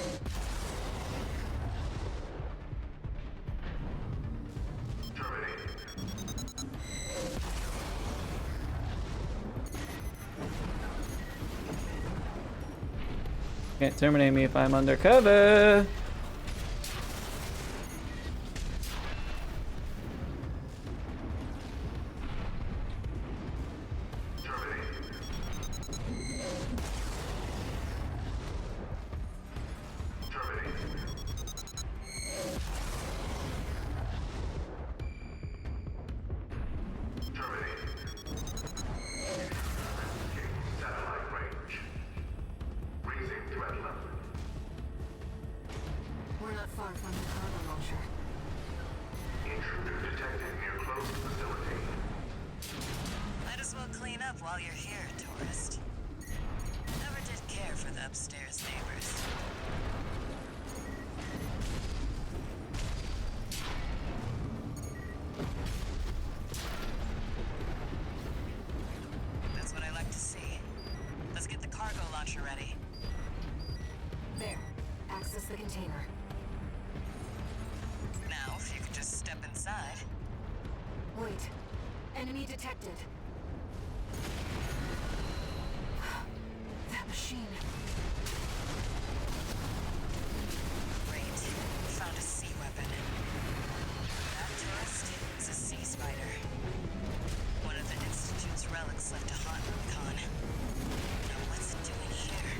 Terminating. Can't terminate me if I'm undercover. Satellite range. Raising threat level. We're not far from the cargo launcher. Intruder detected near closed facility. Might as well clean up while you're here, tourist. Never did care for the upstairs neighbors. That's what I like to see. Let's get the cargo launcher ready. There. Access the container. Now, if you could just step inside. Wait. Enemy detected. That machine. Great. Found a sea weapon. That tourist is a sea spider. One of the Institute's relics left to haunt Rubicon. Now what's it doing here?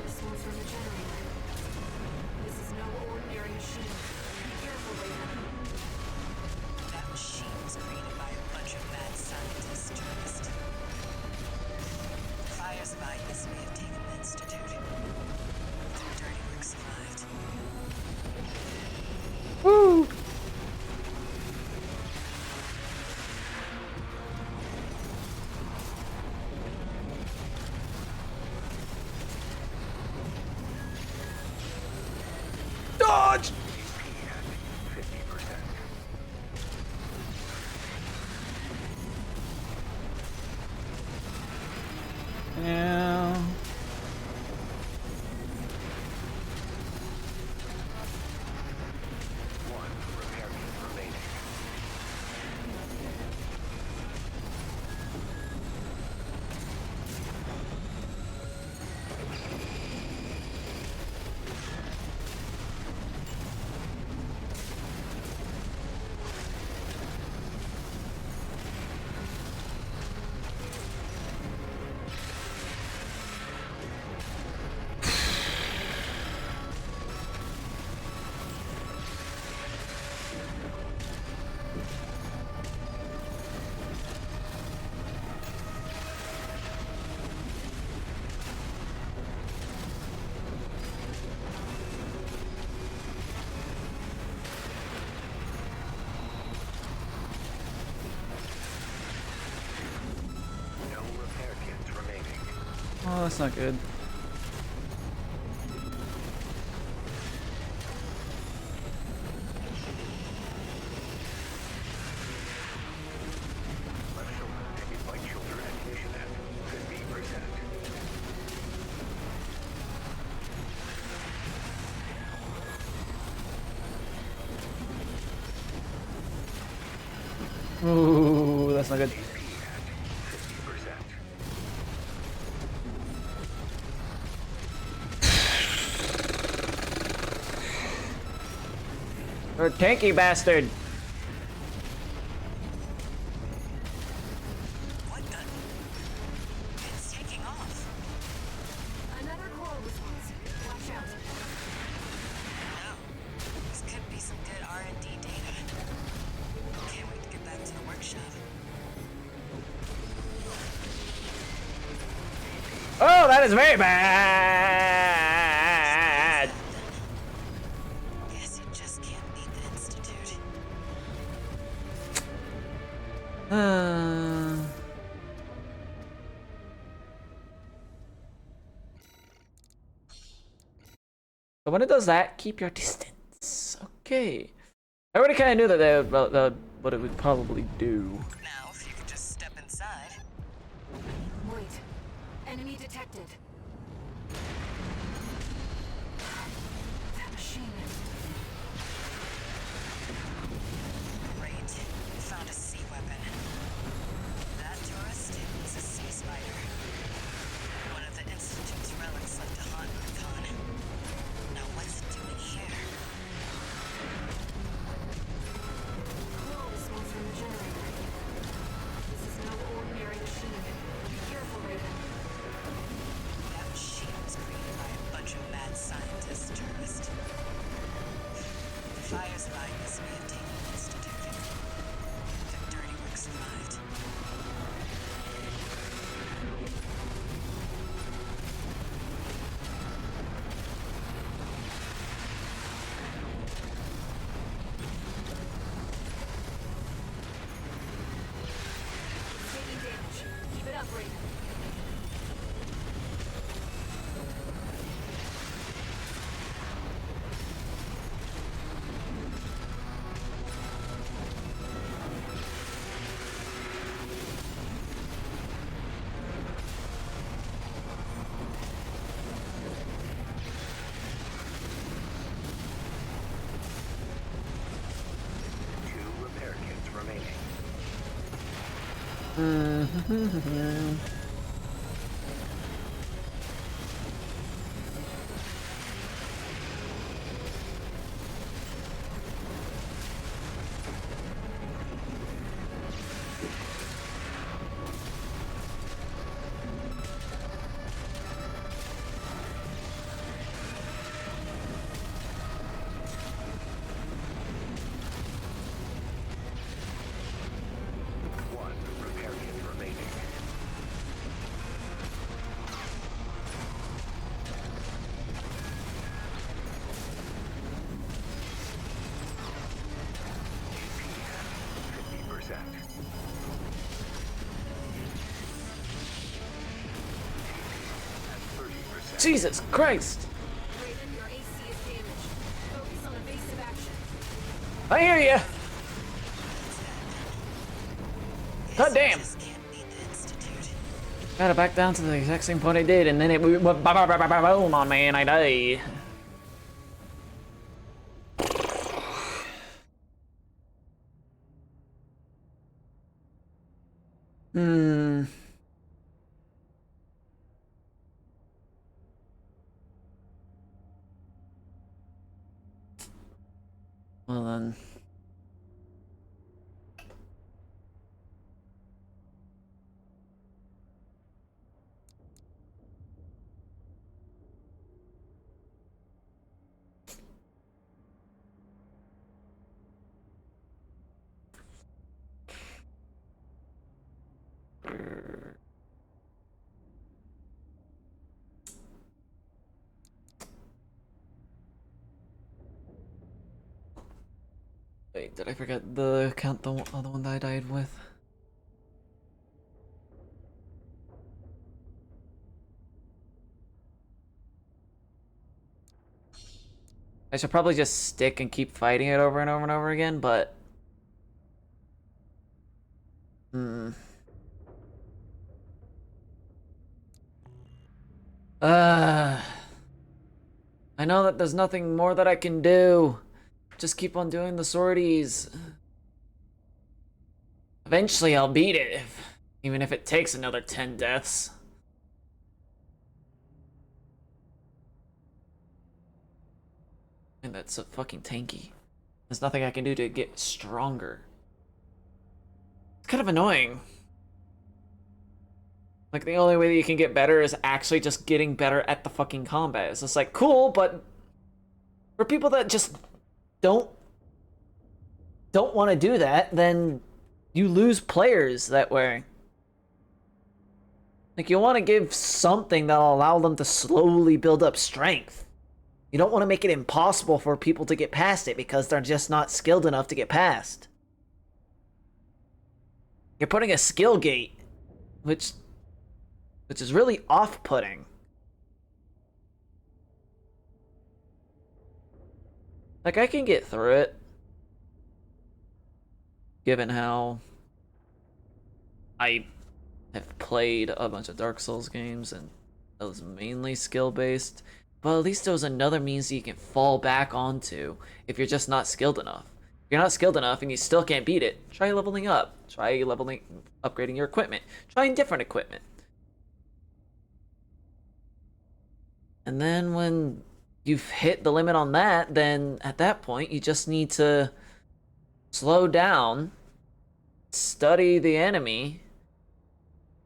This one's from the generator. This is no ordinary machine. Be careful, Raven. That machine was created by a bunch of mad scientists, tourist. Yeah. One repair kit remaining. No repair kits remaining. Oh, that's not good. Left shoulder ticket, right shoulder ammunition at 50%. Ooh, that's not good. AP at 50%. You're a tanky bastard. What the? It's taking off. Another core response. Watch out. No. This could be some good R&D data. Can't wait to get back to the workshop. Oh, that is very bad. Guess you just can't beat the Institute. So when it does that, keep your distance. Okay. I already kind of knew that what it would probably do. Now, if you could just step inside. Wait. Enemy detected. That machine. Great. We found a sea weapon. That tourist is a sea spider. One of the Institute's relics left to haunt Recon. Now what's it doing here? Core response from the generator. This is no ordinary machine. Be careful, Raven. That machine was created by a bunch of mad scientist tourists. The fire's line this may have taken the Institute. Their dirty work survived. Taking damage. Keep it up, Raven. Two repair kits remaining. One repair kit remaining. AP at 50%. At 30%. Jesus Christ! Raven, your AC is damaged. Focus on evasive action. I hear ya. God damn. Just can't beat the Institute. Got it back down to the exact same point I did, and then it went boom on me, and I die. Well then. Wait, did I forget the count the other one that I died with? I should probably just stick and keep fighting it over and over and over again, but... I know that there's nothing more that I can do. Just keep on doing the sorties. Eventually I'll beat it, even if it takes another 10 deaths. And that's so fucking tanky. There's nothing I can do to get stronger. It's kind of annoying. Like, the only way that you can get better is actually just getting better at the fucking combat. It's just like, cool, but for people that just don't want to do that, then you lose players that way. Like, you want to give something that'll allow them to slowly build up strength. You don't want to make it impossible for people to get past it because they're just not skilled enough to get past. You're putting a skill gate, which is really off-putting. Like, I can get through it, given how I have played a bunch of Dark Souls games and it was mainly skill-based, but at least there was another means that you can fall back onto if you're just not skilled enough. If you're not skilled enough and you still can't beat it, try leveling up. Try upgrading your equipment. Trying different equipment. And then when you've hit the limit on that, then at that point you just need to slow down, study the enemy,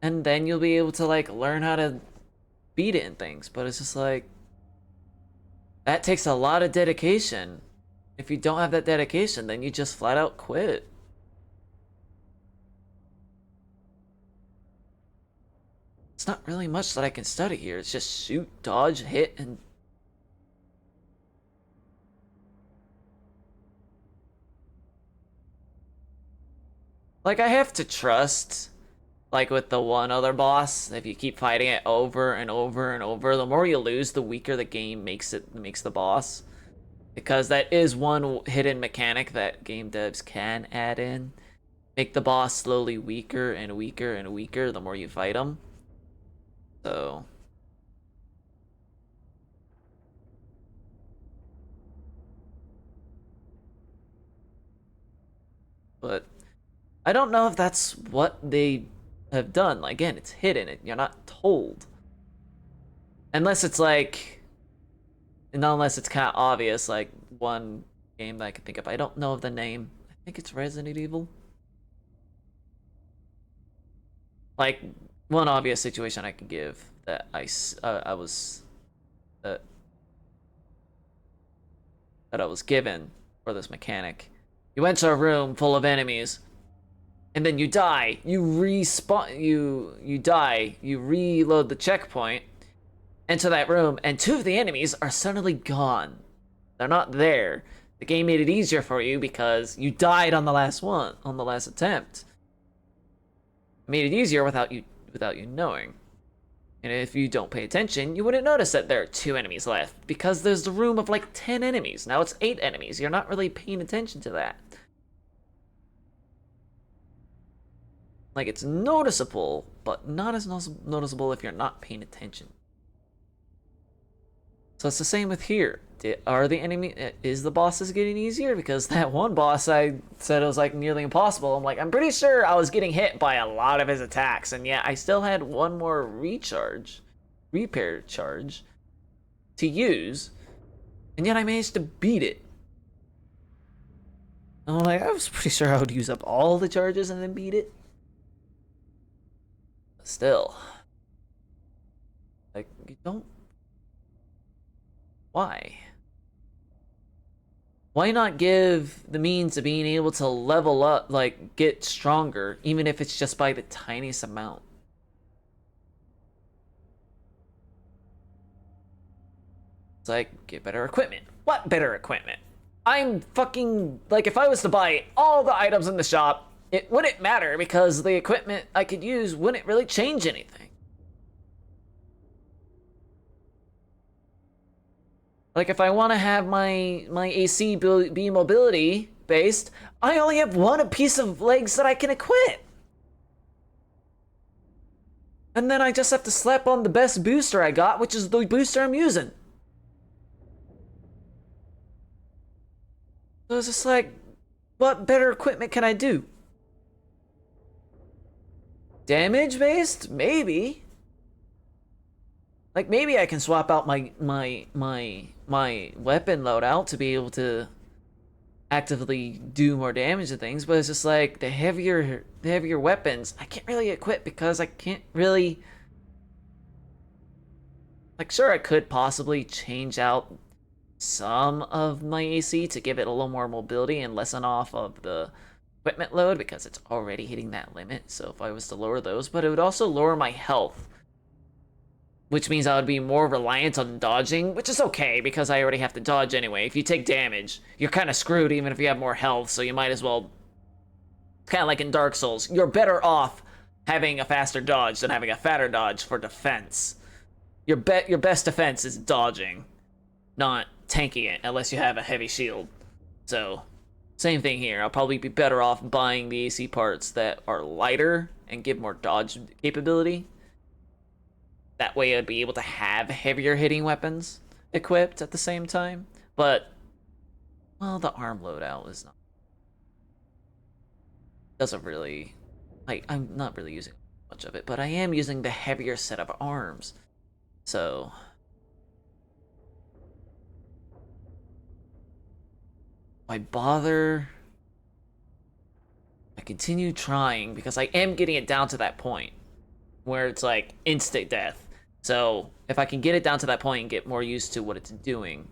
and then you'll be able to, like, learn how to beat it and things. But it's just like, that takes a lot of dedication. If you don't have that dedication, then you just flat out quit. It's not really much that I can study here. It's just shoot, dodge, hit, and... Like, I have to trust, like with the one other boss, if you keep fighting it over and over and over, the more you lose, the weaker the game makes the boss. Because that is one hidden mechanic that game devs can add in. Make the boss slowly weaker and weaker and weaker the more you fight him. So... But I don't know if that's what they have done. Again, it's hidden. You're not told. Unless it's like... And unless it's kind of obvious, like one game that I can think of. I don't know of the name. I think it's Resident Evil. Like, one obvious situation I can give that I was given for this mechanic. You enter a room full of enemies, and then you die. You respawn. You die. You reload the checkpoint. Enter that room, and two of the enemies are suddenly gone. They're not there. The game made it easier for you because you died on the last one, on the last attempt. It made it easier without you knowing. And if you don't pay attention, you wouldn't notice that there are 2 enemies left because there's the room of like 10 enemies. Now it's 8 enemies. You're not really paying attention to that. Like, it's noticeable, but not as noticeable if you're not paying attention. So it's the same with here. Are the enemy, is the bosses getting easier? Because that one boss I said it was like nearly impossible. I'm like, I'm pretty sure I was getting hit by a lot of his attacks, and yet I still had one more repair charge to use, and yet I managed to beat it. I'm like, I was pretty sure I would use up all the charges and then beat it. But still, like, you don't. Why? Why not give the means of being able to level up, like, get stronger, even if it's just by the tiniest amount? It's like, get better equipment. What better equipment? I'm fucking, like, if I was to buy all the items in the shop, it wouldn't matter because the equipment I could use wouldn't really change anything. Like, if I want to have my AC be mobility based, I only have one piece of legs that I can equip. And then I just have to slap on the best booster I got, which is the booster I'm using. So it's just like, what better equipment can I do? Damage based? Maybe. Like, maybe I can swap out my weapon loadout to be able to actively do more damage to things, but it's just like the heavier weapons I can't really equip because I can't really, like, sure, I could possibly change out some of my AC to give it a little more mobility and lessen off of the equipment load because it's already hitting that limit. So if I was to lower those, but it would also lower my health, which means I would be more reliant on dodging, which is okay because I already have to dodge anyway. If you take damage, you're kind of screwed even if you have more health, so you might as well, kind of like in Dark Souls, you're better off having a faster dodge than having a fatter dodge for defense. Your best defense is dodging, not tanking it unless you have a heavy shield. So, same thing here. I'll probably be better off buying the AC parts that are lighter and give more dodge capability. That way I'd be able to have heavier hitting weapons equipped at the same time. But, well, the arm loadout is not... doesn't really... I'm not really using much of it, but I am using the heavier set of arms. So... why bother? I continue trying because I am getting it down to that point where it's like instant death. So if I can get it down to that point and get more used to what it's doing,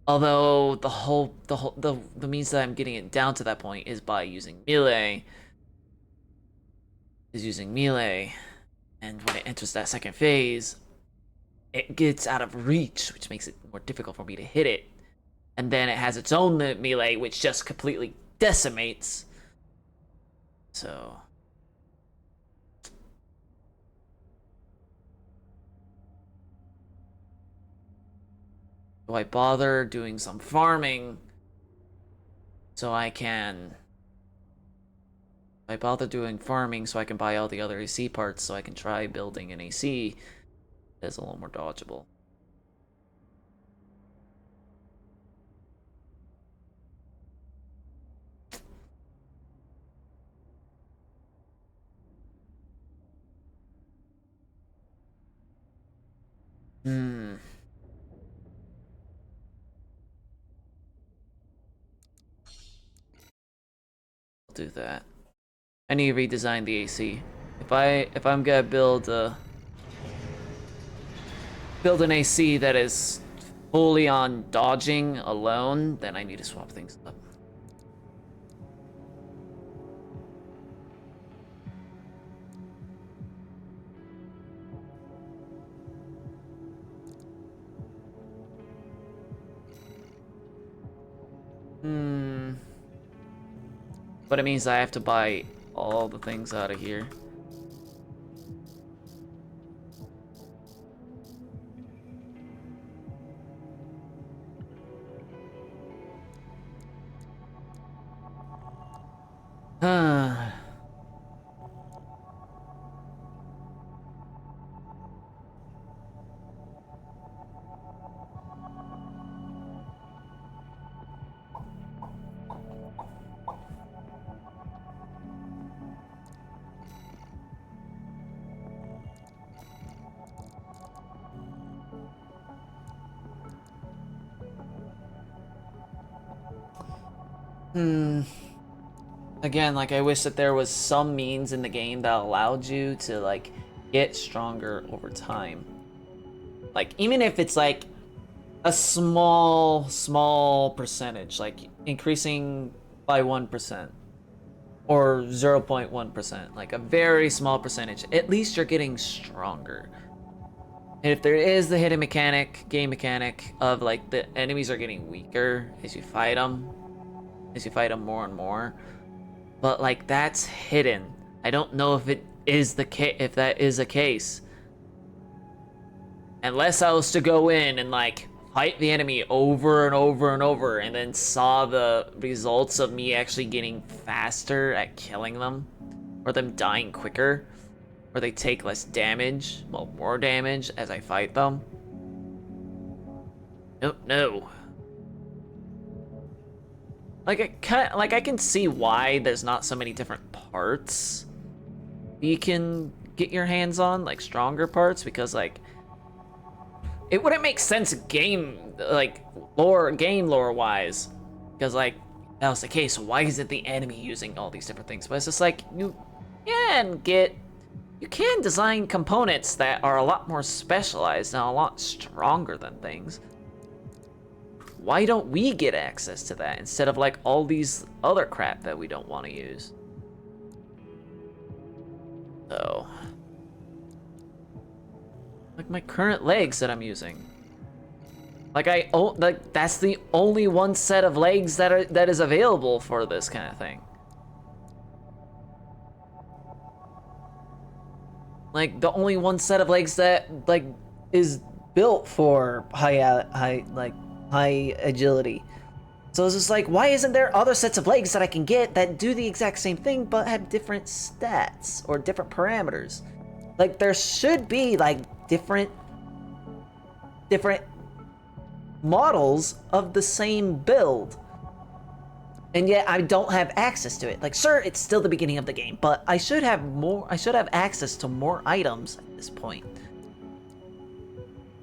although the means that I'm getting it down to that point is by using melee, and when it enters that second phase, it gets out of reach, which makes it more difficult for me to hit it. And then it has its own melee, which just completely decimates. So... do I bother doing some farming so I can... I bother doing farming so I can buy all the other AC parts so I can try building an AC that's a little more dodgeable. I'll do that. I need to redesign the AC. If I'm gonna build an AC that is fully on dodging alone, then I need to swap things up. But it means I have to buy all the things out of here. Again, like, I wish that there was some means in the game that allowed you to, like, get stronger over time. Like, even if it's, like, a small percentage, like, increasing by 1%. Or 0.1%. Like, a very small percentage. At least you're getting stronger. And if there is the hidden mechanic, game mechanic, of, like, the enemies are getting weaker as you fight them. As you fight them more and more. But, like, that's hidden. I don't know if it is if that is the case. Unless I was to go in and, like, fight the enemy over and over and over, and then saw the results of me actually getting faster at killing them, or them dying quicker, or they take less damage, well, more damage as I fight them. No. Like, I can see why there's not so many different parts you can get your hands on, like stronger parts, because like it wouldn't make sense game lore wise, because like that was the case. Why is it the enemy using all these different things? But it's just like you can design components that are a lot more specialized and a lot stronger than things. Why don't we get access to that instead of like all these other crap that we don't want to use? So, like my current legs that I'm using, like that's the only one set of legs that is available for this kind of thing. Like the only one set of legs that like is built for high agility. So it's just like, why isn't there other sets of legs that I can get that do the exact same thing but have different stats or different parameters? Like there should be like different models of the same build. And yet I don't have access to it. Like, sure, it's still the beginning of the game, but I should have access to more items at this point.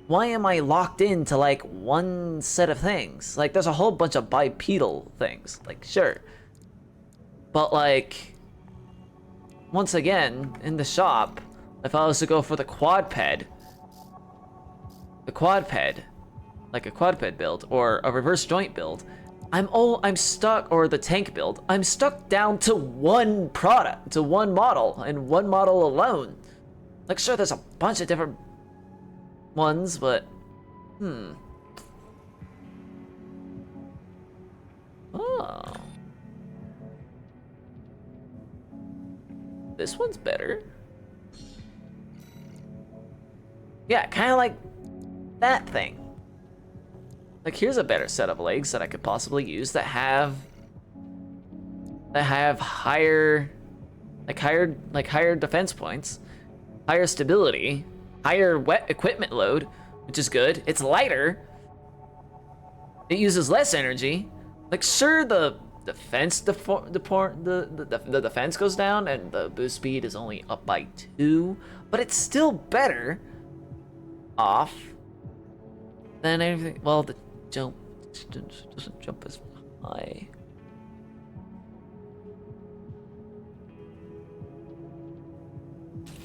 Why am I locked into like one set of things? Like there's a whole bunch of bipedal things, like sure. But like, once again, in the shop, if I was to go for the quadped, like a quadped build or a reverse joint build, I'm stuck, or the tank build, I'm stuck down to one product, to one model, and one model alone. Like sure, there's a bunch of different ones, but oh, this one's better. Yeah, kind of like that thing. Like here's a better set of legs that I could possibly use that have higher defense points, higher stability, higher equipment load, which is good. It's lighter. It uses less energy. Like sure, the defense the defense goes down and the boost speed is only up by 2, but it's still better off than anything. Well, the jump doesn't jump as high.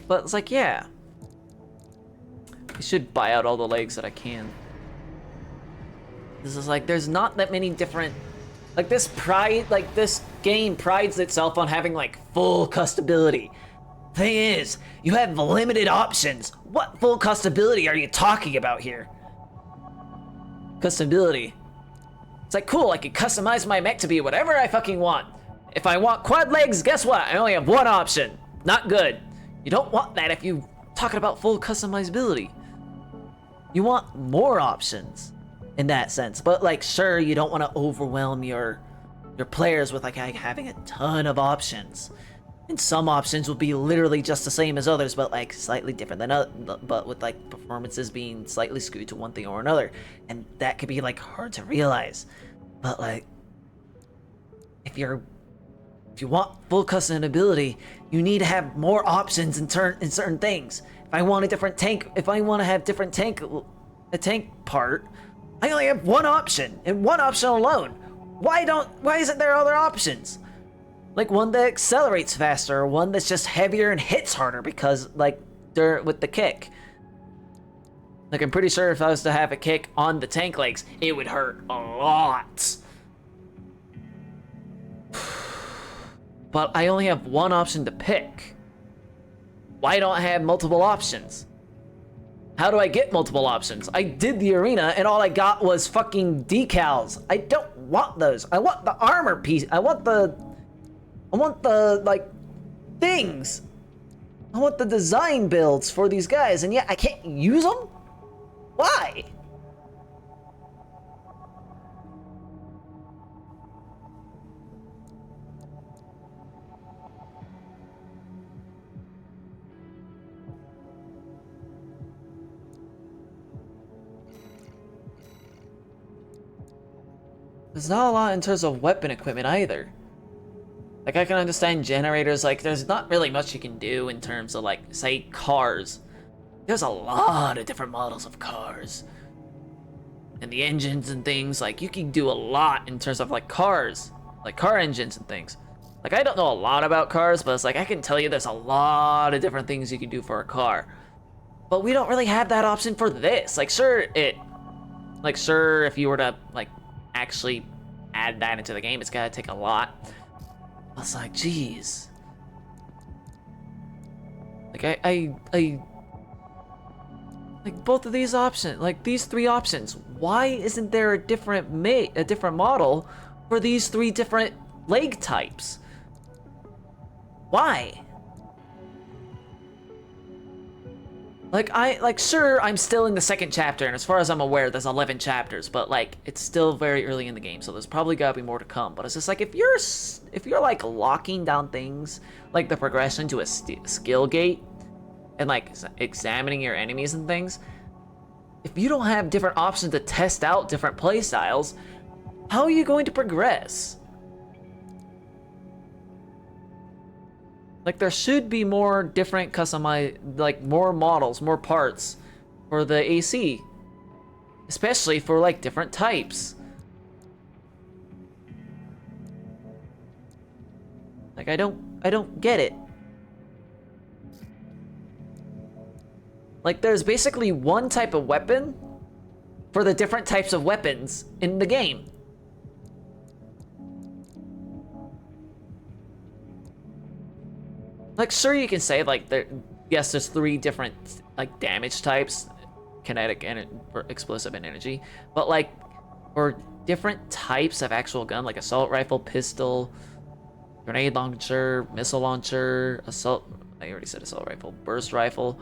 But it's like, yeah, I should buy out all the legs that I can. This is like, there's not that many different, like this game prides itself on having like full customability. Thing is, you have limited options. What full customability are you talking about here? Customability. It's like, cool, I can customize my mech to be whatever I fucking want. If I want quad legs, guess what? I only have one option. Not good. You don't want that if you're talking about full customizability. You want more options in that sense. But like, sure, you don't want to overwhelm your players with like having a ton of options. And some options will be literally just the same as others, but like slightly different than but with like performances being slightly skewed to one thing or another. And that could be like hard to realize. But like, if you want full customability, you need to have more options in certain things. If I want a different tank, if I want to have a tank part, I only have one option, and one option alone. Why isn't there other options? Like one that accelerates faster, or one that's just heavier and hits harder because, like, with the kick. Like, I'm pretty sure if I was to have a kick on the tank legs, it would hurt a lot. But I only have one option to pick. Why don't I have multiple options? How do I get multiple options? I did the arena and all I got was fucking decals. I don't want those. I want the armor piece. I want the like things. I want the design builds for these guys, and yet I can't use them? Why? There's not a lot in terms of weapon equipment either. Like, I can understand generators, like, there's not really much you can do in terms of, like, say, cars. There's a lot of different models of cars. And the engines and things, like, you can do a lot in terms of, like, cars. Like, car engines and things. Like, I don't know a lot about cars, but it's like, I can tell you there's a lot of different things you can do for a car. But we don't really have that option for this. Like, sure, if you were to, like, actually add that into the game, it's gotta take a lot. I was like, geez. Like, I like both of these options, like these three options. Why isn't there a different model for these three different leg types? Why? Like, sure, I'm still in the second chapter, and as far as I'm aware, there's 11 chapters, but, like, it's still very early in the game, so there's probably gotta be more to come. But it's just like, if you're like, locking down things, like the progression to a skill gate, and, like, examining your enemies and things, if you don't have different options to test out different playstyles, how are you going to progress? Like, there should be more different like, more models, more parts for the AC. Especially for, like, different types. Like, I don't get it. Like, there's basically one type of weapon for the different types of weapons in the game. Like, sure, you can say, like, yes, there's three different, like, damage types, kinetic and explosive and energy, but, like, for different types of actual gun, like assault rifle, pistol, grenade launcher, missile launcher, I already said assault rifle, burst rifle,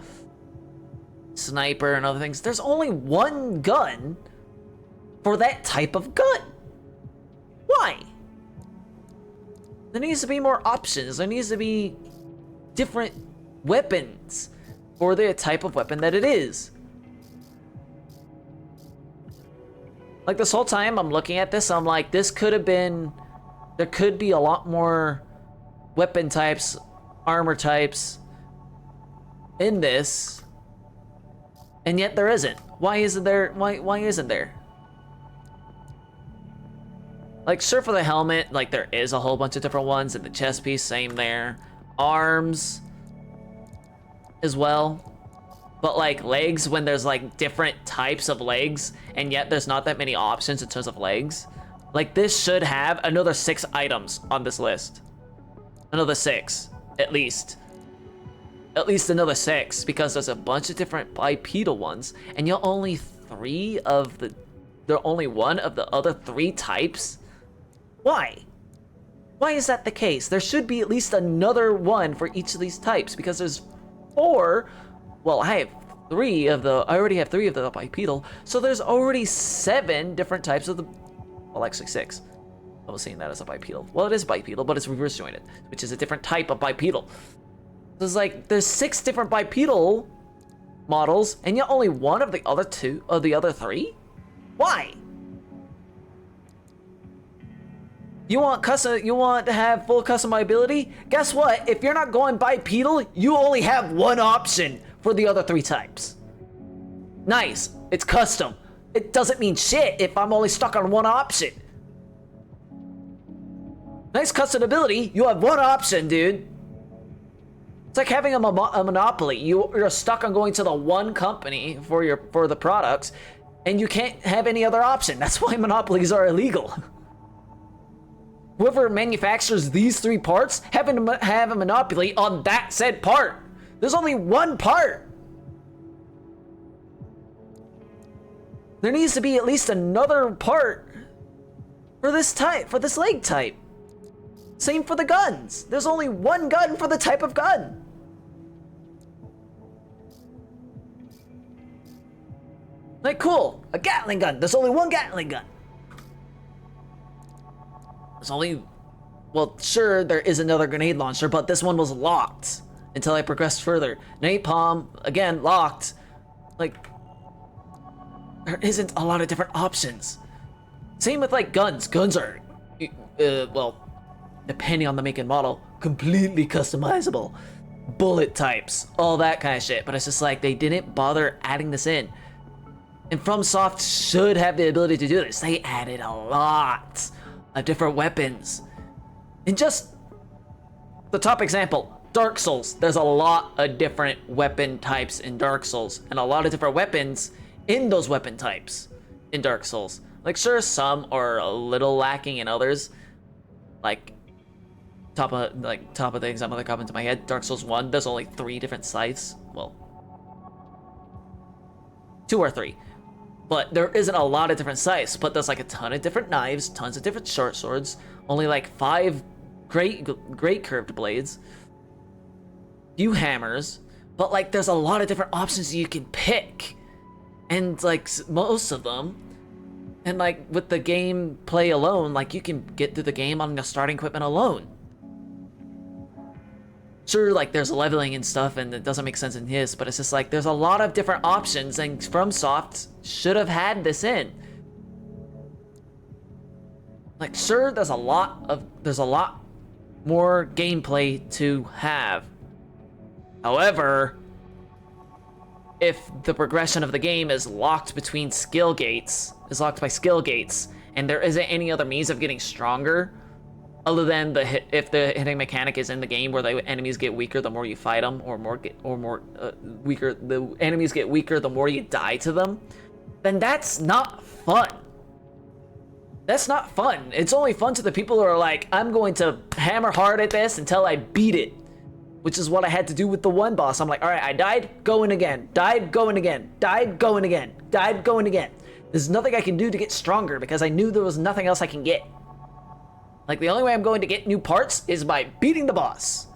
sniper, and other things, there's only one gun for that type of gun. Why? There needs to be more options. There needs to be different weapons for the type of weapon that it is. Like, this whole time I'm looking at this, I'm like, there could be a lot more weapon types, armor types in this, and yet there isn't. Why isn't there? Why isn't there? Like, sure, for the helmet, like, there is a whole bunch of different ones, and the chest piece, same there. Arms as well, but like legs, when there's like different types of legs and yet there's not that many options in terms of legs. Like, this should have another 6 items on this list. Another 6, at least another 6, because there's a bunch of different bipedal ones and you're only only one of the other 3 types. Why is that the case? There should be at least another one for each of these types, because there's 4. Well, I already have 3 of the bipedal, so there's already 7 different types of the, well, actually 6. I was saying that as a bipedal. Well, it is bipedal, but it's reverse jointed, which is a different type of bipedal. There's 6 different bipedal models, and yet only one of the other 2 of the other 3? Why? You want to have full customizability? Guess what? If you're not going bipedal, you only have one option for the other 3 types. Nice. It's custom. It doesn't mean shit if I'm only stuck on one option. Nice customability. You have one option, dude. It's like having a monopoly. You're stuck on going to the one company for the products, and you can't have any other option. That's why monopolies are illegal. Whoever manufactures these 3 parts happen to have a monopoly on that said part. There's only one part. There needs to be at least another part for this leg type. Same for the guns. There's only one gun for the type of gun. Like, cool, a Gatling gun. There's only one Gatling gun. There's only, well, sure, there is another grenade launcher, but this one was locked until I progressed further. Napalm, again, locked. Like, there isn't a lot of different options. Same with, like, guns. Guns are, well, depending on the make and model, completely customizable. Bullet types, all that kind of shit. But it's just like, they didn't bother adding this in. And FromSoft should have the ability to do this. They added a lot of different weapons. And just the top example, Dark Souls. There's a lot of different weapon types in Dark Souls, and a lot of different weapons in those weapon types in Dark Souls. Like, sure, some are a little lacking in others. Like, top of the example that comes into my head, Dark Souls 1, there's only 3 different scythes. Well, 2 or 3. But there isn't a lot of different scythes, but there's like a ton of different knives, tons of different short swords, only like 5 great curved blades, few hammers, but like there's a lot of different options you can pick. And like most of them, and like with the gameplay alone, like you can get through the game on the starting equipment alone. Sure, like there's leveling and stuff, and it doesn't make sense in his, but it's just like there's a lot of different options, and FromSoft should have had this in. Like, sure, there's a lot more gameplay to have. However, if the progression of the game is locked by skill gates, and there isn't any other means of getting stronger, other than if the hitting mechanic is in the game where the enemies get weaker the more you fight them, weaker, the enemies get weaker the more you die to them, then that's not fun. That's not fun. It's only fun to the people who are like, I'm going to hammer hard at this until I beat it, which is what I had to do with the one boss. I'm like, all right, I died, going again, died, going again, died, going again, died, going again. There's nothing I can do to get stronger because I knew there was nothing else I can get. Like, the only way I'm going to get new parts is by beating the boss.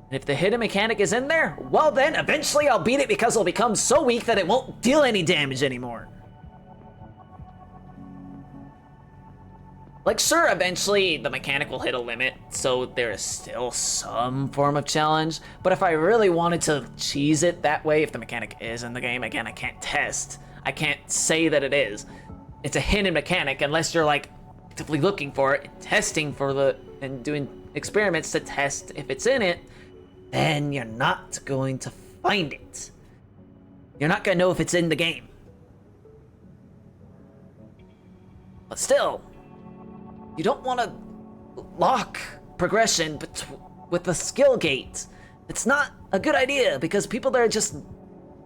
And if the hidden mechanic is in there, well then, eventually I'll beat it because it'll become so weak that it won't deal any damage anymore. Like, sure, eventually the mechanic will hit a limit, so there is still some form of challenge. But if I really wanted to cheese it that way, if the mechanic is in the game, again, I can't test. I can't say that it is. It's a hidden mechanic unless you're like actively looking for it, testing for and doing experiments to test if it's in it, then you're not going to find it. You're not gonna know if it's in the game. But still, you don't want to lock progression with the skill gate. It's not a good idea because people that are just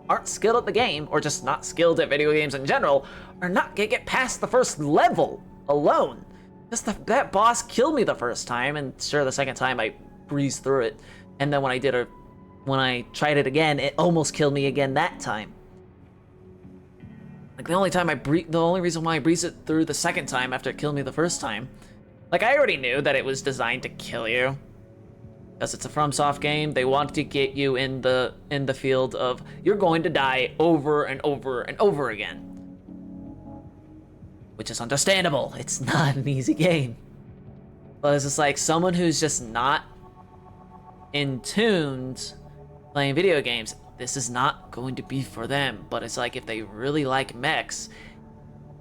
aren't skilled at the game, or just not skilled at video games in general, are not gonna get past the first level alone. Just that boss killed me the first time, and sure, the second time I breezed through it, and then when I tried it again, it almost killed me again that time. Like, the only reason why I breezed it through the second time after it killed me the first time, like, I already knew that it was designed to kill you. Because it's a FromSoft game, they want to get you in the field of you're going to die over and over and over again. Which is understandable. It's not an easy game. But it's just like someone who's just not in tuned playing video games, this is not going to be for them. But it's like if they really like mechs,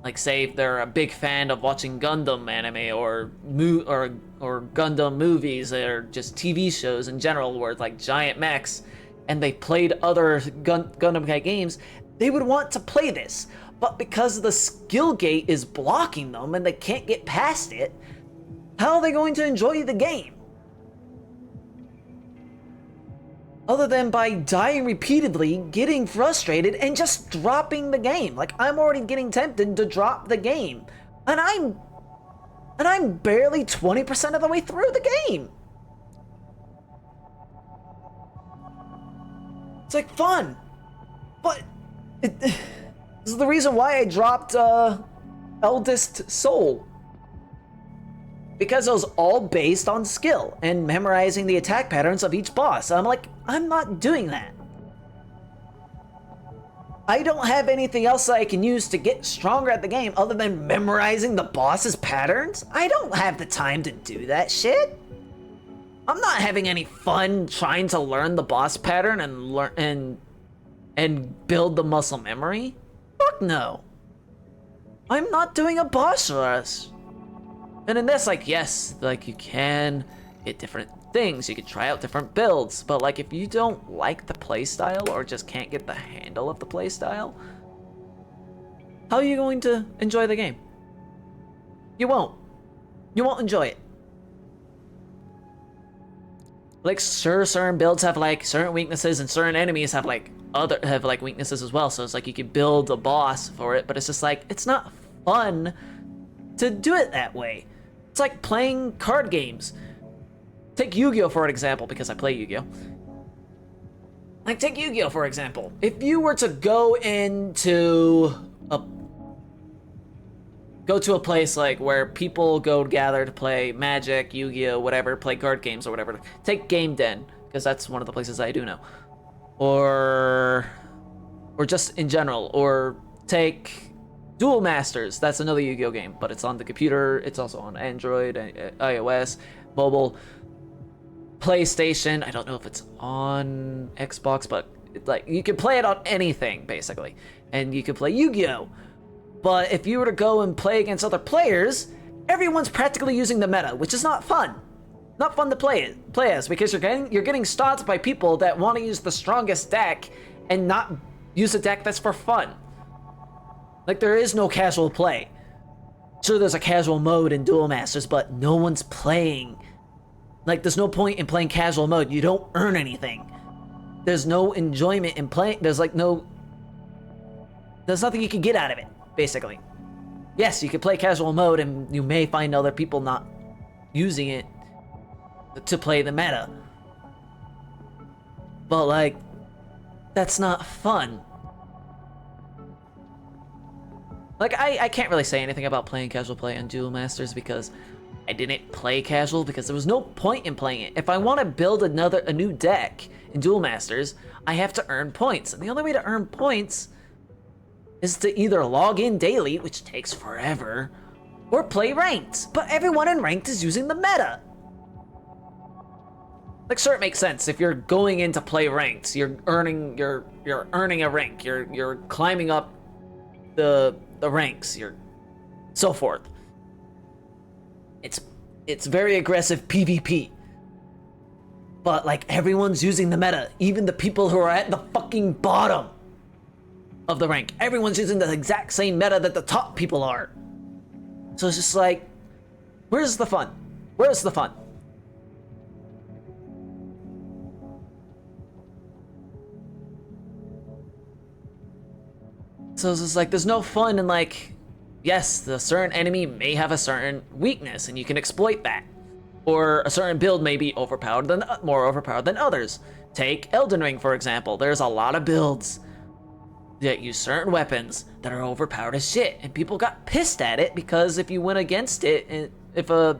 like say if they're a big fan of watching Gundam anime or Gundam movies or just TV shows in general where it's like giant mechs, and they played other Gundam games, they would want to play this. but because the skill gate is blocking them and they can't get past it, how are they going to enjoy the game? Other than by dying repeatedly, getting frustrated, and just dropping the game. Like, I'm already getting tempted to drop the game. And I'm barely 20% of the way through the game. It's like fun, but this is the reason why I dropped Eldest Soul, because it was all based on skill and memorizing the attack patterns of each boss. I'm like, I'm not doing that. I don't have anything else that I can use to get stronger at the game other than memorizing the boss's patterns. I don't have the time to do that shit. I'm not having any fun trying to learn the boss pattern and learn and build the muscle memory. Fuck no. I'm not doing a boss rush. And in this, like, yes, like, you can get different things, you can try out different builds, but like, if you don't like the playstyle or just can't get the handle of the playstyle, how are you going to enjoy the game? You won't. You won't enjoy it. Like, sure, certain builds have like certain weaknesses, and certain enemies have like weaknesses as well. So it's like you could build a boss for it, but it's just like, it's not fun to do it that way. It's like playing card games. Take Yu-Gi-Oh for an example, because I play Yu-Gi-Oh. Like, take Yu-Gi-Oh for example. If you were to go to a place like where people go gather to play Magic, Yu-Gi-Oh, whatever, play card games or whatever. Take Game Den, because that's one of the places I do know. Or just in general. Or take Duel Masters. That's another Yu-Gi-Oh game, but it's on the computer. It's also on Android, iOS, mobile, PlayStation. I don't know if it's on Xbox, but like, you can play it on anything basically, and you can play Yu-Gi-Oh. But if you were to go and play against other players, everyone's practically using the meta, which is not fun. Not fun to play as, because you're getting stopped by people that want to use the strongest deck and not use a deck that's for fun. Like, there is no casual play. Sure, there's a casual mode in Duel Masters, but no one's playing. Like, there's no point in playing casual mode. You don't earn anything. There's no enjoyment in playing. There's nothing you can get out of it, basically. Yes, you can play casual mode, and you may find other people not using it to play the meta. But, like, that's not fun. Like, I can't really say anything about playing casual play on Duel Masters, because I didn't play casual, because there was no point in playing it. If I want to build a new deck in Duel Masters, I have to earn points. And the only way to earn points is to either log in daily, which takes forever, or play ranked. But everyone in ranked is using the meta. Like, sure, it makes sense. If you're going in to play ranked, you're earning a rank. You're climbing up the ranks. You're so forth. It's very aggressive PvP. But like, everyone's using the meta. Even the people who are at the fucking bottom of the rank. Everyone's using the exact same meta that the top people are. So it's just like, where's the fun? Where's the fun? So it's just like, there's no fun in like, yes, the certain enemy may have a certain weakness and you can exploit that. Or a certain build may be more overpowered than others. Take Elden Ring, for example. There's a lot of builds that use certain weapons that are overpowered as shit, and people got pissed at it because if you went against it, and if a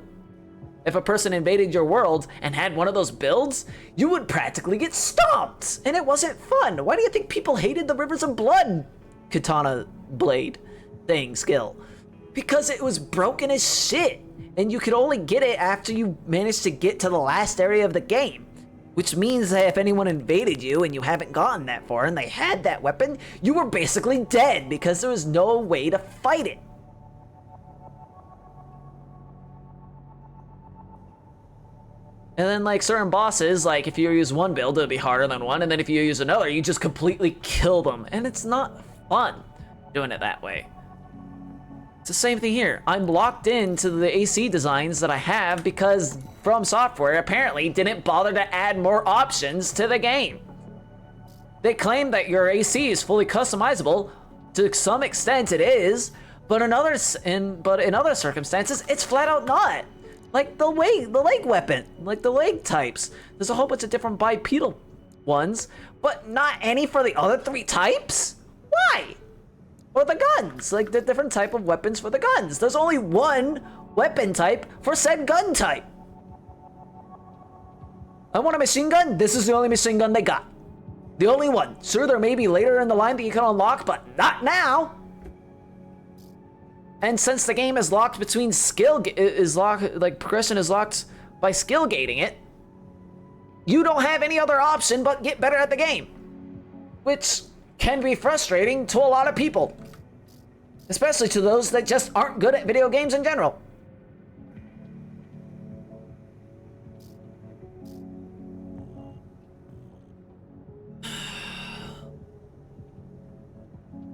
person invaded your world and had one of those builds, you would practically get stomped, and it wasn't fun. Why do you think people hated the Rivers of Blood katana blade thing skill? Because it was broken as shit, and you could only get it after you managed to get to the last area of the game. Which means that if anyone invaded you and you haven't gotten that far and they had that weapon, you were basically dead because there was no way to fight it. And then like certain bosses, like if you use one build, it'll be harder than one, and then if you use another, you just completely kill them, and it's not fun. doing it that way. It's the same thing here. I'm locked into the AC designs that I have because From Software apparently didn't bother to add more options to the game. They claim that your AC is fully customizable. To some extent it is, but in other circumstances it's flat out not. Like the leg weapon, like the leg types. There's a whole bunch of different bipedal ones, but not any for the other 3 types? Why? Or the guns, like the different type of weapons for the guns. There's only one weapon type for said gun type. I want a machine gun, this is the only machine gun they got. The only one. Sure, there may be later in the line that you can unlock, but not now. And since the game is locked between progression is locked by skill gating it, you don't have any other option but get better at the game. Which can be frustrating to a lot of people. Especially to those that just aren't good at video games in general.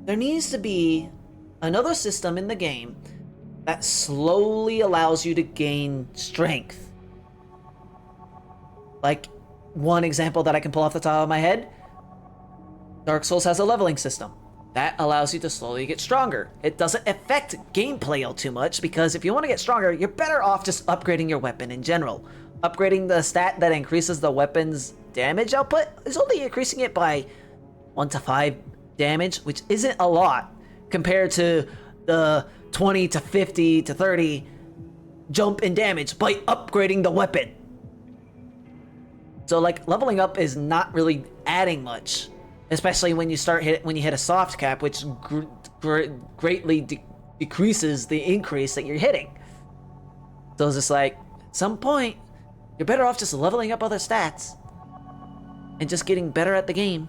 There needs to be another system in the game that slowly allows you to gain strength. Like, one example that I can pull off the top of my head, Dark Souls has a leveling system. That allows you to slowly get stronger. It doesn't affect gameplay all too much, because if you want to get stronger, you're better off just upgrading your weapon in general. Upgrading the stat that increases the weapon's damage output is only increasing it by 1 to 5 damage, which isn't a lot compared to the 20 to 50 to 30 jump in damage by upgrading the weapon. So like leveling up is not really adding much, especially when you hit a soft cap, which greatly decreases the increase that you're hitting. So it's just like, at some point, you're better off just leveling up other stats and just getting better at the game.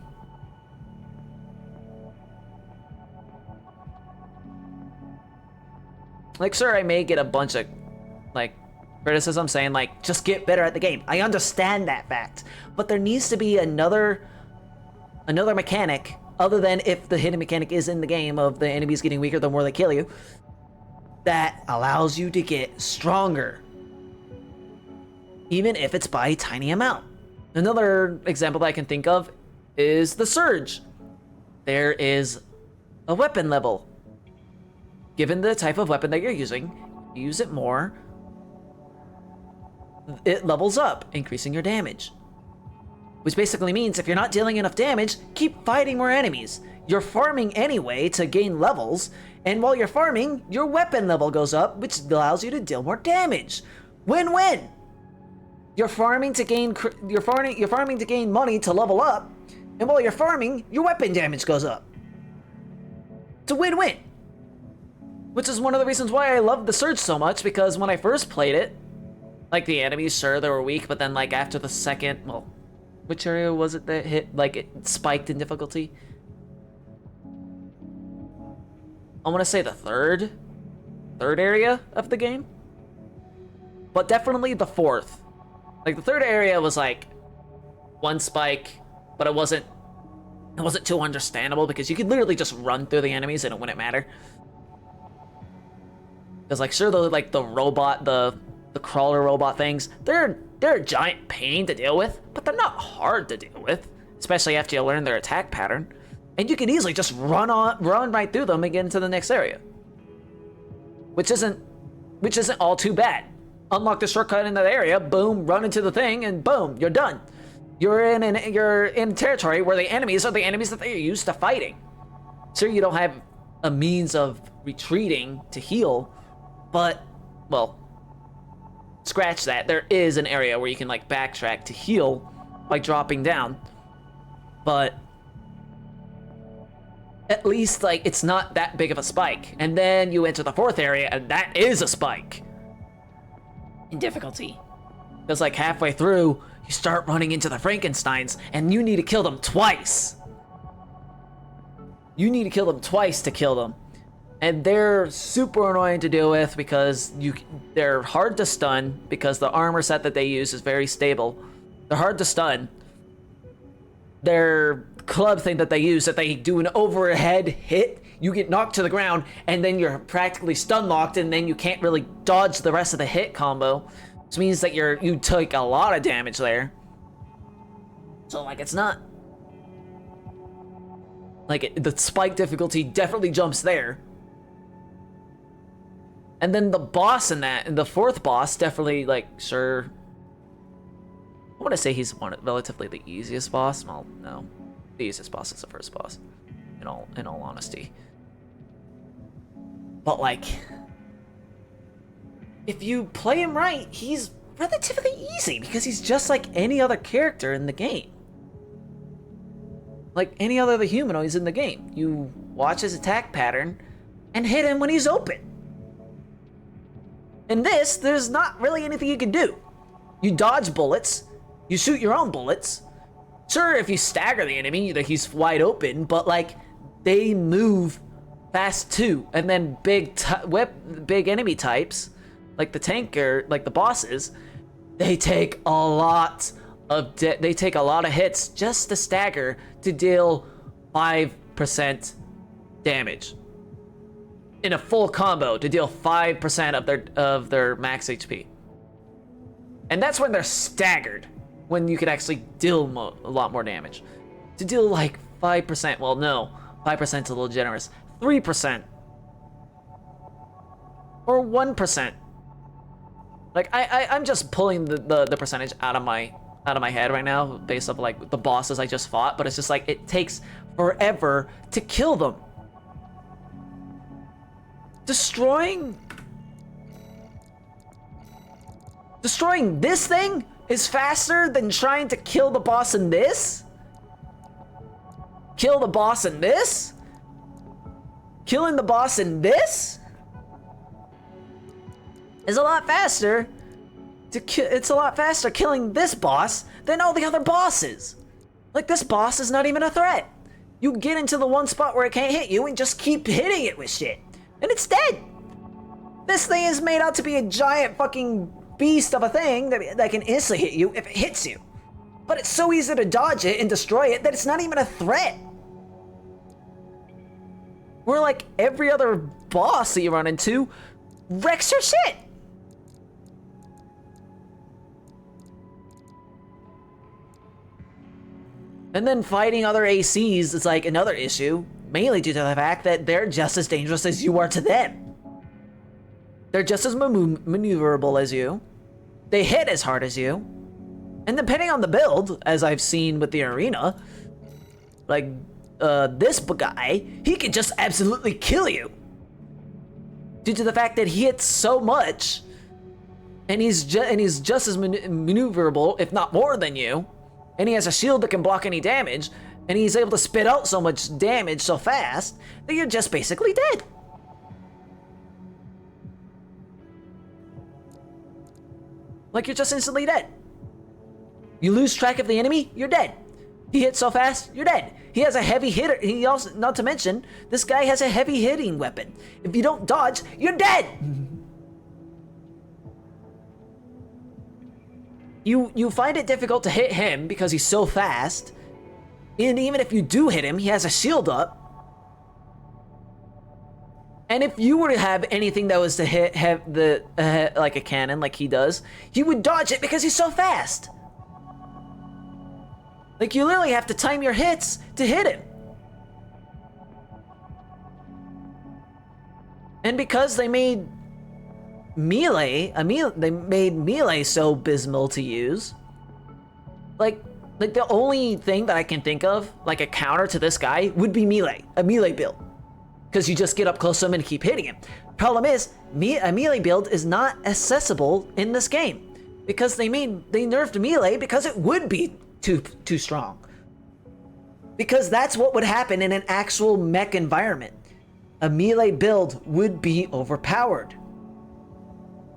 Like, sure, I may get a bunch of, like, criticism saying, like, just get better at the game. I understand that fact. But there needs to be another mechanic, other than if the hidden mechanic is in the game of the enemies getting weaker the more they kill you, that allows you to get stronger. Even if it's by a tiny amount. Another example that I can think of is the Surge. There is a weapon level. Given the type of weapon that you're using, you use it more, it levels up, increasing your damage. Which basically means if you're not dealing enough damage, keep fighting more enemies. You're farming anyway to gain levels, and while you're farming, your weapon level goes up, which allows you to deal more damage. Win-win! You're farming to gain money to level up, and while you're farming, your weapon damage goes up. It's a win-win. Which is one of the reasons why I love the Surge so much, because when I first played it, like the enemies, sure, they were weak, but then like after the second, well, which area was it that hit, like it spiked in difficulty? I want to say the third area of the game, but definitely the fourth. Like the third area was like one spike, but it wasn't too understandable because you could literally just run through the enemies and it wouldn't matter. Because like sure, the crawler robot things, they're a giant pain to deal with, but they're not hard to deal with, especially after you learn their attack pattern. And you can easily just run right through them and get into the next area. Which isn't all too bad. Unlock the shortcut in that area, boom, run into the thing, and boom, you're done. You're in territory where the enemies are the enemies that they're used to fighting. Sure, you don't have a means of retreating to heal, but, well, scratch that. There is an area where you can like backtrack to heal by dropping down, but at least like it's not that big of a spike. And then you enter the fourth area and that is a spike in difficulty. Because like halfway through, you start running into the Frankensteins and you need to kill them twice. You need to kill them twice to kill them. And they're super annoying to deal with because they're hard to stun because the armor set that they use is very stable. They're hard to stun. Their club thing that they use, that they do an overhead hit, you get knocked to the ground, and then you're practically stun locked, and then you can't really dodge the rest of the hit combo. Which means that you take a lot of damage there. So, like, it's not... Like, the spike difficulty definitely jumps there. And then the boss in that, and the fourth boss, definitely, like, sure... I want to say he's relatively the easiest boss. Well, no. The easiest boss is the first boss. In all honesty. But, like... If you play him right, he's relatively easy, because he's just like any other character in the game. Like any other humanoids in the game. You watch his attack pattern and hit him when he's open. In this, there's not really anything you can do. You dodge bullets, you shoot your own bullets. Sure, if you stagger the enemy, he's wide open, but like, they move fast too. And then big enemy types, like the tanker, like the bosses, they take a lot of hits just to stagger to deal 5% damage. In a full combo to deal 5% of their max HP. And that's when they're staggered, when you can actually deal a lot more damage. To deal like 5%, well no, 5% is a little generous. 3%. Or 1%. Like I'm just pulling the percentage out of my head right now based off like the bosses I just fought, but it's just like it takes forever to kill them. Destroying this thing is faster than trying to kill the boss in this? Kill the boss in this? Killing the boss in this? Is a lot faster it's a lot faster killing this boss than all the other bosses. Like, this boss is not even a threat. You get into the one spot where it can't hit you and just keep hitting it with shit. And it's dead. This thing is made out to be a giant fucking beast of a thing that can instantly hit you if it hits you. But it's so easy to dodge it and destroy it that it's not even a threat. Where like every other boss that you run into wrecks your shit. And then fighting other ACs is like another issue, mainly due to the fact that they're just as dangerous as you are to them. They're just as maneuverable as you. They hit as hard as you. And depending on the build, as I've seen with the arena, like this guy, he can just absolutely kill you. Due to the fact that he hits so much, and he's just as maneuverable, if not more than you. And he has a shield that can block any damage, and he's able to spit out so much damage so fast that you're just basically dead. Like, you're just instantly dead. You lose track of the enemy, you're dead. He hits so fast, you're dead. He has a heavy hitter. He also, not to mention, this guy has a heavy hitting weapon. If you don't dodge, you're dead. You find it difficult to hit him because he's so fast. And even if you do hit him, he has a shield up. And if you were to have anything that was to hit like a cannon like he does, he would dodge it because he's so fast. Like, you literally have to time your hits to hit him. And because they made melee so abysmal to use, like the only thing that I can think of, like a counter to this guy, would be a melee build. Because you just get up close to him and keep hitting him. Problem is, a melee build is not accessible in this game. Because they nerfed melee because it would be too strong. Because that's what would happen in an actual mech environment. A melee build would be overpowered.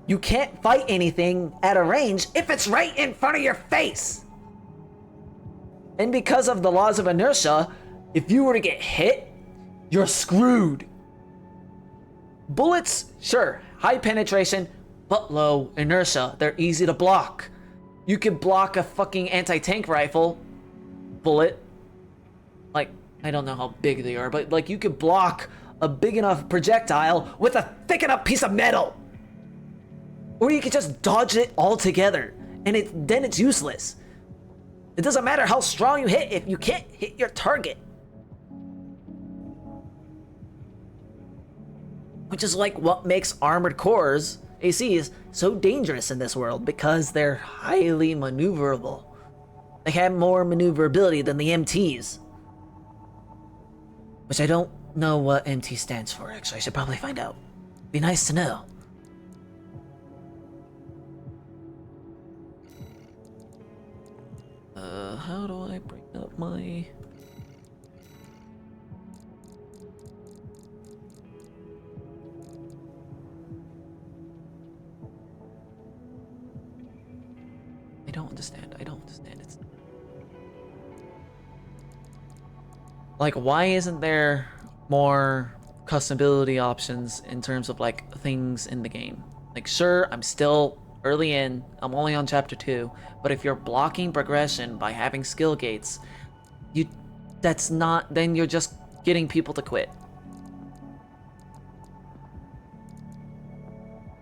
You can't fight anything at a range if it's right in front of your face. And because of the laws of inertia, if you were to get hit, you're screwed. Bullets, sure, high penetration, but low inertia. They're easy to block. You could block a fucking anti-tank rifle bullet like, I don't know how big they are, but like you could block a big enough projectile with a thick enough piece of metal. Or you could just dodge it altogether, and then it's useless. It doesn't matter how strong you hit if you can't hit your target. Which is like what makes Armored Cores, ACs, so dangerous in this world, because they're highly maneuverable. They have more maneuverability than the MTs. Which I don't know what MT stands for, actually. I should probably find out. Be nice to know. How do I bring up my... I don't understand. It's... Like, why isn't there more customability options in terms of, like, things in the game? Like, sure, I'm still early in, I'm only on chapter 2, but if you're blocking progression by having skill gates, then you're just getting people to quit.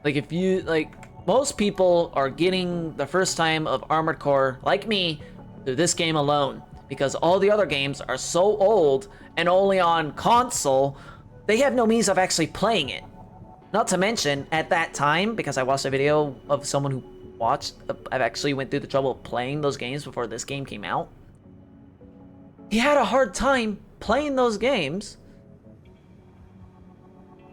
Like, if you, like, most people are getting the first time of Armored Core, like me, through this game alone, because all the other games are so old and only on console, they have no means of actually playing it. Not to mention, at that time, because I watched a video of someone who I've actually went through the trouble of playing those games before this game came out. He had a hard time playing those games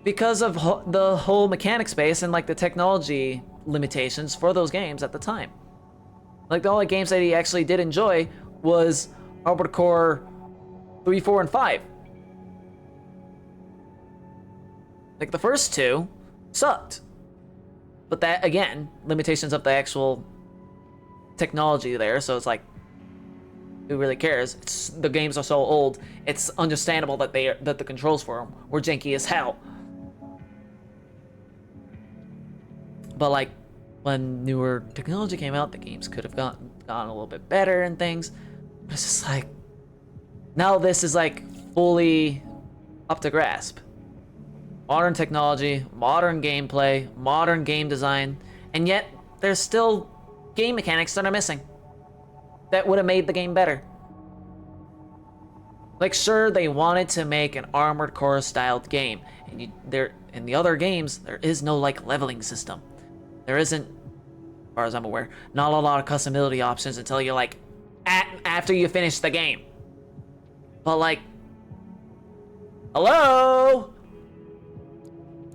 because of the whole mechanic space and like the technology limitations for those games at the time. Like the only games that he actually did enjoy was Armored Core 3, 4, and 5. Like the first two sucked. But that, again, limitations of the actual technology there, so it's like, who really cares? The games are so old, it's understandable that the controls for them were janky as hell. But like, when newer technology came out, the games could have gotten a little bit better and things. But it's just like, now this is like fully up to grasp. Modern technology, modern gameplay, modern game design, and yet there's still game mechanics that are missing that would have made the game better. Like, sure, they wanted to make an Armored Core styled game, and in the other games there is no like leveling system. There isn't, as far as I'm aware, not a lot of customability options until you're like after you finish the game. But like, hello?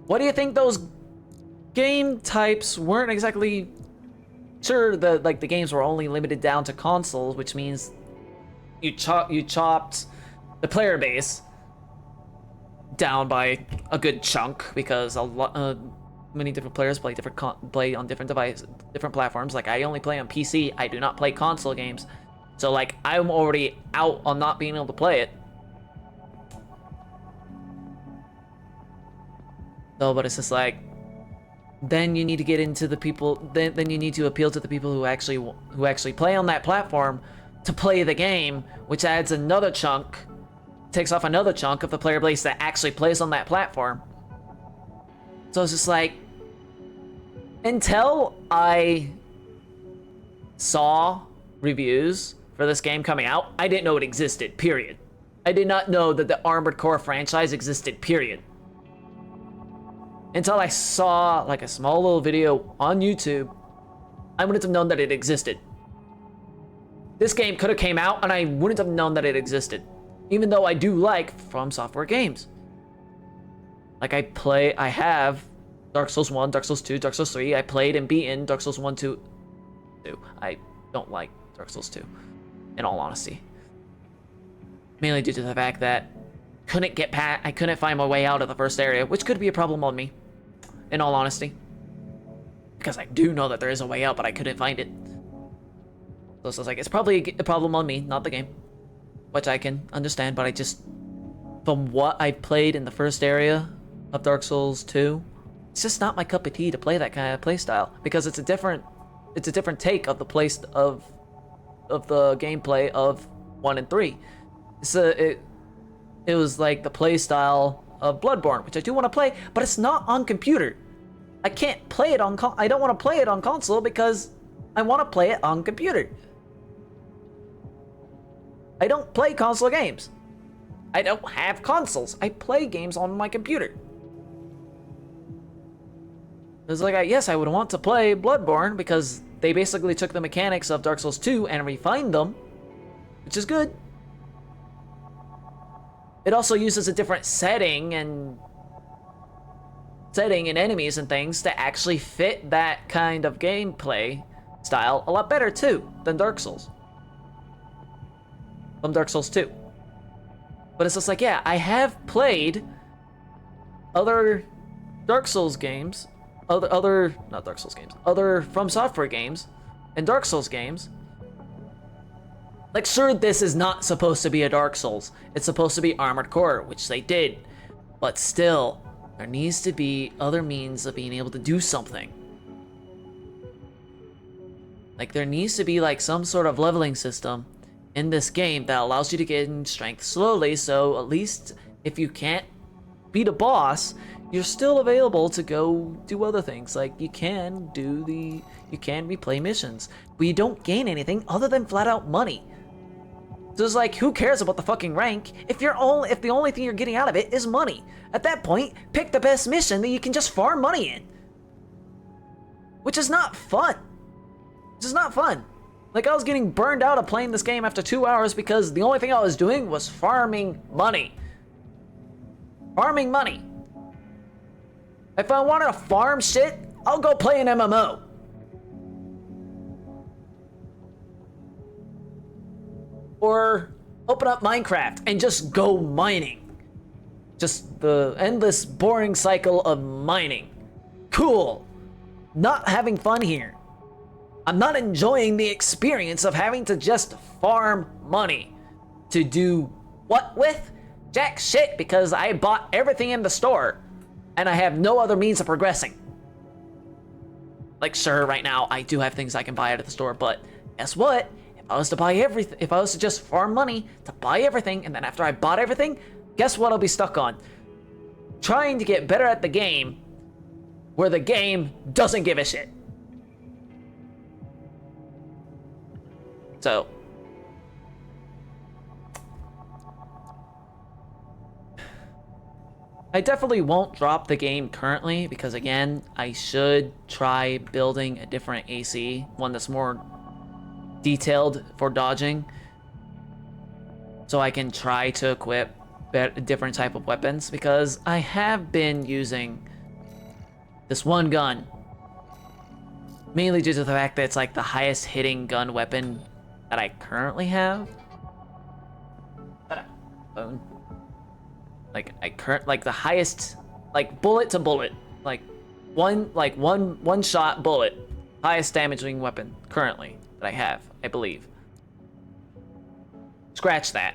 What do you think those game types weren't exactly... Sure, the games were only limited down to consoles, which means you chopped the player base down by a good chunk because many different players play on different devices, different platforms. Like, I only play on PC. I do not play console games, so like I'm already out on not being able to play it. No, but it's just like, then you need to get into the people. Then you need to appeal to the people who actually play on that platform to play the game, which adds another chunk, takes off another chunk of the player base that actually plays on that platform. So it's just like, until I saw reviews for this game coming out, I didn't know it existed. Period. I did not know that the Armored Core franchise existed. Period. Until I saw like a small little video on YouTube, I wouldn't have known that it existed. This game could have came out and I wouldn't have known that it existed. Even though I do like From Software games. Like I have Dark Souls 1, Dark Souls 2, Dark Souls 3. I played and beaten Dark Souls 1, 2. I don't like Dark Souls 2, in all honesty. Mainly due to the fact that I couldn't find my way out of the first area, which could be a problem on me, in all honesty. Because I do know that there is a way out, but I couldn't find it. So it's like, it's probably a problem on me, not the game. Which I can understand, but I just... From what I played in the first area of Dark Souls 2, it's just not my cup of tea to play that kind of playstyle. Because it's a different take of the the gameplay of 1 and 3. It was like the play style of Bloodborne, which I do want to play, but it's not on computer. I can't play it on I don't want to play it on console because I want to play it on computer. I don't play console games. I don't have consoles. I play games on my computer. It's like, yes, I would want to play Bloodborne because they basically took the mechanics of Dark Souls 2 and refined them, which is good. It also uses a different setting and enemies and things to actually fit that kind of gameplay style a lot better too than Dark Souls. From Dark Souls 2. But it's just like, yeah, I have played other Dark Souls games, other From Software games and Dark Souls games. Like, sure, this is not supposed to be a Dark Souls. It's supposed to be Armored Core, which they did. But still, there needs to be other means of being able to do something. Like, there needs to be like some sort of leveling system in this game that allows you to gain strength slowly, so at least if you can't beat a boss, you're still available to go do other things. Like, you can replay missions, but you don't gain anything other than flat out money. So it's like, who cares about the fucking rank if the only thing you're getting out of it is money? At that point, pick the best mission that you can just farm money in. Which is not fun. Like, I was getting burned out of playing this game after 2 hours because the only thing I was doing was farming money. Farming money. If I wanted to farm shit, I'll go play an MMO. Or open up Minecraft and just go mining. Just the endless boring cycle of mining. Cool. Not having fun here. I'm not enjoying the experience of having to just farm money. To do what with? Jack shit, because I bought everything in the store and I have no other means of progressing. Like, sure, right now I do have things I can buy out of the store, but guess what? If I was to buy everything, if I was to just farm money to buy everything, and then after I bought everything, guess what I'll be stuck on? Trying to get better at the game where the game doesn't give a shit. So, I definitely won't drop the game currently because, again, I should try building a different AC, one that's more detailed for dodging, so I can try to equip a different type of weapons, because I have been using this one gun mainly due to the fact that it's like the highest hitting gun weapon that I currently have. Bone. Like the highest, like bullet to bullet, like one shot bullet, highest damaging weapon currently that I have, I believe. Scratch that.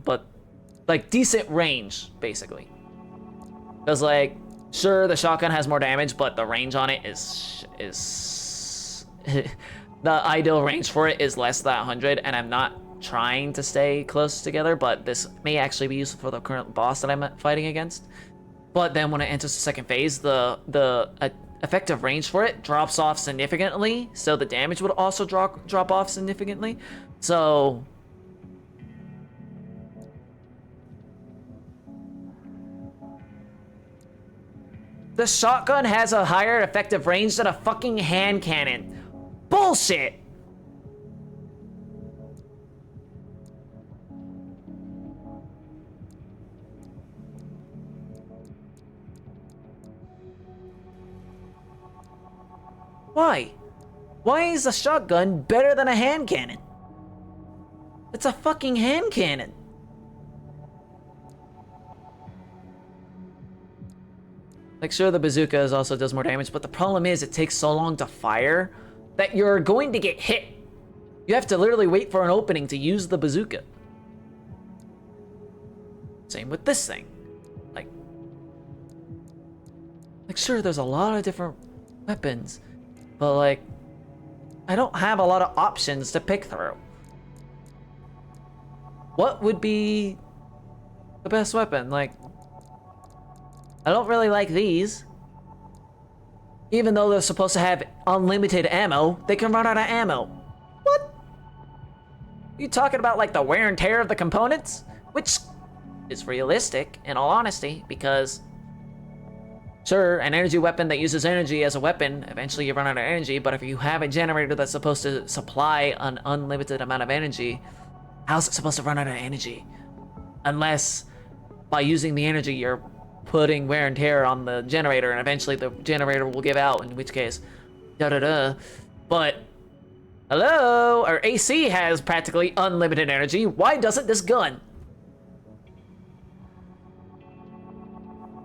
But decent range, basically. Because, like, sure, the shotgun has more damage, but the range on it is the ideal range for it is less than 100, and I'm not trying to stay close together, but this may actually be useful for the current boss that I'm fighting against. But then when it enters the second phase, the effective range for it drops off significantly, so the damage would also drop off significantly. So the shotgun has a higher effective range than a fucking hand cannon. Bullshit! Why? Why is a shotgun better than a hand cannon? It's a fucking hand cannon. Like, sure, the bazooka also does more damage, but the problem is it takes so long to fire that you're going to get hit. You have to literally wait for an opening to use the bazooka. Same with this thing. Like sure, there's a lot of different weapons, but like, I don't have a lot of options to pick through. what would be the best weapon? Like, I don't really like these. Even though they're supposed to have unlimited ammo, they can run out of ammo. What? You talking about like the wear and tear of the components? Which is realistic, in all honesty, because sure, an energy weapon that uses energy as a weapon, eventually you run out of energy, but if you have a generator that's supposed to supply an unlimited amount of energy, how's it supposed to run out of energy? Unless by using the energy you're putting wear and tear on the generator, and eventually the generator will give out, in which case, da-da-da. But, hello? Our AC has practically unlimited energy. Why doesn't this gun?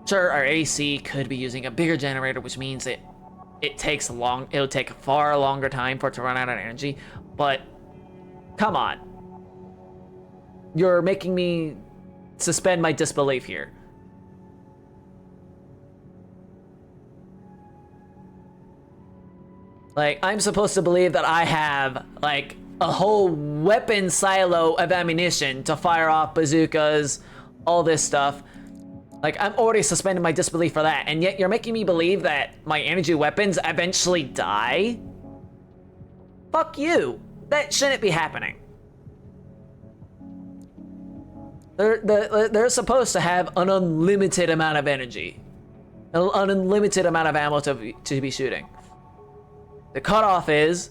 Sure, our AC could be using a bigger generator, which means it'll take a far longer time for it to run out of energy, but come on. You're making me suspend my disbelief here. Like, I'm supposed to believe that I have, like, a whole weapon silo of ammunition to fire off bazookas, all this stuff. Like, I'm already suspending my disbelief for that, and yet you're making me believe that my energy weapons eventually die? Fuck you. That shouldn't be happening. They're supposed to have an unlimited amount of energy. An unlimited amount of ammo to be shooting. The cutoff is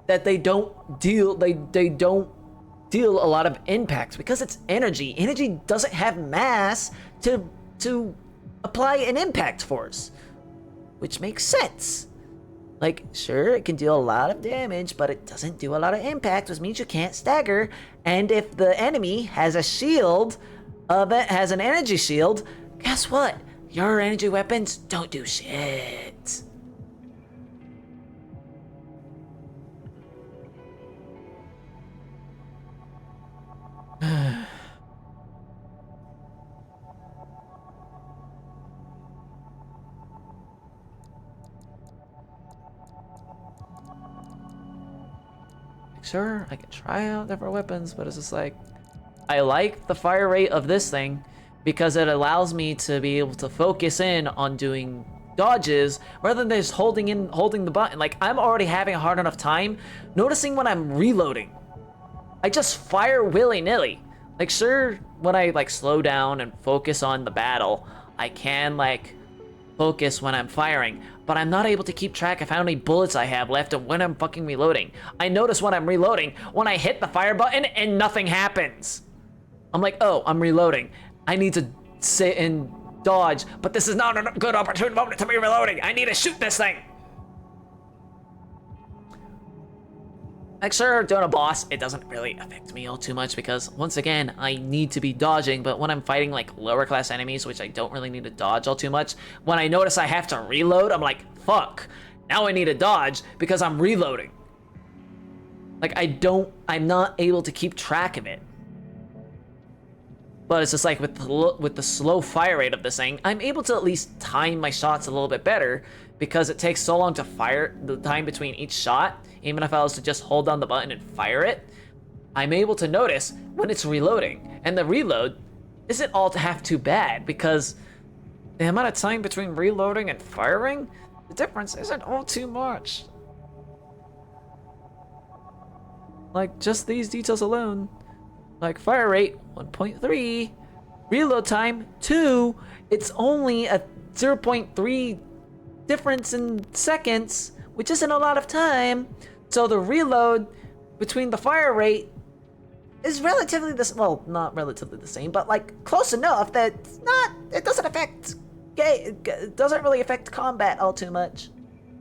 that they don't deal a lot of impact because it's energy. Energy doesn't have mass to apply an impact force, which makes sense. Like, sure, it can do a lot of damage, but it doesn't do a lot of impact, which means you can't stagger. And if the enemy has a shield that has an energy shield, guess what? Your energy weapons don't do shit. Sure, I can try out different weapons, but it's just like, I like the fire rate of this thing because it allows me to be able to focus in on doing dodges rather than just holding the button. Like, I'm already having a hard enough time noticing when I'm reloading. I just fire willy-nilly. Like, sure, when I like slow down and focus on the battle, I can like focus when I'm firing, but I'm not able to keep track of how many bullets I have left and when I'm fucking reloading. I notice when I'm reloading, when I hit the fire button and nothing happens. I'm like, oh, I'm reloading. I need to sit and dodge, but this is not a good opportune moment to be reloading. I need to shoot this thing. Like, sure, doing a boss, it doesn't really affect me all too much because, once again, I need to be dodging, but when I'm fighting, like, lower class enemies, which I don't really need to dodge all too much, when I notice I have to reload, I'm like, fuck, now I need to dodge because I'm reloading. Like, I'm not able to keep track of it. But it's just like, with the slow fire rate of this thing, I'm able to at least time my shots a little bit better because it takes so long to fire, the time between each shot. Even if I was to just hold down the button and fire it, I'm able to notice when it's reloading. And the reload isn't all half too bad because the amount of time between reloading and firing, the difference isn't all too much. Like, just these details alone. Like, fire rate, 1.3. Reload time, 2. It's only a 0.3 difference in seconds, which isn't a lot of time. So the reload between the fire rate is relatively well, not relatively the same, but like close enough that it doesn't really affect combat all too much.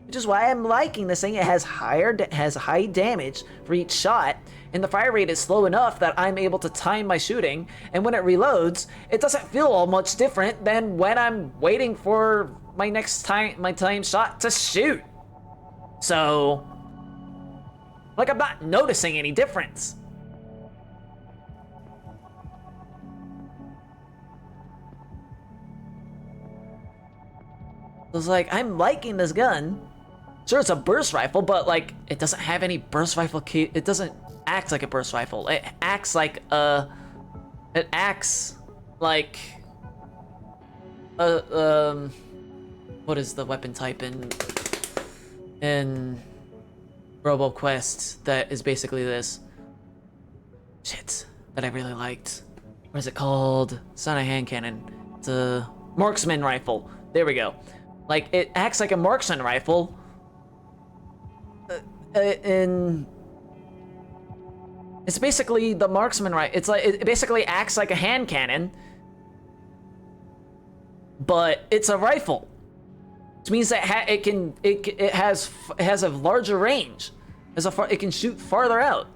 Which is why I'm liking this thing. It has high damage for each shot, and the fire rate is slow enough that I'm able to time my shooting, and when it reloads, it doesn't feel all much different than when I'm waiting for my time shot to shoot. So, like, I'm not noticing any difference. It's like, I'm liking this gun. Sure, it's a burst rifle, but like, it doesn't have any burst rifle it doesn't act like a burst rifle. It acts like a it acts like what is the weapon type in RoboQuest that is basically this? Shit, that I really liked. What is it called? It's not a hand cannon. It's a marksman rifle. There we go. Like, it acts like a marksman rifle. It's basically the marksman rifle. It's like it basically acts like a hand cannon, but it's a rifle. Which means that it has a larger range. It can shoot farther out.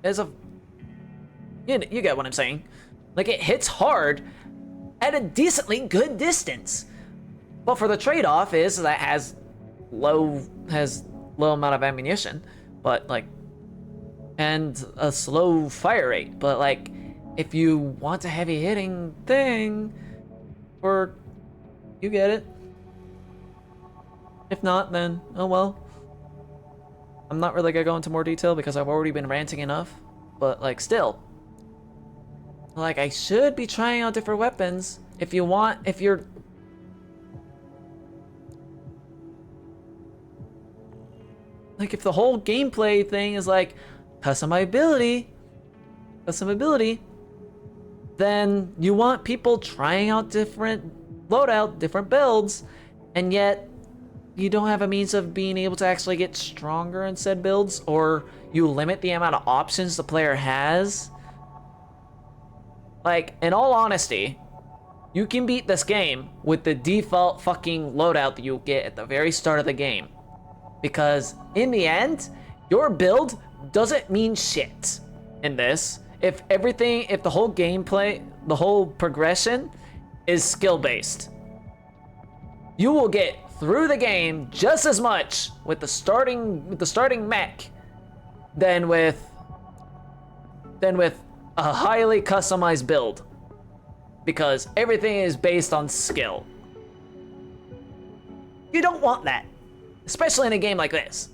You get what I'm saying? Like, it hits hard at a decently good distance. But for the trade-off is that has low amount of ammunition, but like, and a slow fire rate. But like, if you want a heavy hitting thing, or you get it. If not, then oh well. I'm not really gonna go into more detail because I've already been ranting enough. But like, still, like, I should be trying out different weapons. If you're like, if the whole gameplay thing is like customability, then you want people trying out different loadout, different builds, and yet you don't have a means of being able to actually get stronger in said builds, or you limit the amount of options the player has. Like, in all honesty, you can beat this game with the default fucking loadout that you get at the very start of the game. Because in the end, your build doesn't mean shit in this if the whole gameplay, the whole progression is skill-based. You will get through the game just as much with the starting mech than with a highly customized build, because everything is based on skill. You don't want that, especially in a game like this.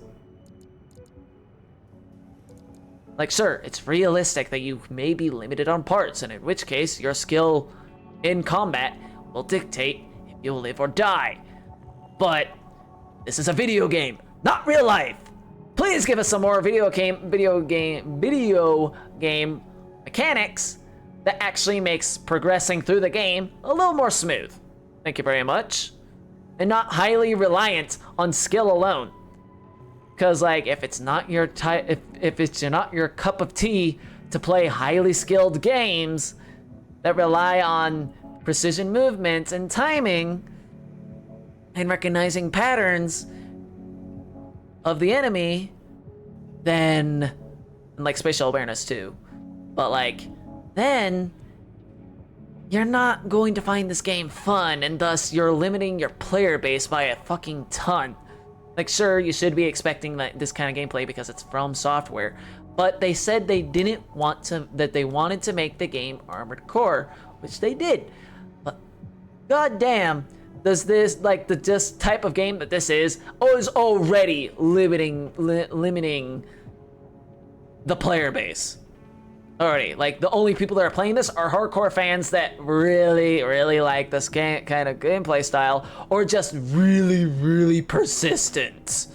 Like, sure, it's realistic that you may be limited on parts, and in which case your skill in combat will dictate if you'll live or die. But this is a video game, not real life. Please give us some more video game mechanics that actually makes progressing through the game a little more smooth. Thank you very much. And not highly reliant on skill alone. Because like, if it's not your if it's not your cup of tea to play highly skilled games that rely on precision movement and timing and recognizing patterns of the enemy, then, and like spatial awareness too, but like, then you're not going to find this game fun, and thus you're limiting your player base by a fucking ton. Like, sure, you should be expecting this kind of gameplay because it's From Software, but they said they wanted to make the game Armored Core, which they did. But goddamn, does this, like, this type of game that this is already limiting the player base. Already, like, the only people that are playing this are hardcore fans that really, really like this kind of gameplay style, or just really, really persistent.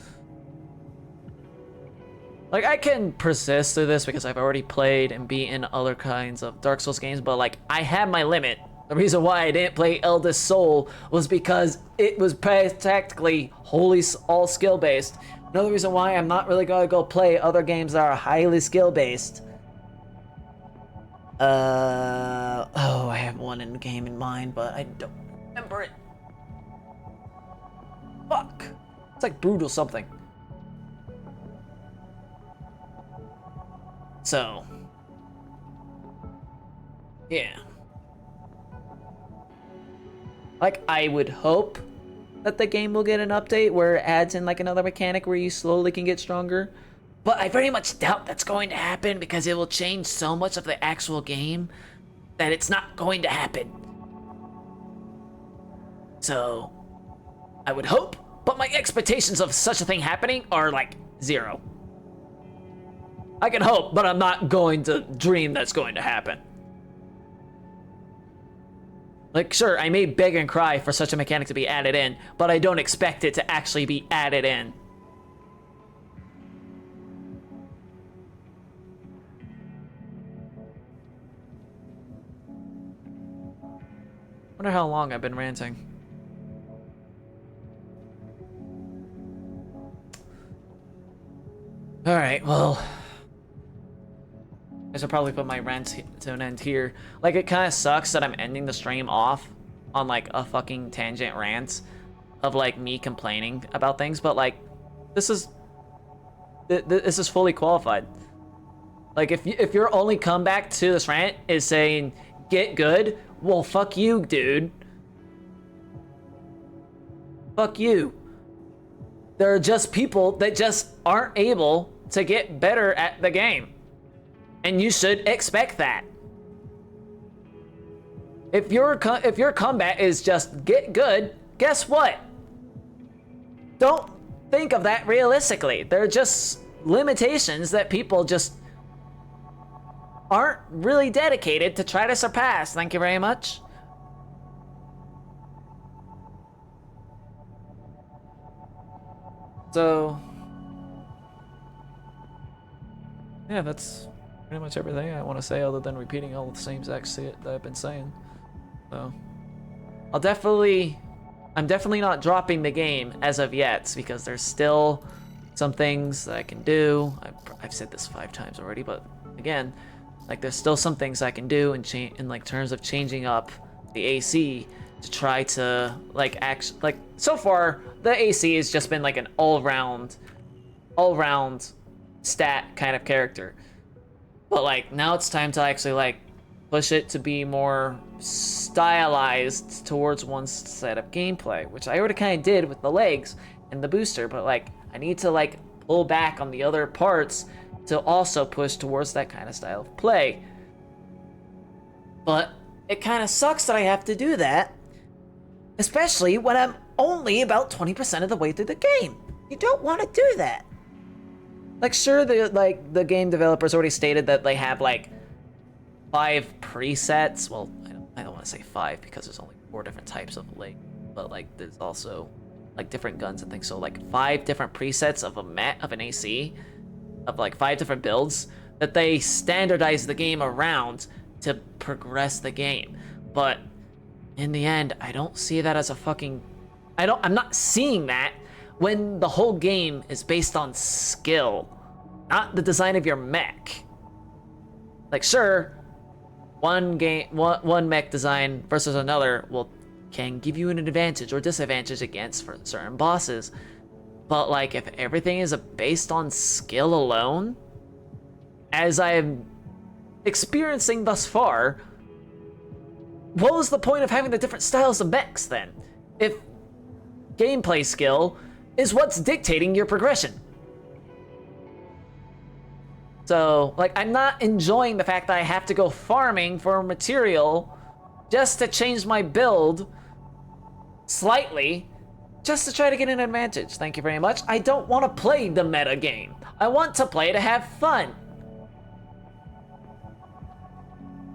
Like, I can persist through this because I've already played and beaten other kinds of Dark Souls games, but like, I have my limit. The reason why I didn't play Eldest Soul was because it was tactically wholly all skill-based. Another reason why I'm not really gonna go play other games that are highly skill-based. I have one in the game in mind, but I don't remember it. Fuck. It's like Brutal something. So, yeah. Like, I would hope that the game will get an update where it adds in like another mechanic where you slowly can get stronger. But I very much doubt that's going to happen because it will change so much of the actual game that it's not going to happen. So, I would hope, but my expectations of such a thing happening are like 0. I can hope, but I'm not going to dream that's going to happen. Like, sure, I may beg and cry for such a mechanic to be added in, but I don't expect it to actually be added in. Wonder how long I've been ranting. Alright, well, I should probably put my rant to an end here. Like, it kind of sucks that I'm ending the stream off on, like, a fucking tangent rant of, like, me complaining about things, but, like, this is fully qualified. Like, if your only comeback to this rant is saying, get good, well, fuck you, dude. Fuck you. There are just people that just aren't able to get better at the game. And you should expect that. If your comeback is just get good, guess what? Don't think of that realistically. There are just limitations that people just aren't really dedicated to try to surpass. Thank you very much. So, yeah, that's pretty much everything I want to say other than repeating all the same exact shit that I've been saying. So, I'm definitely not dropping the game as of yet because there's still some things that I can do. I've said this 5 times already, but again, like there's still some things I can do in like terms of changing up the AC to try to like so far the AC has just been like an all-round stat kind of character. But like now it's time to actually like push it to be more stylized towards one set of gameplay, which I already kind of did with the legs and the booster, but like I need to like pull back on the other parts to also push towards that kind of style of play. But it kind of sucks that I have to do that, especially when I'm only about 20% of the way through the game. You don't want to do that. Like, sure, the game developers already stated that they have like 5 presets. Well, I don't want to say 5 because there's only 4 different types of leg, but like there's also like different guns and things. So like 5 different presets of an AC, of like 5 different builds that they standardize the game around to progress the game. But in the end, I don't see that as a fucking... I'm not seeing that when the whole game is based on skill, not the design of your mech. Like, sure, one mech design versus another can give you an advantage or disadvantage against for certain bosses. But like, if everything is based on skill alone, as I'm experiencing thus far, what was the point of having the different styles of mechs then? If gameplay skill is what's dictating your progression. So, like, I'm not enjoying the fact that I have to go farming for material just to change my build slightly, just to try to get an advantage. Thank you very much. I don't want to play the meta game. I want to play to have fun.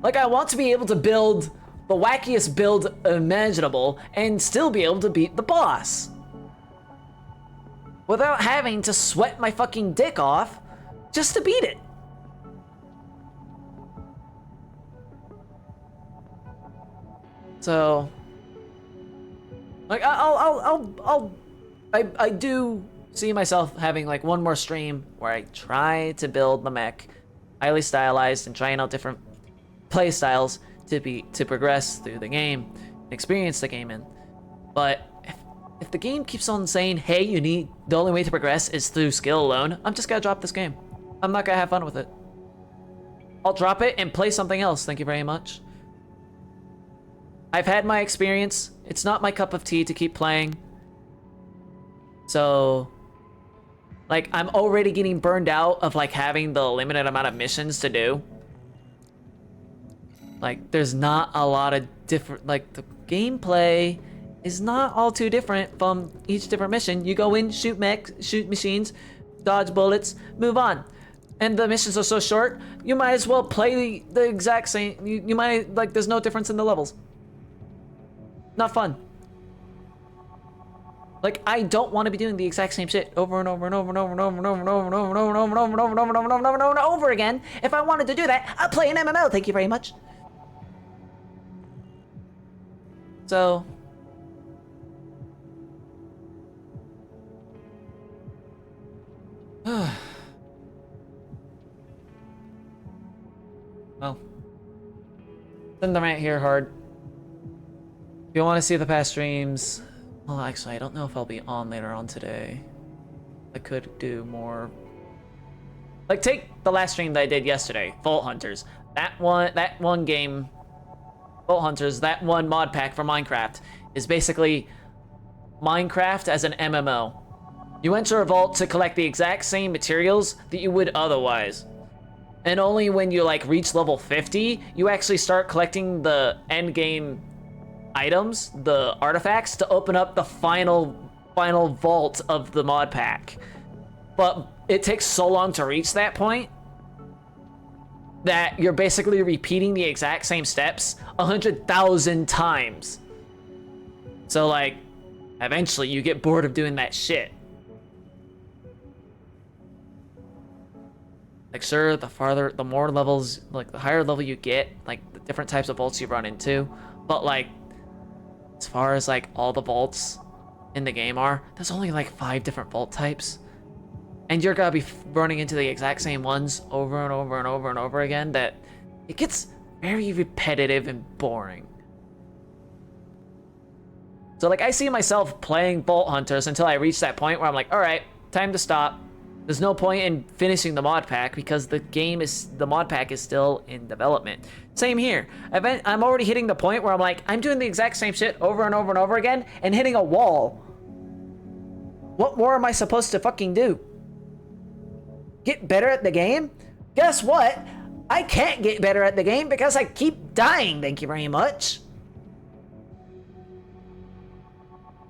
Like, I want to be able to build the wackiest build imaginable and still be able to beat the boss without having to sweat my fucking dick off just to beat it. So, like, I do see myself having like one more stream where I try to build the mech highly stylized and trying out different play styles to progress through the game and experience the game in. But if the game keeps on saying, hey, the only way to progress is through skill alone, I'm just gonna drop this game. I'm not gonna have fun with it. I'll drop it and play something else. Thank you very much. I've had my experience. It's not my cup of tea to keep playing. So, like, I'm already getting burned out of like having the limited amount of missions to do. Like, there's not a lot of different, like, the gameplay is not all too different from each different mission. You go in, shoot machines, dodge bullets, move on. And the missions are so short, you might as well play the exact same, you might, like, there's no difference in the levels. Not fun. Like, I don't want to be doing the exact same shit over and over and over and over and over and over and over and over and over and over and over and over and over and over and over and over and over again. If I wanted to do that, I'd play an MMO. Thank you very much. So, well, send the rant here hard. If you want to see the past streams, well, actually, I don't know if I'll be on later on today. I could do more. Like, take the last stream that I did yesterday, Vault Hunters. That one game, Vault Hunters, that one mod pack for Minecraft is basically Minecraft as an MMO. You enter a vault to collect the exact same materials that you would otherwise. And only when you like reach level 50, you actually start collecting the end game items, the artifacts, to open up the final vault of the mod pack. But it takes so long to reach that point that you're basically repeating the exact same steps 100,000 times. So like, eventually you get bored of doing that shit. Like, sure, the more levels, like the higher level you get, like the different types of vaults you run into, but like, as far as like all the vaults in the game are, there's only like 5 different vault types. And you're gonna be running into the exact same ones over and over and over and over again, that it gets very repetitive and boring. So like, I see myself playing Vault Hunters until I reach that point where I'm like, all right, time to stop. There's no point in finishing the mod pack because the mod pack is still in development. Same here. I'm already hitting the point where I'm like, I'm doing the exact same shit over and over and over again and hitting a wall. What more am I supposed to fucking do? Get better at the game? Guess what? I can't get better at the game because I keep dying, thank you very much.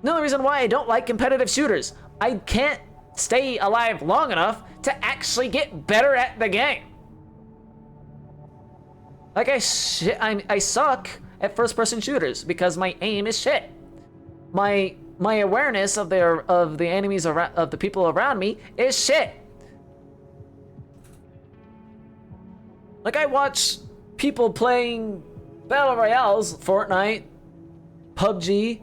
Another reason why I don't like competitive shooters. I can't stay alive long enough to actually get better at the game. Like, I suck at first-person shooters because my aim is shit. My awareness of the enemies around, of the people around me is shit. Like, I watch people playing Battle Royales, Fortnite, PUBG,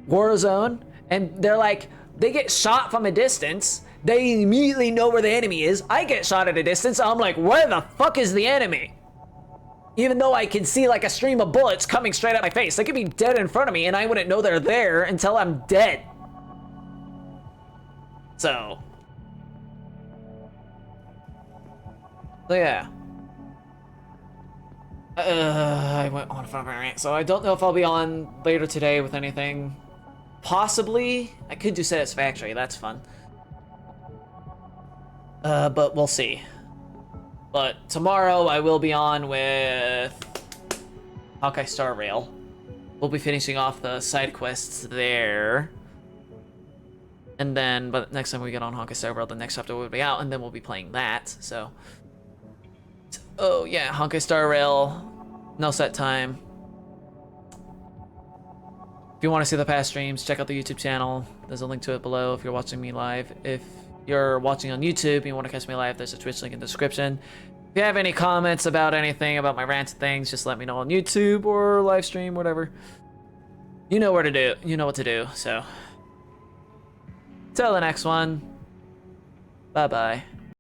Warzone, and they're like, they get shot from a distance, they immediately know where the enemy is. I get shot at a distance, I'm like, where the fuck is the enemy? Even though I can see like a stream of bullets coming straight at my face. They could be dead in front of me and I wouldn't know they're there until I'm dead. So yeah. I went on for a rant, so I don't know if I'll be on later today with anything. Possibly, I could do Satisfactory, that's fun. But we'll see. But tomorrow I will be on with Honkai Star Rail. We'll be finishing off the side quests there. And then, but next time we get on Honkai Star Rail, the next chapter will be out, and then we'll be playing that, so. Oh yeah, Honkai Star Rail, no set time. If you want to see the past streams, check out the YouTube channel. There's a link to it below if you're watching me live. If you're watching on YouTube and you want to catch me live, there's a Twitch link in the description. If you have any comments about anything, about my rants and things, just let me know on YouTube or live stream, whatever. You know where to do, you know what to do, so. Till the next one, bye-bye.